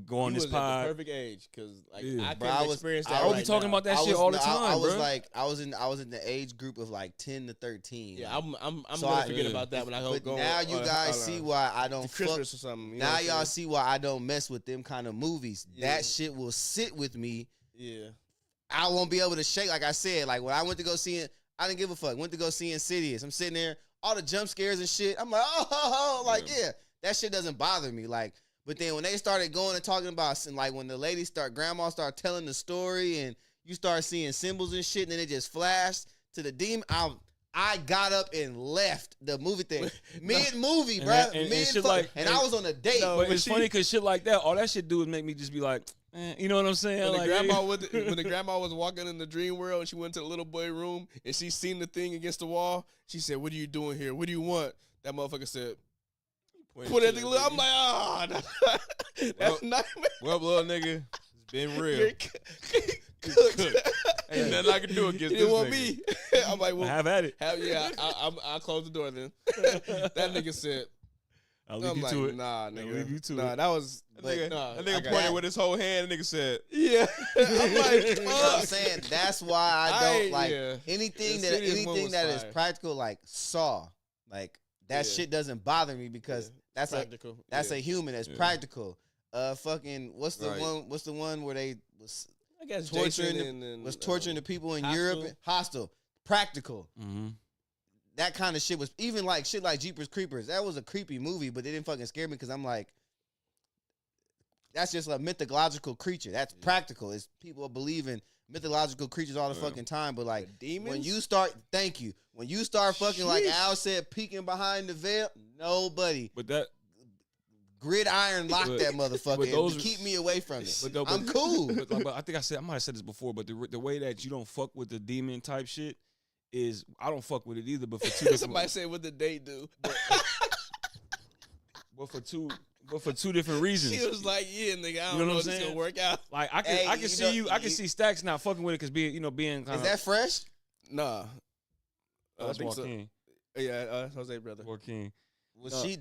go on You this was at pod. the perfect age because like Yeah. I Bro, couldn't I was- experience I that. I would right be talking now. about that I shit was- all the I- time, I was bro. like, I was in the age group of like 10 to 13. Yeah, I'm So gonna I- forget about that when I But go. now you guys on, see why I don't to fuck. Christmas or something. You know Now what I'm y'all saying? see why I don't mess with them kind of movies. Yeah. That shit will sit with me. Yeah. I won't be able to shake. Like I said, like when I went to go see it, I didn't give a fuck. Went to go see Insidious. I'm sitting there, all the jump scares and shit. I'm like, oh, like yeah, that shit doesn't bother me. Like, but then when they started going and talking about, and like when the lady grandma started telling the story, and you start seeing symbols and shit, and then it just flashed to the demon. I got up and left the movie thing mid movie, bro. and Mid shit fuck, like- and I was on a date. No, But it's funny because shit like that, all that shit do is make me just be like, you know what I'm saying? When the Like, grandma when the grandma was walking in the dream world and she went to the little boy room and she seen the thing against the wall, she said, "What are you doing here? What do you want?" That motherfucker said, "Put that thing." I'm like, "Ah, that's not." Well, little nigga, it's been real. You're cooked. Ain't nothing I can do You against didn't this want nigga. me. I'm like, well, have at it. I'll close the door then. That nigga said, I'll leave I'm you like, to it. nah, nigga. leave you to nah, it. that was, That nigga, nah. that I nigga got pointed that. with his whole hand. That nigga said, Yeah. I'm like, You know what I'm fuck. saying? That's why I don't like yeah. anything The that Insidious one anything was that is fire. practical, like Saw. Like that Yeah. shit doesn't bother me because that's Practical. a human that's Yeah. practical. Fucking what's the Right. one? What's the one where they was I guess torturing Jason the, and was torturing the people in Hostel. Europe? Hostile, practical. Mm-hmm. That kind of shit was even like shit like Jeepers Creepers. That was a creepy movie, but it didn't fucking scare me because I'm like, that's just a mythological creature. That's practical. It's people believe in mythological creatures all the fucking time. But like demons. when you start, thank you. When you start fucking like Sheesh. Al said, peeking behind the veil, nobody But that, gridiron lock But- that motherfucker but and those- keep me away from it. but, though, I'm cool. but I think I might have said this before, but the way that you don't fuck with the demon type shit is I don't fuck with it either. But for two different, Somebody said, "What did they do?" but for two different reasons. She was like, "Yeah, nigga, I don't You know know what if I'm this saying? gonna work out." Like I Hey, can you see know, you, I can see Stacks not fucking with it because being kind Is of that fresh? Nah, I that's think so. Joaquin. Yeah, that's Jose, brother. Joaquin. Well, No.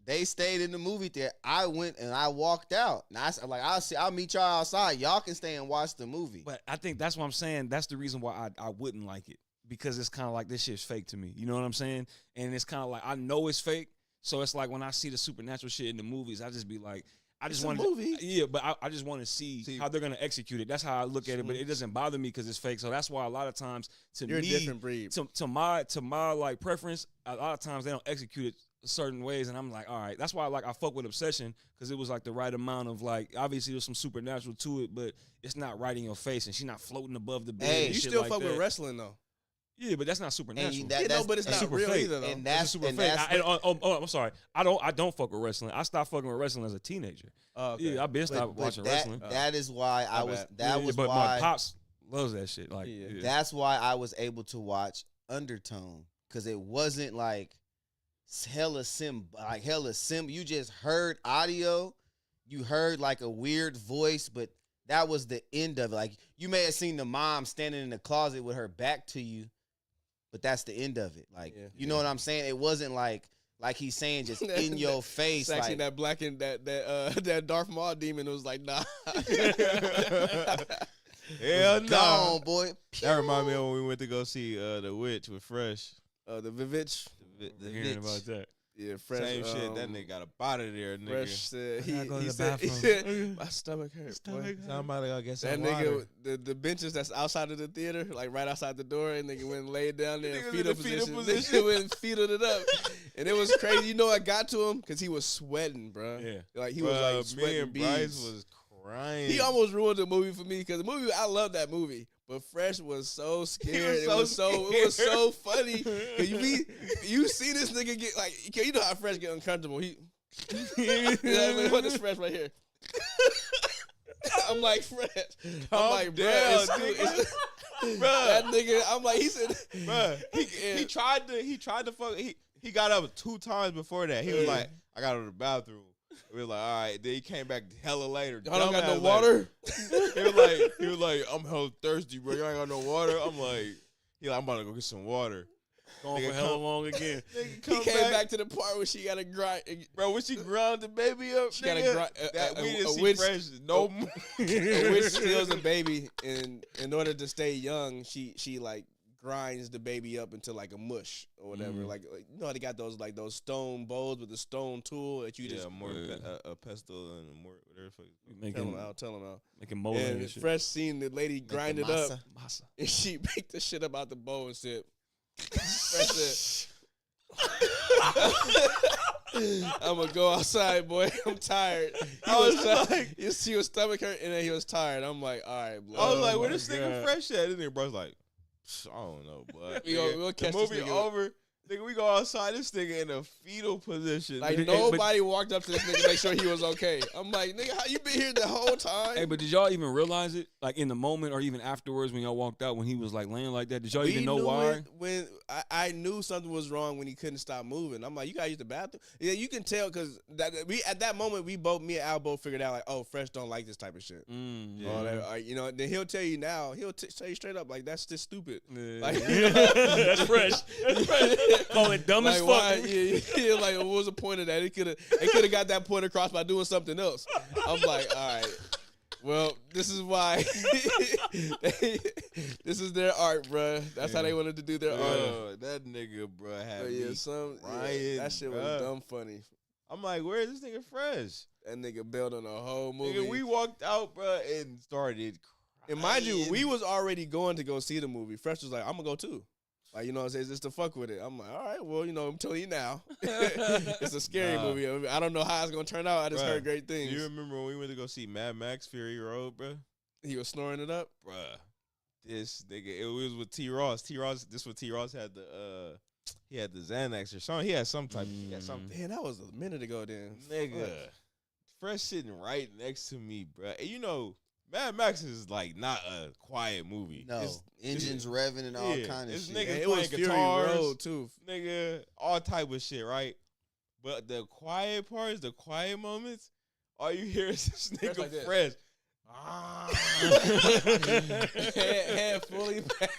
they stayed in the movie theater. I went and I walked out. And I said, like, I'll meet y'all outside. Y'all can stay and watch the movie. But I think that's what I'm saying. That's the reason why I wouldn't like it because it's kind of like this shit's fake to me. You know what I'm saying? And it's kind of like I know it's fake, so it's like when I see the supernatural shit in the movies, I just be like, I just It's a want movie. Yeah, but I just want to see See- how they're gonna execute it. That's how I look at it. But it doesn't bother me because it's fake. So that's why a lot of times to You're me, a different breed. to my like preference, a lot of times they don't execute it certain ways, and I'm like, all right. That's why like I fuck with Obsession because it was like the right amount of like obviously there's some supernatural to it, but it's not right in your face, and she's not floating above the bed. Hey, and You shit still like fuck that. with wrestling though. Yeah, but that's not supernatural. And Yeah, no, but it's and not super real fake. either though. And That's that's super and fake. that's I'm sorry. I don't fuck with wrestling. I stopped fucking with wrestling as a teenager. Oh, okay. Yeah, I've been but- stopped but watching that, wrestling. That is why I My was. bad. That Yeah, was but why. my pops loves that shit. Like, Yeah. yeah. That's why I was able to watch Undertone because it wasn't like hella sim. You just heard audio. You heard like a weird voice, but that was the end of it. Like you may have seen the mom standing in the closet with her back to you, but that's the end of it. Like Yeah. you know what I'm saying? It wasn't like he's saying just in your face. It's actually Like, that black and that Darth Maul demon was like, nah. hell no. gone, boy. That remind me of when we went to go see The Witch with Fresh. The Vivitch. The Hearing Witch. about that. Yeah, Fresh. Same shit. That nigga got up out of there, Fresh nigga. said I gotta go to he the said bathroom. my stomach hurt. boy. Somebody gotta get That some nigga, water. the benches that's outside of the theater, like right outside the door, and nigga went and laid down there in Niggas in fetal the fetal position. position. Nigga went and fetaled it up, and it was crazy. You know, I got to him because he was sweating, bro. Yeah. Like he was like me sweating and beads. Bryce was crying. He almost ruined the movie for me because the movie I love that movie, but Fresh was so scared. It was so funny. 'Cause you see this nigga get like you know how Fresh get uncomfortable. He what is Fresh right here? I'm like Fresh. I'm like, bro, down, that nigga. I'm like, he said, Bruh, he tried to fuck. He got up 2 times before that. He was like, I got to the bathroom. We was like, all right. Then he came back hella later. y'all don't got no Dumbass, water. he was like, I'm hella thirsty, bro. You ain't got no water. I'm like, I'm about to go get some water. Going Nigga, for hella come- long again. Nigga, He come came back to the part where she got to grind. bro. When she ground the baby up, She gotta nigga, grind- that we didn't a see witch- Fresh no more. A witch steals a baby, and in order to stay young, she like grinds the baby up into like a mush or whatever. Like you know how they got those like those stone bowls with the stone tool that you just A pestle and a more whatever. the fuck it's called. Making tell them out. mold and And shit. Fresh seen the lady grind it masa. up, and she picked the shit up out the bowl and said, Fresh said, I'm gonna go outside, boy. I'm tired. She was stomach hurt, and then he was tired. I'm like, all right, bro. I was like, Oh where my this nigga God. Fresh at? This nigga bro's like, I don't know, but We'll the catch this movie nigga. over. Nigga, we go outside. This nigga in a fetal position. Like Hey, nobody walked up to this nigga to make sure he was okay. I'm like, nigga, how you been here the whole time? Hey, but did y'all even realize it? Like in the moment or even afterwards when y'all walked out when he was like laying like that? Did y'all even know knew why? it when I knew something was wrong when he couldn't stop moving. I'm like, you gotta use the bathroom. Yeah, you can tell because we at that moment me and Al both figured out like, oh, Fresh don't like this type of shit. Mm, All that, you know, then he'll tell you now. He'll tell you straight up like that's just stupid. yeah. Like, That's fresh. That's fresh. Call it dumb as fuck. why? Yeah, like what was the point of that? They could have got that point across by doing something else. I'm like, all right. Well, this is why. This is their art, bruh. That's how they wanted to do their art. Oh, that nigga, bro, had But me crying, that shit was bruh. dumb funny. I'm like, where is this nigga Fresh? That nigga bailed on the whole movie. Nigga, we walked out, bro, and started crying. and mind you, we was already going to go see the movie. Fresh was like, I'm gonna go too. Like, you know what I'm saying? Just to fuck with it. I'm like, all right, well, you know, I'm telling you now. It's a scary Nah. movie. I don't know how it's gonna turn out. I just Bruh, heard great things. Do you remember when we went to go see Mad Max Fury Road, bro? He was snoring it up. Bruh, this nigga, it was with T. Ross. This what T. Ross had the he had the Xanax or something. He had some type. He had something. Man, that was a minute ago then. Nigga, Fuck. Fresh sitting right next to me, bruh. And you know, Mad Max is like not a quiet movie. No, It's- engines revving and all yeah, kind of it's shit. niggas And it was playing Fury guitars. Road too. Nigga, all type of shit, right? But the quiet parts, the quiet moments, all you hear is this nigga like this. Fresh. head fully back.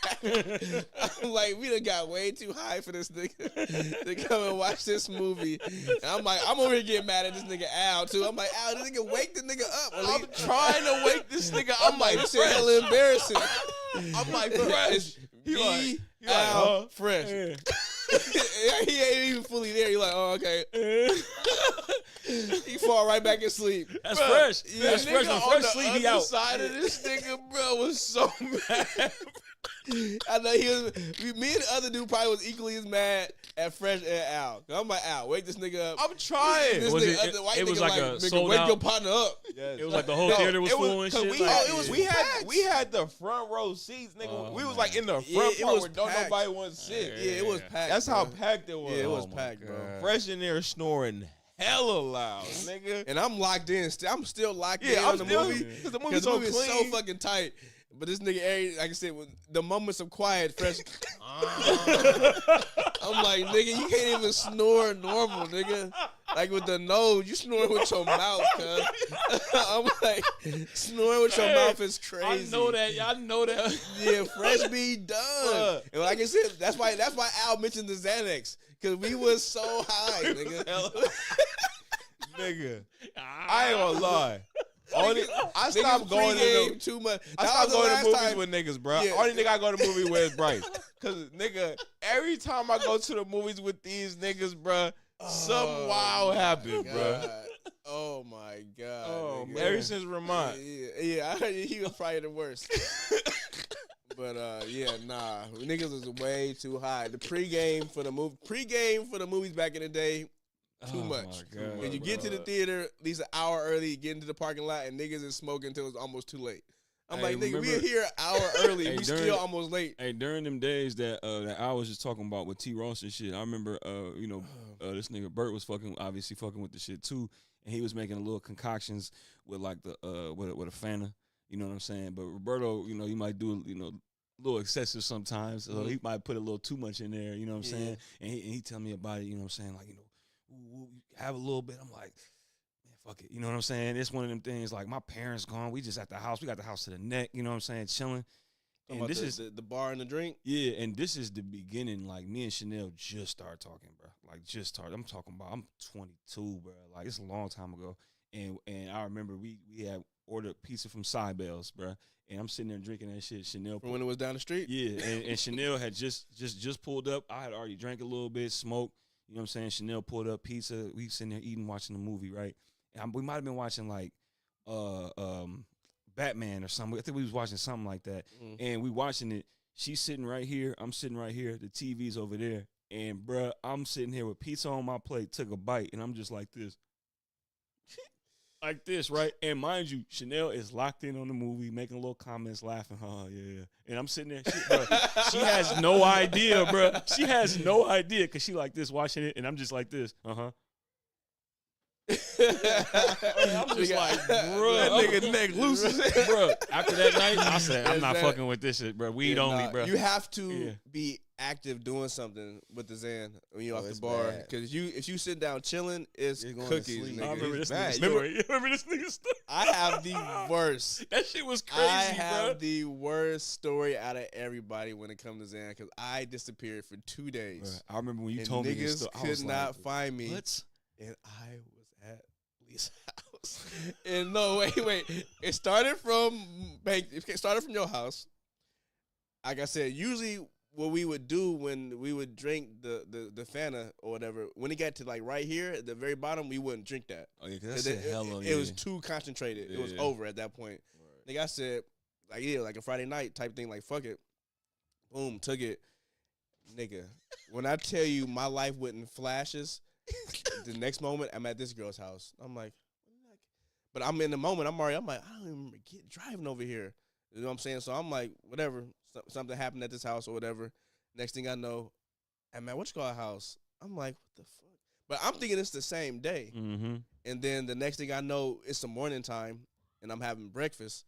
I'm like, we done got way too high for this nigga to come and watch this movie. And I'm like, I'm over here getting mad at this nigga Al too. I'm like, Al, this nigga wake the nigga up. I'm trying to wake this nigga. I'm like, this shit hella embarrassing. I'm like, Fresh. It's He me, like, Al, huh? Fresh. Yeah. He ain't even fully there. He like, oh, okay. He fall right back asleep. That's Bruh, fresh. yeah, That's fresh. When on fresh the sleep, he other out. side of this nigga, bro, was so mad. I know me and the other dude probably was equally as mad at Fresh and Al. I'm like, Al, wake this nigga up. I'm trying. This Was nigga, it- the white it was nigga like a nigga, sold wake out- your partner up. Yes. It was like the whole No, theater was it full and 'cause shit. We, like, it was we had packed. we had the front row seats, nigga. Oh, we was man. like in the Yeah, front it part was where don't packed. nobody want to sit. Yeah, it was packed. That's how bro. packed it was. Yeah, it was Oh my packed, bro. God. Fresh in there snoring hella loud, nigga. And I'm locked in. I'm still locked in Yeah, on I'm the still movie. because the Because movie's the so movie is so clean. fucking tight. But this nigga, like I said, when the moments of quiet, Fresh. I'm like, nigga, you can't even snore normal, nigga. Like with the nose, you snoring with your mouth, cuz. I'm like, snoring with your mouth is crazy. I know that. I know that. Yeah, Fresh be done. And like I said, that's why Al mentioned the Xanax. Cause we was so high, nigga. Nigga, I ain't gonna lie. I Niggas stopped going pregame to too much. I That stopped was the going to last movies time- with niggas, bro. Yeah. Only nigga I go to movie with is Bryce. Cause nigga, every time I go to the movies with these niggas, bro, something wild happened, bro. God. Oh my god. Oh, nigga. man. Ever since Vermont. Yeah, I heard he was probably the worst. But yeah, nah, niggas was way too high. The pregame for the movies back in the day, too Oh, much. my God, When you get to the bro. theater at least an hour early, you get into the parking lot, and niggas is smoking until it's almost too late. I'm Hey, like, nigga, we remember- here an hour early, Hey, we during- still almost late. Hey, during them days that I was just talking about with T. Ross and shit, I remember, this nigga Bert was obviously fucking with the shit too, and he was making a little concoctions with like the with a Fanta, you know what I'm saying? But Roberto, you know, he might do a little excessive sometimes, so he might put a little too much in there, you know what I'm saying? And he tell me about it, you know what I'm saying? Like, ooh, have a little bit. I'm like, man, fuck it, you know what I'm saying? It's one of them things. Like my parents gone, we just at the house, we got the house to the neck, you know what I'm saying? Chilling. Talking And about this the, is the bar and the drink. yeah, and this is the beginning. Like me and Chanel just started talking, bro. Like just started. I'm talking about. I'm 22, bro. Like it's a long time ago. And I remember we had ordered pizza from Cybells, bro. And I'm sitting there drinking that shit. Chanel, From when it was down the street. yeah, and Chanel had just pulled up. I had already drank a little bit, smoked. You know what I'm saying? Chanel pulled up pizza. We sitting there eating, watching the movie, right? And we might have been watching like Batman or something. I think we was watching something like that. And we watching it. She's sitting right here. I'm sitting right here. The TV's over there. And bruh, I'm sitting here with pizza on my plate. Took a bite, and I'm just like this. like this, right? And mind you, Chanel is locked in on the movie, making little comments, laughing. Yeah. And I'm sitting there, she has no idea, bro. She has no idea because she like this watching it, and I'm just like this. I'm just like, bro, That nigga neck loose as hell. bro. After that night, I said, I'm not fucking with this shit, bro. Weed only, bro. You have to be active doing something with the Zan when you're off the bar. Because if you sit down chilling, it's You're going to cookies. sleep. Nigga. I remember this It's nigga bad. story. You remember this nigga story? I have the worst. That shit was crazy, I have bro. the worst story out of everybody when it comes to Zan because I disappeared for 2 days. I remember when you and told me this niggas story. I could was not like, find me. what? And I was at Lee's house. And no, wait. It started from your house. Like I said, usually what we would do when we would drink the Fanta or whatever, when it got to like right here at the very bottom, we wouldn't drink that. Oh yeah, cause that's It was too concentrated. It was Yeah. over at that point. Like I said, like a Friday night type thing, like fuck it. Boom, took it. Nigga, when I tell you my life went in flashes, the next moment I'm at this girl's house. I'm like, but I'm in the moment. I'm like, I don't even remember driving over here. You know what I'm saying? So I'm like, whatever. Something happened at this house or whatever. Next thing I know, I'm at what you call a house. I'm like, what the fuck? But I'm thinking it's the same day. Mm-hmm. And then the next thing I know, it's the morning time, and I'm having breakfast.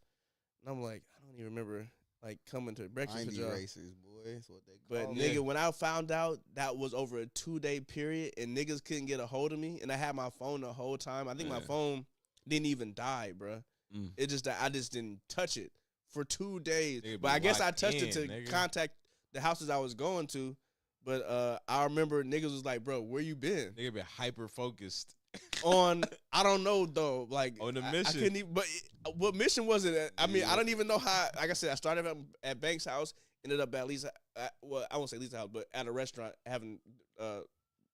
And I'm like, I don't even remember like coming to breakfast with 90 y'all. racers, boy. That's what they But call nigga, it. when I found out that was over a 2-day period and niggas couldn't get a hold of me, and I had my phone the whole time. I think my phone didn't even die, bruh. Mm. It just that I just didn't touch it for 2 days. Nigga But be I guess I locked touched it in, to nigga. contact the houses I was going to. But I remember niggas was like, bro, where you been? Nigga been hyper focused. On I don't know though, like On the I mission. couldn't even. But what mission was it? I mean, I don't even know how. Like I said, I started at Banks' house, ended up at Lisa. Well, I won't say Lisa's house, but at a restaurant having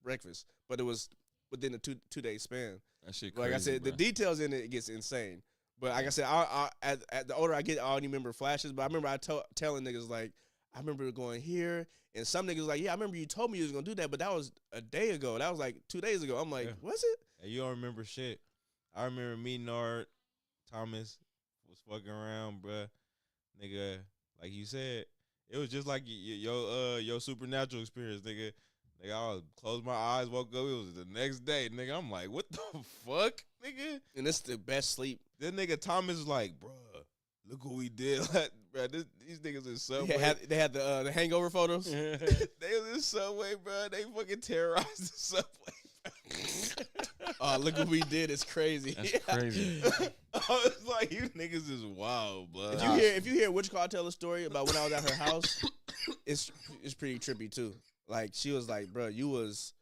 breakfast. But it was within a two day span. That shit Like crazy, I said, bro. the details in it gets insane. But like I said, at the older I get, I don't even remember flashes. But I remember telling niggas like, I remember going here, and some niggas like, yeah, I remember you told me you was gonna do that, but that was a day ago. That was like 2 days ago. I'm like, was it? And you don't remember shit. I remember me, Nard, Thomas was fucking around, bruh. Nigga, like you said, it was just like your supernatural experience, nigga. Nigga, I closed my eyes, woke up. It was the next day, nigga. I'm like, what the fuck, nigga? And it's the best sleep. Then nigga Thomas was like, bruh, look what we did, bruh. These niggas in Subway. They had the hangover photos. They was in Subway, bruh. They fucking terrorized the Subway. Oh, look what we did! It's crazy. That's crazy. I was like, you niggas is wild, blood. If you hear Witch Call tell a story about when I was at her house, it's pretty trippy too. Like she was like, bro, you was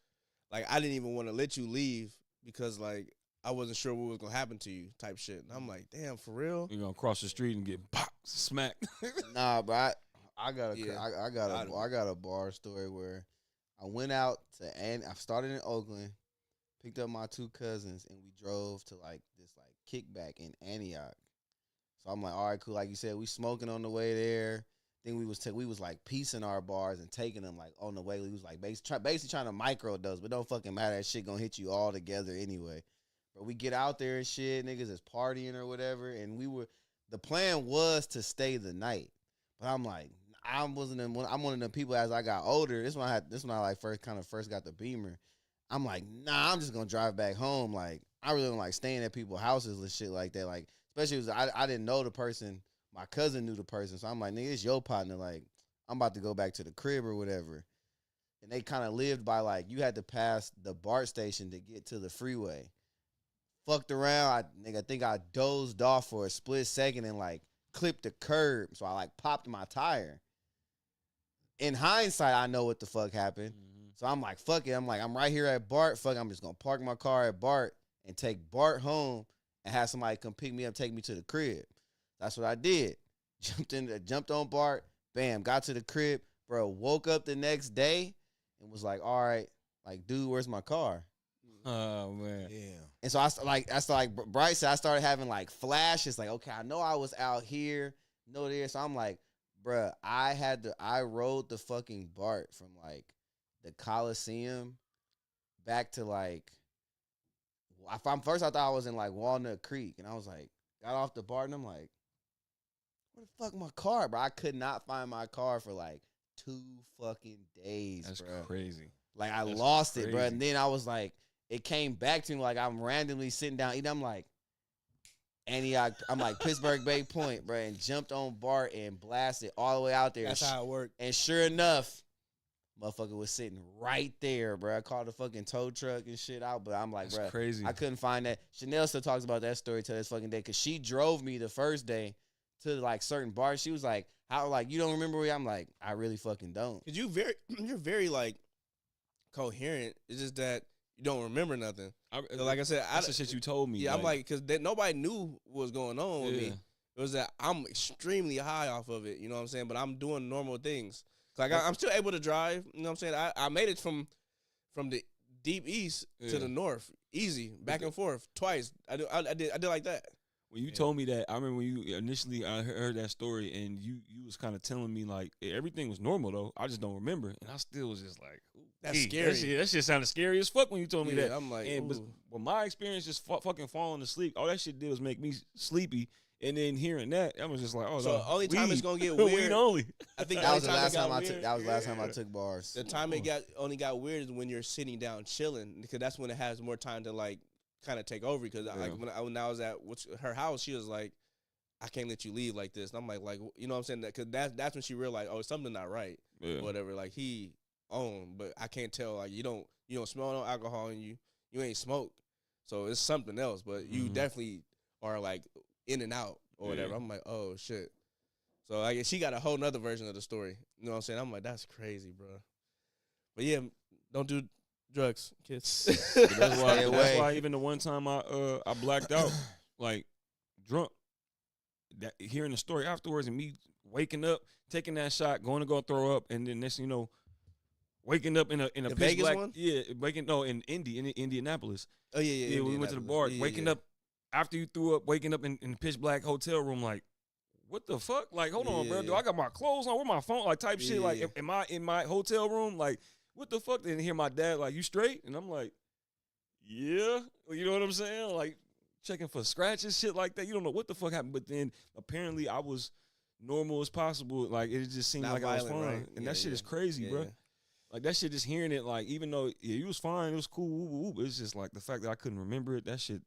like, I didn't even want to let you leave because like I wasn't sure what was gonna happen to you, type shit. And I'm like, damn, for real? You're gonna cross the street and get pop smacked. Nah, but I got Yeah. I got a bar story where I went out to and I started in Oakland, picked up my 2 cousins, and we drove to like this like kickback in Antioch. So I'm like, all right, cool. Like you said, we smoking on the way there. Then we was like piecing our bars and taking them like on the way. We was like basically trying to microdose, but don't fucking matter. That shit gonna hit you all together anyway. But we get out there and shit, niggas is partying or whatever, and the plan was to stay the night. But I'm like, I'm one of them people as I got older. This when I like first got the Beamer. I'm like, nah, I'm just gonna drive back home. Like, I really don't like staying at people's houses and shit like that. Like, especially I didn't know the person. My cousin knew the person, so I'm like, nigga, it's your partner. Like, I'm about to go back to the crib or whatever. And they kind of lived by like you had to pass the BART station to get to the freeway. Fucked around, I think I dozed off for a split second and like clipped the curb, so I like popped my tire. In hindsight, I know what the fuck happened. So I'm like, fuck it. I'm like, I'm right here at BART. Fuck, I'm just gonna park my car at BART and take BART home and have somebody come pick me up, take me to the crib. That's what I did. Jumped on BART, bam, got to the crib, bro. Woke up the next day and was like, all right, like, dude, where's my car? Oh man. Yeah. And so Bryce said, I started having like flashes, like, okay, I know I was out here, no there. So I'm like, bruh, I rode the fucking BART from like the Coliseum back to like, first I thought I was in like Walnut Creek, and I was like, got off the bar, and I'm like, where the fuck my car, bro? I could not find my car for like 2 fucking days, That's bro. crazy. Like I That's lost it, bro. crazy. And then I was like, it came back to me like I'm randomly sitting down eating. I'm like, Antioch, I'm like Pittsburgh Bay Point, bro, and jumped on Bart and blasted all the way out there. That's how it worked. And sure enough, motherfucker was sitting right there, bro. I called the fucking tow truck and shit out, but I'm like, That's bro, crazy. I couldn't find that. Chanel still talks about that story to this fucking day because she drove me the first day to like certain bars. She was like, "How like you don't remember where?" I'm like, "I really fucking don't." Cause you're very like coherent. It's just that you don't remember nothing. So, like I said, that's the shit you told me. I'm like, cause nobody knew what was going on with me. It was that I'm extremely high off of it. You know what I'm saying? But I'm doing normal things. Like I'm still able to drive. You know what I'm saying? I made it from the deep east to the north, easy, back and forth twice. I did like that. When you told me that, I remember when you initially I heard that story, and you was kind of telling me like everything was normal though. I just don't remember, and I still was just like, That's "Hey, scary. That shit sounded scary as fuck when you told me that. I'm like, And ooh. but my experience just fucking falling asleep. All that shit did was make me sleepy. And then hearing that, I was just like, oh, So no, only time weed. it's gonna get Weed weird. only. I think That was the the only last it got time I took. weird- That was the last time I took bars. The time it only got weird is when you're sitting down chilling, because that's when it has more time to like kind of take over. Because like when I was at her house, she was like, I can't let you leave like this. And I'm like you know what I'm saying? Because that's when she realized, oh, something not right. Yeah. Whatever. Like he owned, but I can't tell. Like you don't smell no alcohol and you ain't smoked, so it's something else. But you definitely are like in and out or whatever. Yeah. I'm like, oh shit. So I guess she got a whole nother version of the story. You know what I'm saying? I'm like, that's crazy, bro. But yeah, don't do drugs, kids. That's why. Stay That's away. why even the one time I blacked out, like drunk. That hearing the story afterwards and me waking up, taking that shot, going to go throw up, and then next thing you know, waking up in a The pitch Vegas black. one? Yeah, in Indianapolis. Oh yeah. Yeah, we went to the bar. Waking up after you threw up, waking up in the pitch black hotel room, like, what the fuck? Like, hold on, bro. Do Yeah. I got my clothes on? Where my phone? Like, type shit. Like, Yeah. am I in my hotel room? Like, what the fuck? Then hear my dad like, you straight? And I'm like, yeah. You know what I'm saying? Like, checking for scratches, shit like that. You don't know what the fuck happened. But then apparently I was normal as possible. Like, it just seemed Not like I was violent, fine. right? And Yeah, that shit yeah. is crazy, bro. Yeah. Like, that shit, just hearing it, like, even though you was fine, it was cool, woo, woo, woo, it's just like the fact that I couldn't remember it, that shit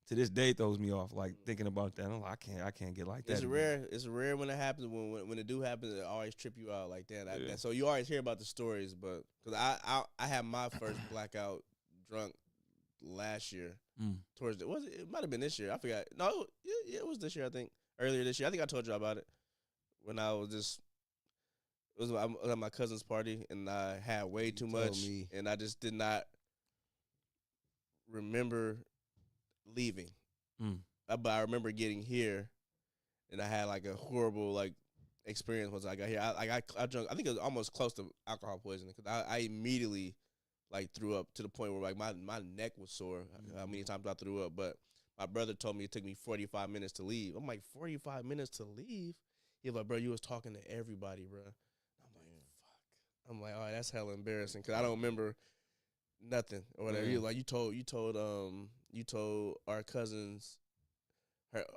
to this day throws me off. Like, thinking about that, I'm like, I can't get like that. It's again. rare. It's rare when it happens. When it do happen, it always trip you out like that. Yeah. So you always hear about the stories, but because I had my first blackout drunk last year. Towards it might have been this year. I forgot. No, it was this year. I think earlier this year. I think I told you about it when I was just. It was at my cousin's party, and I had way too told much, me. and I just did not remember leaving. But I remember getting here, and I had like a horrible like experience once I got here. I drunk. I think it was almost close to alcohol poisoning because I immediately like threw up to the point where like my neck was sore. How many times I threw up? But my brother told me it took me 45 minutes to leave. I'm like, 45 minutes to leave? He was like, bro, you was talking to everybody, bro. I'm like, fuck. I'm like, all right, that's hella embarrassing because I don't remember nothing or whatever. Yeah. You like you told our cousins.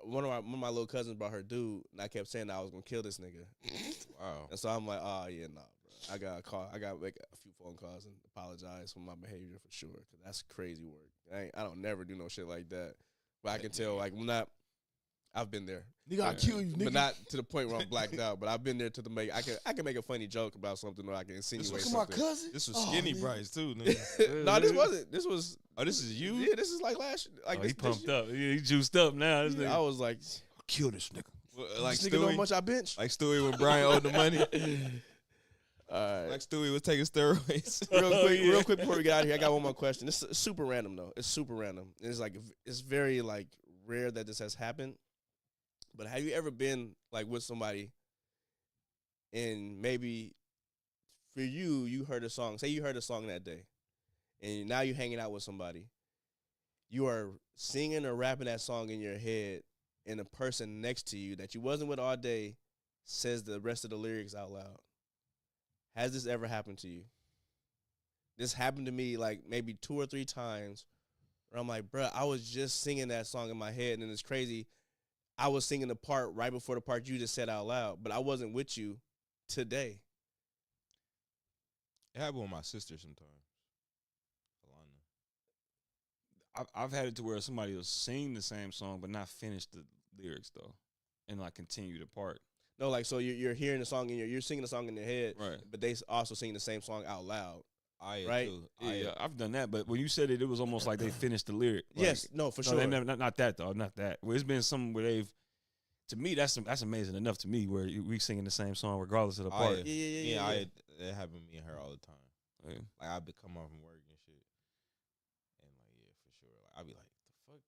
One of my little cousins brought her dude, and I kept saying that I was gonna kill this nigga. Wow. And so I'm like, oh yeah, nah, bro. I got a call. I got to make a few phone calls and apologize for my behavior for sure, cause that's crazy work. I don't never do no shit like that. But I can tell, like, when I've been there. Nigga, I'll kill you, nigga. But not to the point where I'm blacked out. But I've been there to the make. I can make a funny joke about something, or I can insinuate Look at my something. cousin. This was Oh, Skinny man. Bryce too, nigga. No, this wasn't. This was. Oh, this is you? Yeah, this is like last. Like Oh, this, he pumped this, up. Yeah, he juiced up now. This Yeah, nigga. I was like, Kill this nigga. Like this nigga know how Stewie, much I bench. like Stewie when Brian owed the money. All right. Like Stewie was taking steroids. Real quick before we get out of here, I got one more question. This is super random though. It's super random. It's like it's very like rare that this has happened. But have you ever been like with somebody and maybe for you heard a song. Say you heard a song that day, and now you're hanging out with somebody. You are singing or rapping that song in your head, and the person next to you that you wasn't with all day says the rest of the lyrics out loud. Has this ever happened to you? This happened to me like maybe 2 or 3 times where I'm like, bro, I was just singing that song in my head, and it's crazy. I was singing the part right before the part you just said out loud, but I wasn't with you today. It happened with my sister sometimes. Alana. I've had it to where somebody will sing the same song but not finish the lyrics though, and like continue the part. No, like so you're hearing the song and you're singing the song in your head, Right. but they also sing the same song out loud. I Right? too. Yeah, I've done that, but when you said it, it was almost like they finished the lyric. Like, Yes, no, for no, sure. they never, not that though, not that. Well, it's been some where they've. To me, that's amazing enough to me where we singing the same song regardless of the part. Yeah. That happened to me and her all the time. Yeah. Like I'd be come off from work and shit, and like for sure, like I'd be like, the fuck,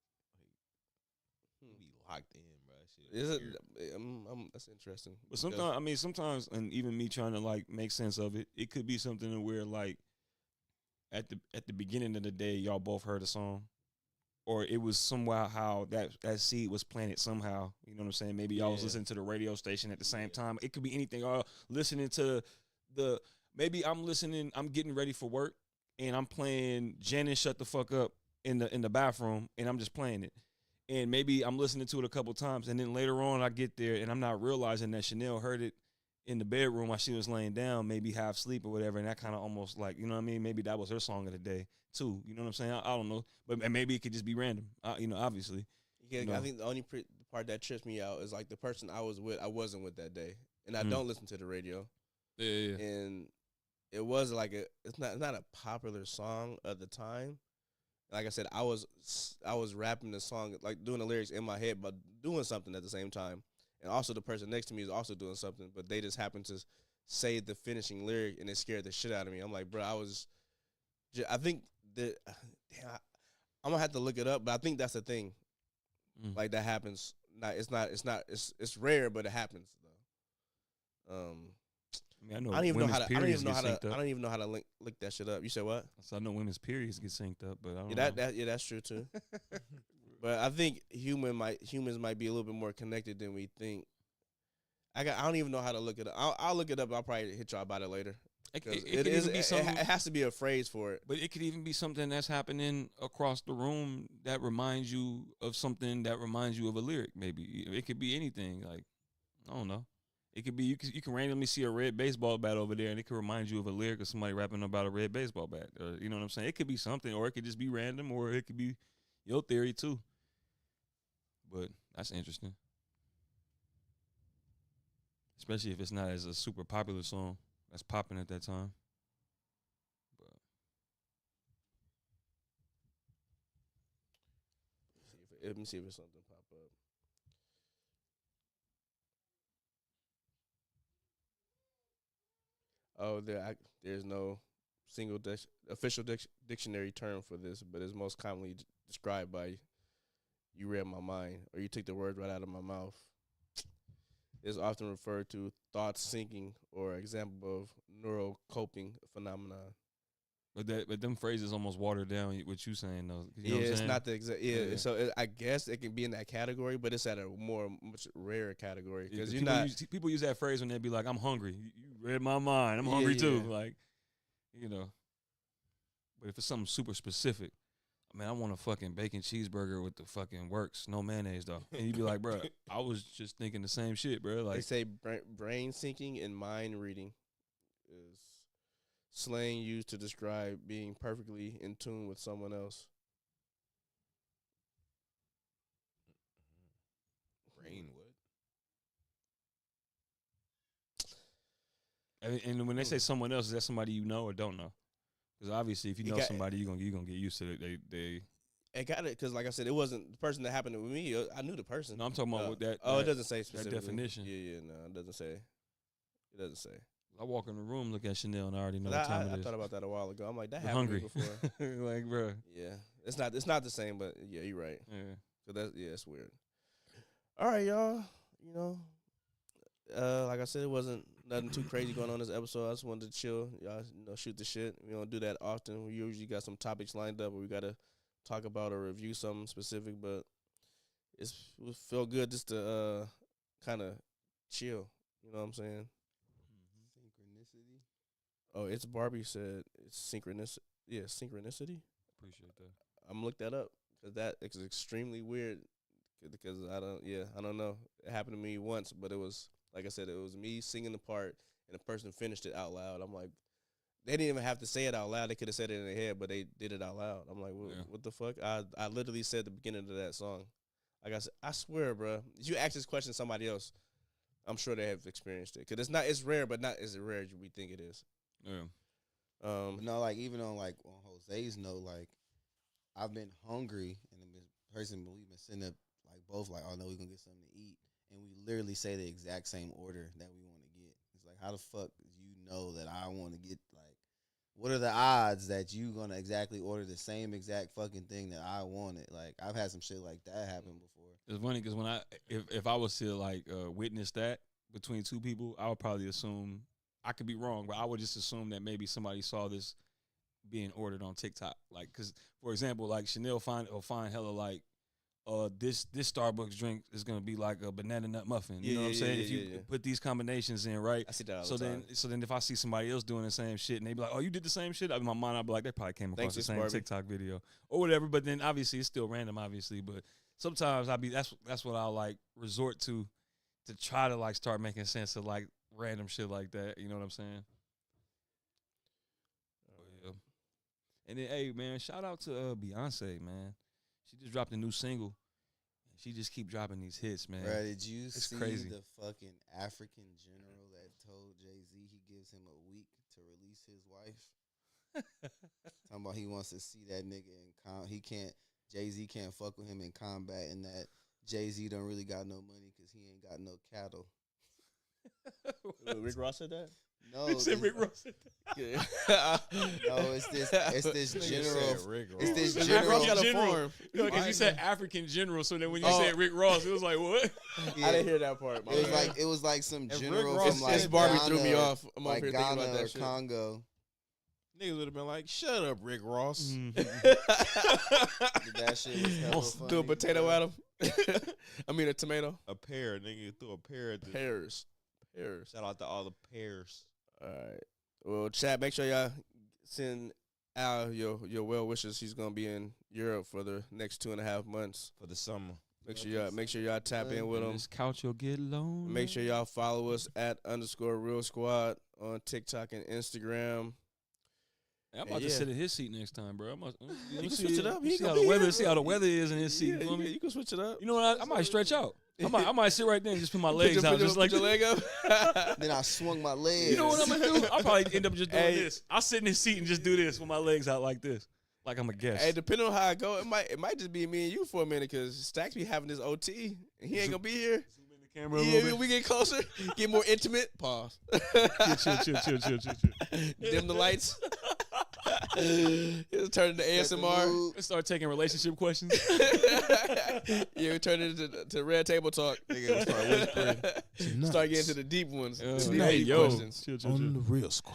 like be locked in, bro. Shit, Is it? weird. That's interesting. But sometimes, and even me trying to like make sense of it, it could be something where like at the beginning of the day, y'all both heard a song, or it was somehow how that seed was planted somehow. You know what I'm saying? Maybe y'all was Yeah. listening to the radio station at the same time. It could be anything. Or listening to maybe I'm getting ready for work, and I'm playing Janet Shut the Fuck Up in the bathroom, and I'm just playing it. And maybe I'm listening to it a couple times, and then later on I get there, and I'm not realizing that Chanel heard it in the bedroom while she was laying down, maybe half sleep or whatever, and that kind of almost like, you know what I mean? Maybe that was her song of the day too. You know what I'm saying? I don't know, but and maybe it could just be random. Obviously. Yeah, No. I think the only part that trips me out is like the person I was with, I wasn't with that day, and I Mm. don't listen to the radio, Yeah. and it was like it's not a popular song at the time. Like I said, I was rapping the song, like doing the lyrics in my head, but doing something at the same time. And also the person next to me is also doing something, but they just happened to say the finishing lyric, and it scared the shit out of me. I'm like, bro, I think that, I'm gonna have to look it up, but I think that's the thing. Mm. Like that happens. It's rare, but it happens though. I mean, I know. I don't even know how women's to. I don't periods even know how get to. synced up. I don't even know how to look that shit up. You said what? So I know women's periods get synced up, but I don't Yeah, know. that's true too. But I think humans might be a little bit more connected than we think. I don't even know how to look it up. I'll look it up. I'll probably hit y'all about it later. It 'Cause could even be it something, has to be a phrase for it. but it could even be something that's happening across the room that reminds you of something that reminds you of a lyric. Maybe it could be anything. Like, I don't know. It could be you can randomly see a red baseball bat over there, and it could remind you of a lyric of somebody rapping about a red baseball bat. Or, you know what I'm saying? It could be something, or it could just be random, or it could be your theory too. But that's interesting, especially if it's not as a super popular song that's popping at that time. But Let me see if it's something pop up. Oh, there's no single official dictionary term for this, but it's most commonly described by "you read my mind" or "you took the words right out of my mouth." It's often referred to thoughts sinking or example of neural coping phenomenon. But them phrases almost watered down what you saying though. You know Yeah, what I'm it's saying? not the exact. Yeah, Yeah. so I guess it can be in that category, but it's at a much rarer category Yeah, because you're people not. people use that phrase when they be like, "I'm hungry." You read my mind. I'm Yeah, hungry too. yeah. Like, you know. But if it's something super specific, I mean, I want a fucking bacon cheeseburger with the fucking works, no mayonnaise though. And you be like, bro, I was just thinking the same shit, bro. They Like, say brain sinking and mind reading is slang used to describe being perfectly in tune with someone else. Brain what? and when they say someone else, is that somebody you know or don't know? Because obviously, if you You know got- somebody, you gonna get used to it. They. It got it because, like I said, it wasn't the person that happened with me. I knew the person. No, I'm talking about with that. Oh, it that- doesn't say specifically. definition. Yeah, no, it doesn't say. It doesn't say. I walk in the room, look at Chanel, and I already know 'Cause what time I it is. thought about that a while ago. I'm like, that I'm happened hungry. to me before. Like, bro. Yeah, it's not the same, but yeah, you're right. Yeah. So it's weird. All right, y'all. You know, like I said, it wasn't nothing too crazy going on this episode. I just wanted to chill. Y'all, shoot the shit. We don't do that often. We usually got some topics lined up where we gotta talk about or review something specific, but it felt good just to kind of chill. You know what I'm saying? Synchronicity. Oh, it's Barbie said it's synchronicity. Yeah, synchronicity. Appreciate that. I'm gonna look that up because that is extremely weird. Because I don't know. It happened to me once, but it was like I said, it was me singing the part and the person finished it out loud. I'm like, they didn't even have to say it out loud. They could have said it in their head, but they did it out loud. I'm like, what the fuck? I literally said the beginning of that song. Like I said, I swear, bro. If you ask this question to somebody else, I'm sure they have experienced it. Cause it's rare, but not as rare as we think it is. Yeah. No, like even on Jose's note, like I've been hungry and we've been sitting up like both like, oh no, we gonna get something to eat, and we literally say the exact same order that we want to get. It's like, how the fuck do you know that I want to get like? What are the odds that you gonna exactly order the same exact fucking thing that I wanted? Like I've had some shit like that happen before. It's funny because when if I was to like witness that between two people, I would probably assume, I could be wrong, but I would just assume that maybe somebody saw this being ordered on TikTok. Like, cause for example, like Chanel will find hella like, this Starbucks drink is gonna be like a banana nut muffin. You know what I'm saying? If you put these combinations in, right? I see that all the time. So then if I see somebody else doing the same shit and they be like, oh, you did the same shit, in my mind I'd be like, they probably came across the same TikTok video or whatever. But then obviously it's still random, obviously. But sometimes that's what I'll like resort to try to like start making sense of like random shit like that. You know what I'm saying? Yeah. And then, hey man, shout out to Beyonce, man. She just dropped a new single. And she just keep dropping these hits, man. Bro, did you see crazy. the fucking African general that told Jay-Z he gives him a week to release his wife? Talking about he wants to see that nigga in Jay-Z can't fuck with him in combat, and that Jay-Z don't really got no money because he ain't got no cattle. Rick Ross said that? No, Rick Ross. No, it's this general. It's this African general. general. Because you said African general, so then when you said Rick Ross, it was like, what? Yeah. I didn't hear that part. It was like some general Ross from like it's Barbie Ghana, threw me off. I'm like over here thinking Ghana about or that shit. Congo. Niggas would have been like, "Shut up, Rick Ross." That shit was hella funny. Threw a potato at him. I mean a tomato. A pear, nigga threw a pear at the Pears. Shout out to all the pears. All right. Well, chat, make sure y'all send Al your well wishes. He's gonna be in Europe for the next 2.5 months. For the summer. Make sure y'all tap in with him. This couch will get lonely. Make sure y'all follow us at _Real Squad on TikTok and Instagram. Hey, I'm about to sit in his seat next time, bro. You can switch it up. He See gonna how the be weather. here, See how the weather is in his seat. Yeah, You know what I mean? you can switch it up. You know what? I might stretch out. I might sit right there and just put my legs out, just like your leg up. Then I swung my legs. You know what I'm gonna do? I'll probably end up just doing this. I'll sit in his seat and just do this with my legs out like this, like I'm a guest. Hey, depending on how I go, it might just be me and you for a minute because Stacks be having this OT and he ain't gonna be here. Zoom in the camera a little bit. We get closer, get more intimate. Pause. Chill. Dim the lights. It'll turn into ASMR. Let's start taking relationship questions. Yeah, we turn it to red table talk. Nigga start whispering. Start getting to the deep ones. Hey, Deep yo. questions. Chill. On the Real Squad.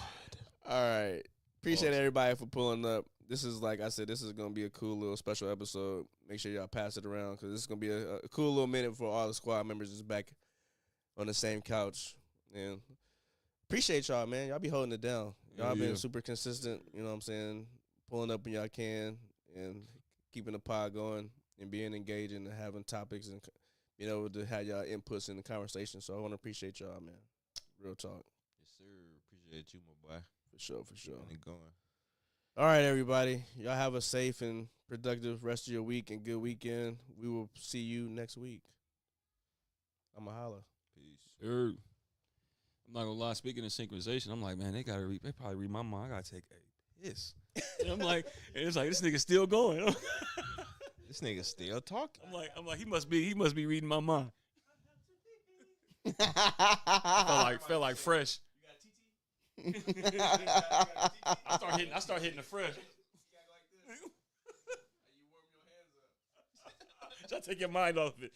All right. Appreciate everybody for pulling up. This is, like I said, this is going to be a cool little special episode. Make sure y'all pass it around because this is going to be a cool little minute for all the squad members just back on the same couch. And appreciate y'all, man. Y'all be holding it down. Y'all been super consistent, you know what I'm saying, pulling up when y'all can and keeping the pod going and being engaging and having topics and being able to have y'all inputs in the conversation. So I want to appreciate y'all, man. Real talk. Yes, sir. Appreciate you, my boy. For sure. And it going. All right, everybody. Y'all have a safe and productive rest of your week and good weekend. We will see you next week. I'ma holla. Peace. Sure. I'm not gonna lie. Speaking of synchronization, I'm like, man, they probably read my mind. I gotta take a piss. And I'm like, and it's like this nigga still going. This nigga still talking. I'm like, he must be reading my mind. felt like fresh. I start hitting the fresh. Try to take your mind off of it.